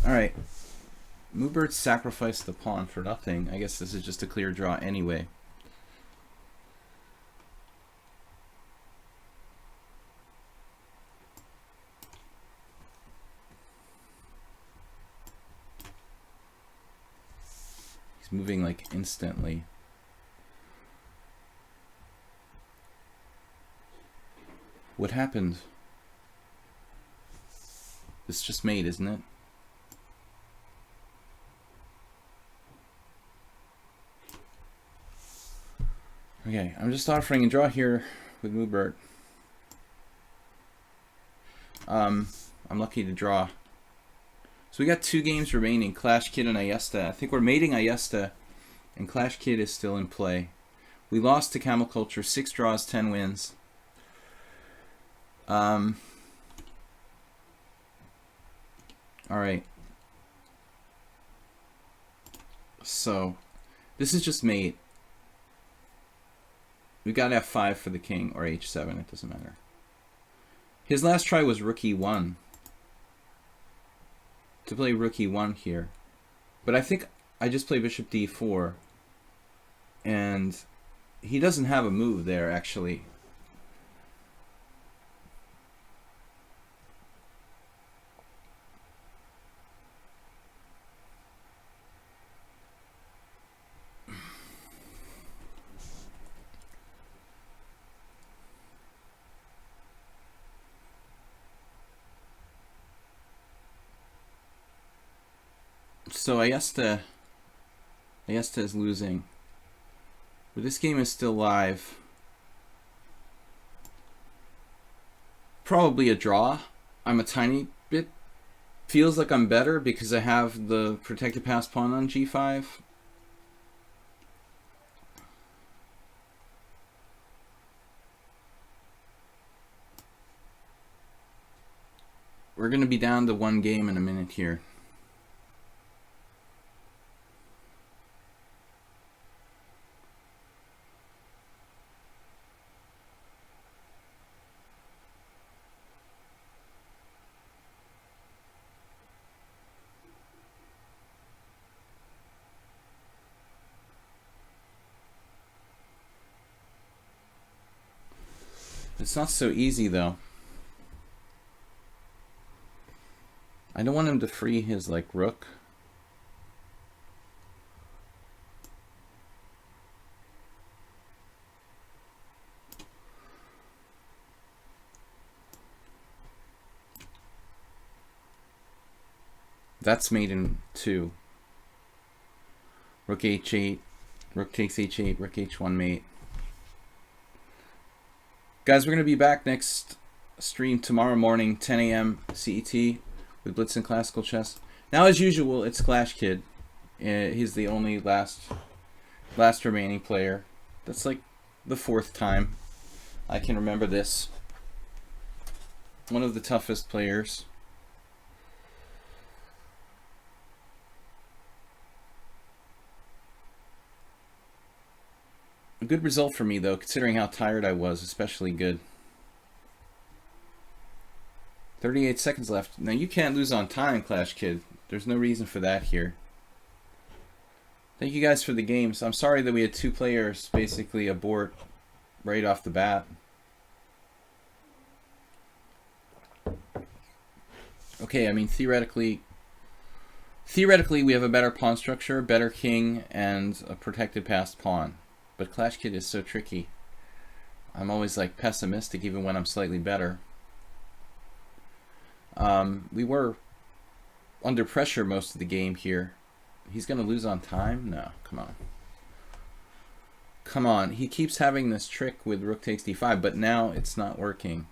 Alright. Mubert sacrificed the pawn for nothing. I guess this is just a clear draw anyway. Moving like instantly. What happened? This just made, isn't it? Okay, I'm just offering a draw here with Mubert. I'm lucky to draw. So we got 2 games remaining, Clash Kid and Ayesta. I think we're mating Ayesta, and Clash Kid is still in play. We lost to Camel Culture, 6 draws, 10 wins. Alright. So, this is just mate. We got f5 for the king, or h7, it doesn't matter. His last try was rook e1. To play rook e1 here. But I think I just play bishop d4. And he doesn't have a move there, actually. So Ayesta is losing. But this game is still live. Probably a draw. I'm a tiny bit... Feels like I'm better because I have the protected passed pawn on g5. We're going to be down to 1 game in a minute here. It's not so easy, though. I don't want him to free his, like, rook. That's mate in 2. Rook h8, rook takes h8, rook h1 mate. Guys, we're going to be back next stream tomorrow morning, 10 a.m. CET with Blitz and Classical Chess. Now, as usual, it's Clash Kid. He's the only last remaining player. That's like the 4th time I can remember this. One of the toughest players. A good result for me, though, considering how tired I was. Especially good. 38 seconds left. Now, you can't lose on time, Clash Kid. There's no reason for that here. Thank you guys for the games. I'm sorry that we had 2 players basically abort right off the bat. Okay, I mean, theoretically we have a better pawn structure, better king, and a protected passed pawn. But Clash Kid is so tricky. I'm always like pessimistic even when I'm slightly better. We were under pressure most of the game here. He's going to lose on time? No, come on. Come on. He keeps having this trick with rook takes d5, but now it's not working.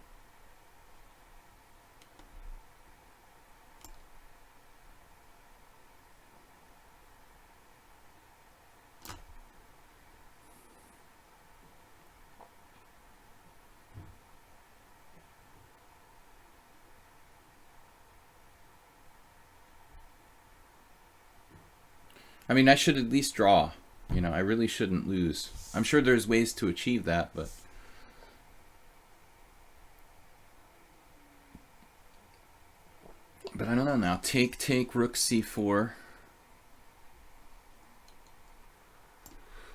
I mean, I should at least draw. You know, I really shouldn't lose. I'm sure there's ways to achieve that, but... But I don't know now. Take, rook c4.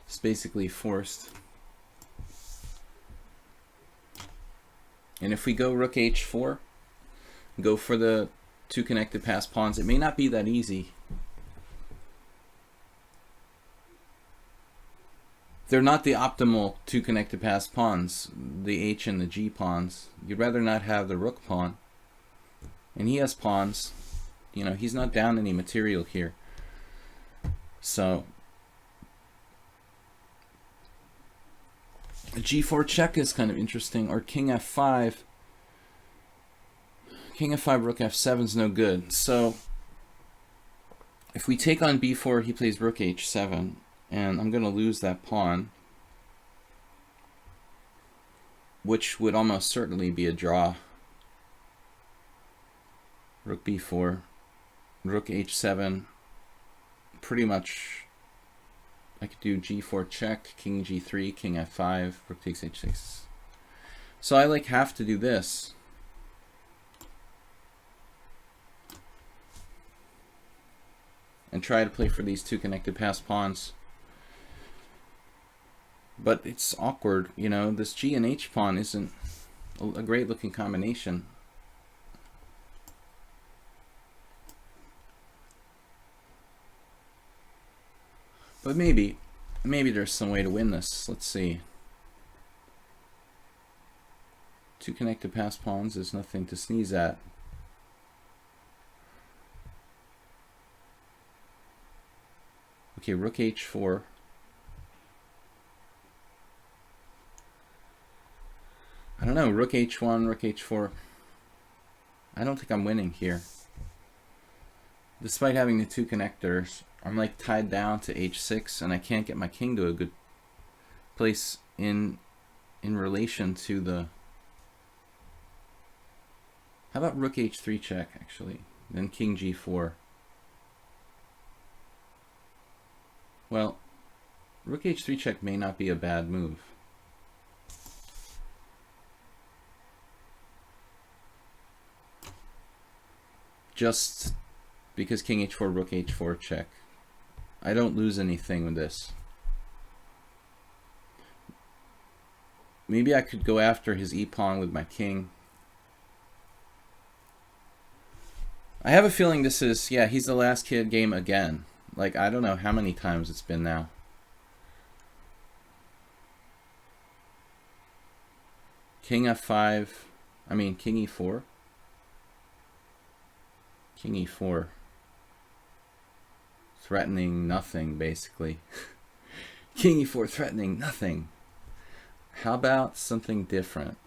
It's basically forced. And if we go rook h4, go for the 2 connected passed pawns, it may not be that easy. They're not the optimal 2 connected passed pawns, the h and the g pawns. You'd rather not have the rook pawn. And he has pawns. You know, he's not down any material here. So, a g4 check is kind of interesting, or king f5. King f5, rook f7 is no good. So, if we take on b4, he plays rook h7. And I'm going to lose that pawn, which would almost certainly be a draw. Rook b4, rook h7, pretty much I could do g4 check, king g3, king f5, rook takes h6. So I like have to do this. And try to play for these 2 connected passed pawns. But it's awkward, you know, this G and H pawn isn't a great looking combination. But maybe there's some way to win this. Let's see. 2 connected passed pawns is nothing to sneeze at. Okay, rook h4. I don't know, rook h1, rook h4. I don't think I'm winning here. Despite having the 2 connectors, I'm like tied down to h6 and I can't get my king to a good place in relation to the... How about rook h3 check, actually? Then king g4. Well, rook h3 check may not be a bad move. Just because king h4, rook h4 check. I don't lose anything with this. Maybe I could go after his e-pawn with my king. I have a feeling this is, yeah, he's the last kid game again. Like, I don't know how many times it's been now. King f5, I mean king e4. King e4. Threatening nothing, basically. King e4 threatening nothing. How about something different?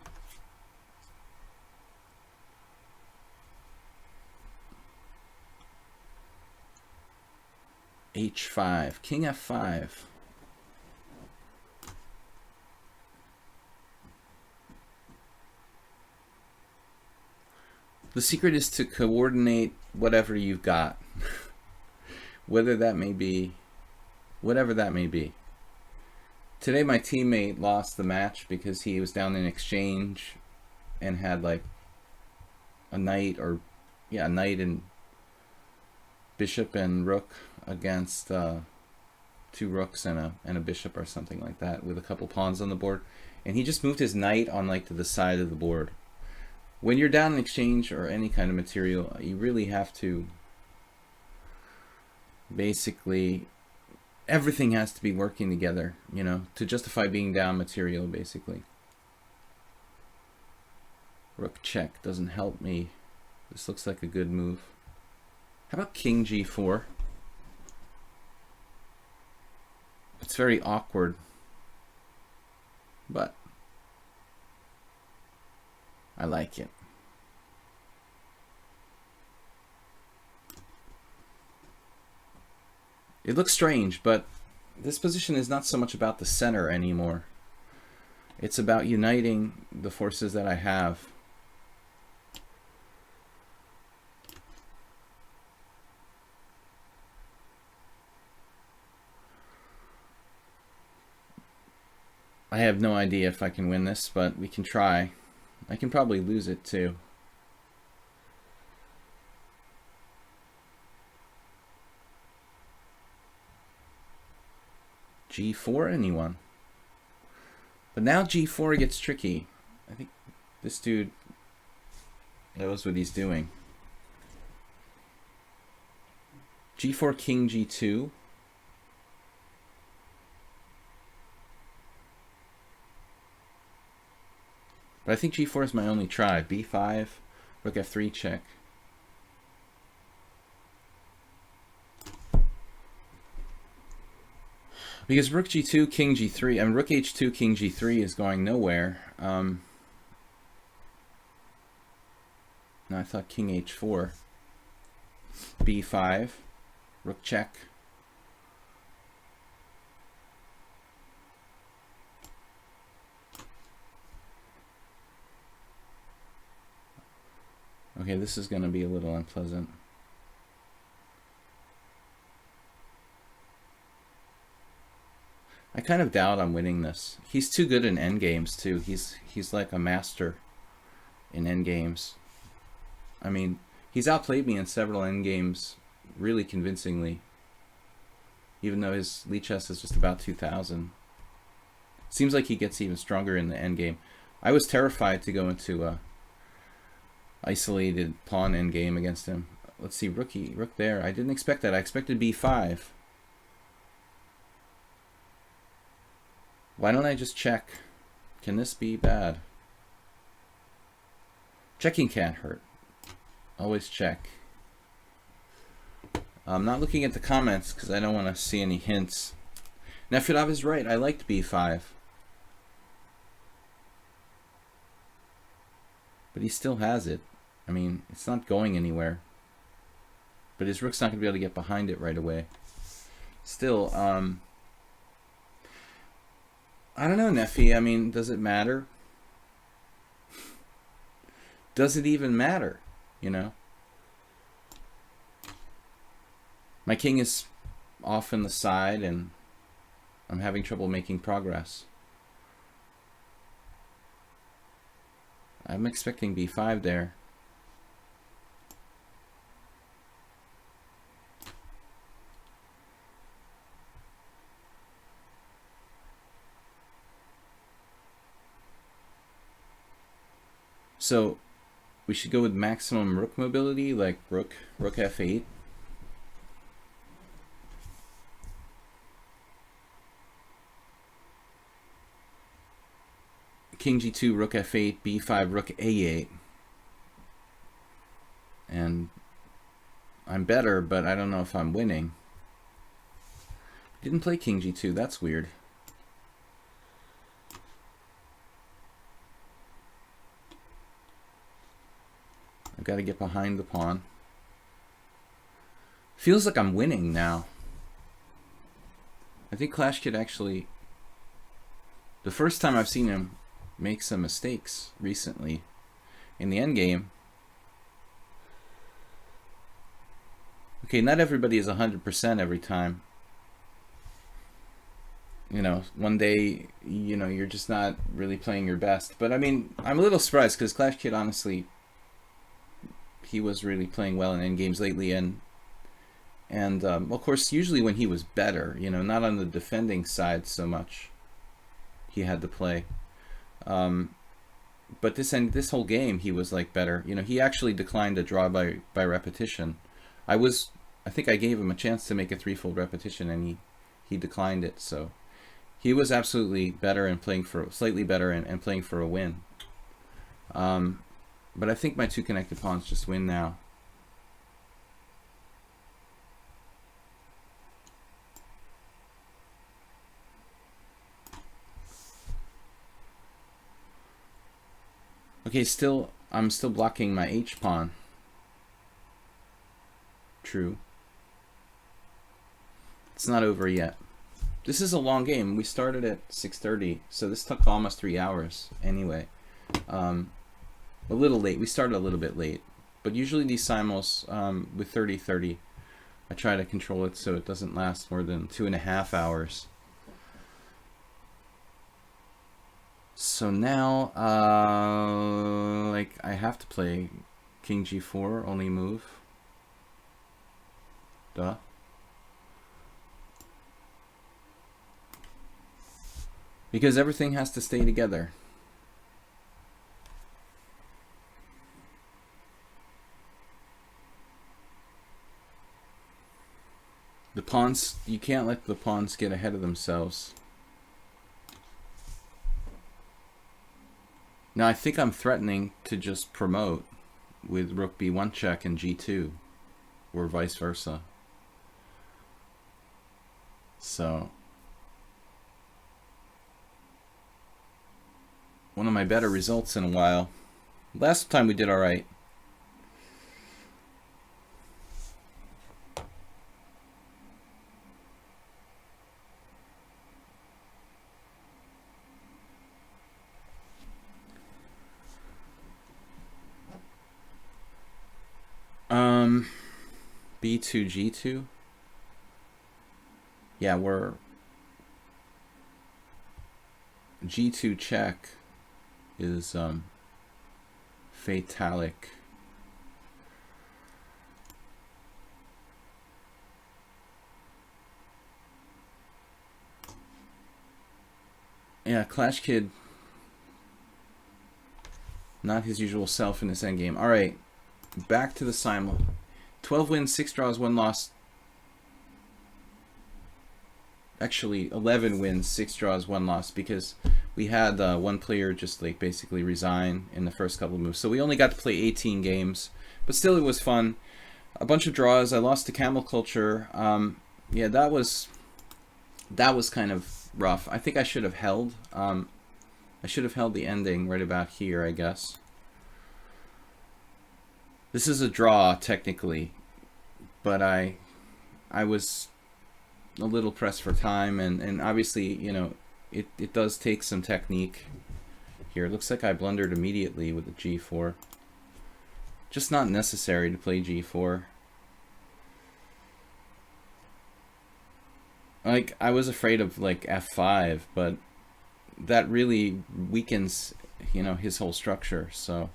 h5, king f5. The secret is to coordinate whatever you've got. Whatever that may be. Today my teammate lost the match because he was down in exchange and had like a knight and bishop and rook against 2 rooks and a bishop or something like that with a couple pawns on the board, and he just moved his knight on like to the side of the board. When you're down in exchange or any kind of material, you really have to basically, everything has to be working together, you know, to justify being down material, basically. Rook check doesn't help me. This looks like a good move. How about king g4? It's very awkward, but I like it. It looks strange, but this position is not so much about the center anymore. It's about uniting the forces that I have. I have no idea if I can win this, but we can try. I can probably lose it too. G4, anyone? But now G4 gets tricky. I think this dude knows what he's doing. G4, king G2. But I think G4 is my only try. B5, rook F3 check. Because rook G2, king G3, and rook H2, king G3 is going nowhere. No, I thought king H4. B5, rook check. Okay, this is going to be a little unpleasant. I kind of doubt I'm winning this. He's too good in endgames too. He's like a master in endgames. I mean, he's outplayed me in several endgames really convincingly. Even though his lichess is just about 2000. Seems like he gets even stronger in the endgame. I was terrified to go into a isolated pawn endgame against him. Let's see, rook there. I didn't expect that. I expected b5. Why don't I just check? Can this be bad? Checking can't hurt. Always check. I'm not looking at the comments because I don't want to see any hints. Nefedov is right. I liked b5. But he still has it. I mean, it's not going anywhere. But his rook's not going to be able to get behind it right away. Still, I don't know, Neffy. I mean, does it matter? Does it even matter? You know? My king is off in the side and I'm having trouble making progress. I'm expecting b5 there. So we should go with maximum rook mobility, like rook f8. King g2, rook f8, b5, rook a8. And I'm better, but I don't know if I'm winning. Didn't play king g2, that's weird. I've got to get behind the pawn. Feels like I'm winning now. I think Clash Kid actually, the first time I've seen him make some mistakes recently in the endgame. Okay, not everybody is 100% every time. You know, one day, you know, you're just not really playing your best. But I mean, I'm a little surprised because Clash Kid, honestly, he was really playing well in endgames lately, and of course, usually when he was better, you know, not on the defending side so much, he had to play. But this whole game, he was like better. You know, he actually declined a draw by repetition. I think I gave him a chance to make a threefold repetition, and he declined it. So he was absolutely better and playing for slightly better and playing for a win. But I think my two connected pawns just win now. Okay, I'm still blocking my H pawn. True. It's not over yet. This is a long game. We started at 6:30, so this took almost 3 hours anyway. A little late. We started a little bit late, but usually these simuls with 30-30, I try to control it so it doesn't last more than 2.5 hours. So now, like, I have to play King G4, only move. Duh. Because everything has to stay together. The pawns, you can't let the pawns get ahead of themselves. Now I think I'm threatening to just promote with Rook B1 check and G2, or vice versa. So one of my better results in a while. Last time we did all right. B2 G2. Yeah, we're G2 check is fatalic. Yeah, Clash Kid, not his usual self in this endgame. All right, back to the simul. 12 wins, 6 draws, 1 loss. Actually, 11 wins, 6 draws, 1 loss, because we had one player just like basically resign in the first couple of moves. So we only got to play 18 games, but still it was fun. A bunch of draws. I lost to Camel Culture. Yeah, that was kind of rough. I think I should have held. I should have held the ending right about here, I guess. This is a draw technically, but I was a little pressed for time, and obviously, you know, it does take some technique here. It looks like I blundered immediately with the G4. Just not necessary to play G4. Like, I was afraid of like F5, but that really weakens, you know, his whole structure. So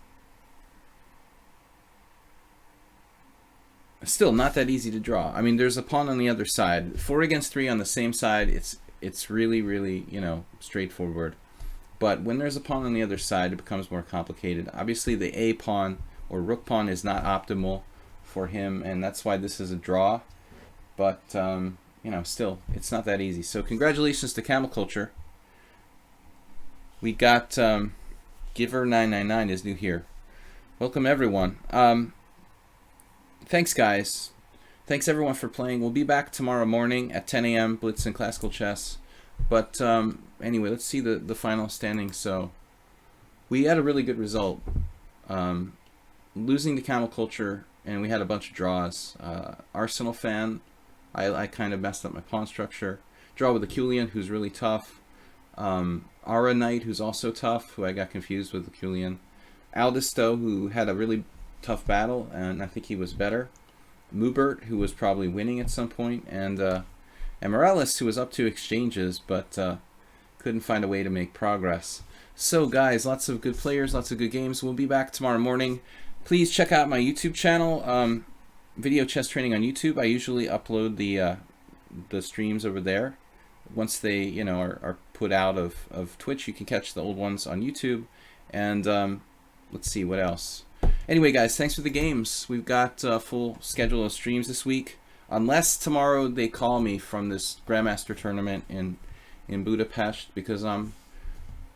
still not that easy to draw. I mean, there's a pawn on the other side. 4 against 3 on the same side, it's really, really, you know, straightforward. But when there's a pawn on the other side, it becomes more complicated. Obviously, the A pawn or rook pawn is not optimal for him, and that's why this is a draw. But you know, still, it's not that easy. So congratulations to Camel Culture. We got Giver999 is new here. Welcome everyone. Thanks guys. Thanks everyone for playing. We'll be back tomorrow morning at 10 a.m. Blitz and Classical Chess. But anyway, let's see the final standings. So we had a really good result. Losing to Camel Culture, and we had a bunch of draws. Arsenal fan, I kind of messed up my pawn structure. Draw with Aculian, who's really tough. Ara Knight, who's also tough, who I got confused with Aculian. Aldisto, who had a really tough battle, and I think he was better. Mubert, who was probably winning at some point, and Morales, who was up to exchanges, but couldn't find a way to make progress. So guys, lots of good players, lots of good games. We'll be back tomorrow morning. Please check out my YouTube channel, Video Chess Training on YouTube. I usually upload the streams over there. Once they, you know, are put out of Twitch, you can catch the old ones on YouTube. And let's see, what else? Anyway, guys, thanks for the games. We've got a full schedule of streams this week. Unless tomorrow they call me from this Grandmaster tournament in Budapest, because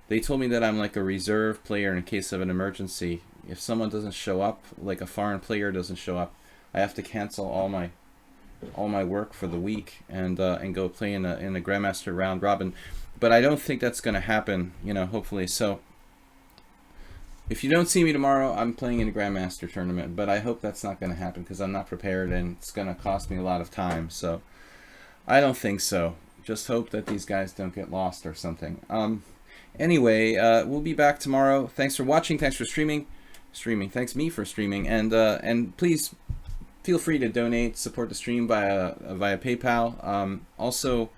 they told me that I'm like a reserve player in case of an emergency. If someone doesn't show up, like a foreign player doesn't show up, I have to cancel all my work for the week and go play in a Grandmaster round robin. But I don't think that's going to happen, you know, hopefully. So if you don't see me tomorrow, I'm playing in a Grandmaster tournament, but I hope that's not going to happen because I'm not prepared and it's going to cost me a lot of time. So I don't think so. Just hope that these guys don't get lost or something. Anyway, we'll be back tomorrow. Thanks for watching. Thanks for streaming. Thanks me for streaming. And please feel free to donate, support the stream via PayPal. Also,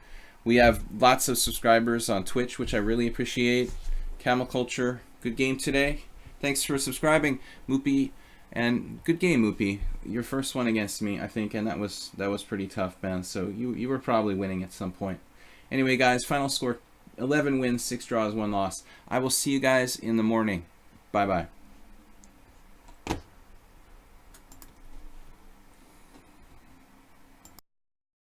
we have lots of subscribers on Twitch, which I really appreciate. Camel Culture, good game today. Thanks for subscribing, Moopy, and good game, Moopy. Your first one against me, I think, and that was pretty tough, man. So you were probably winning at some point. Anyway, guys, final score: 11 wins, 6 draws, 1 loss. I will see you guys in the morning. Bye bye.